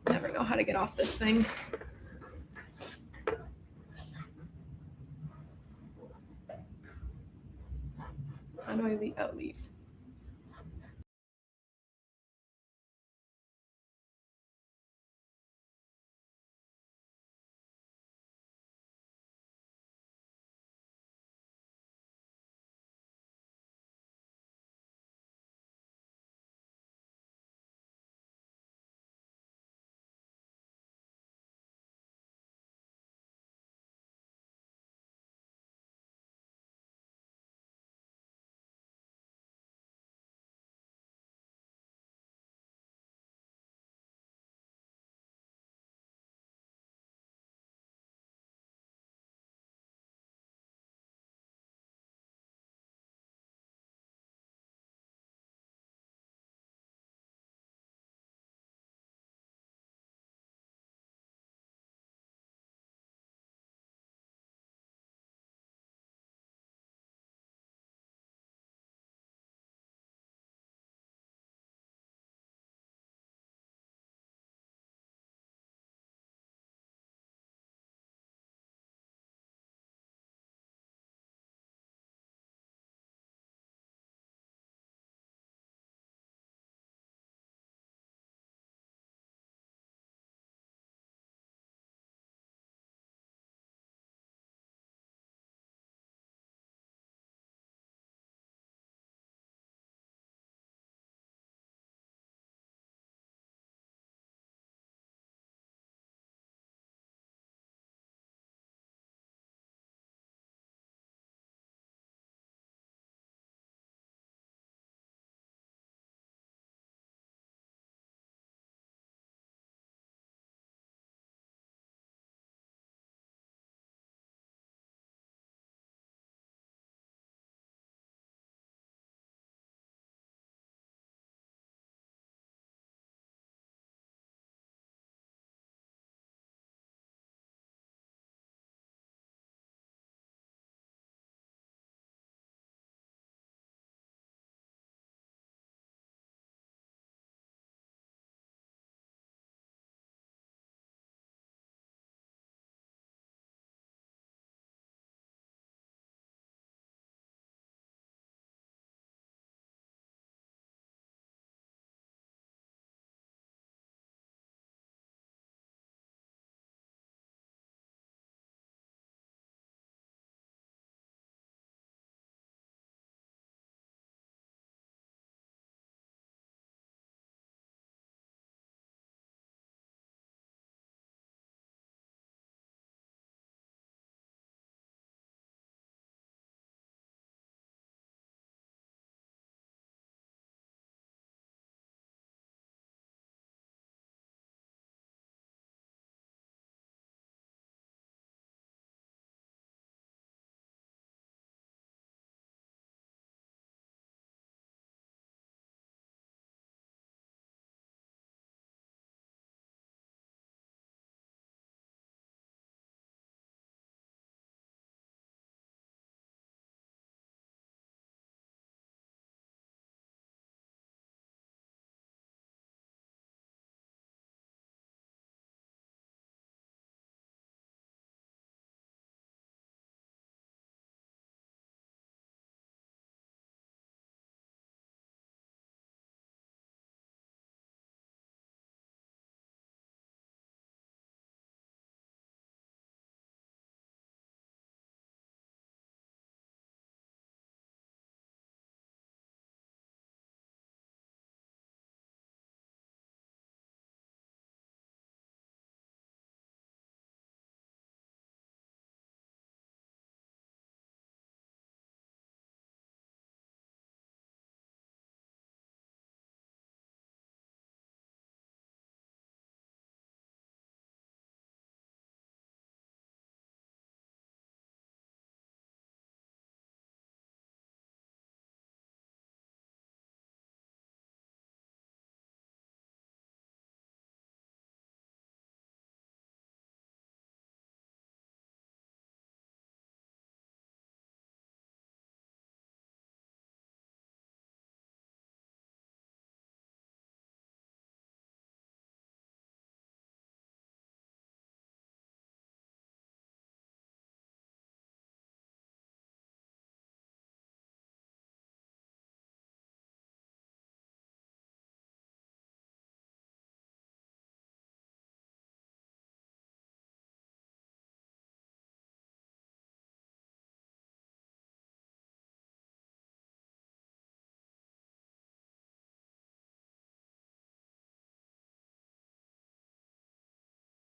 Never know how to get off this thing. How do I leave? Oh, leave.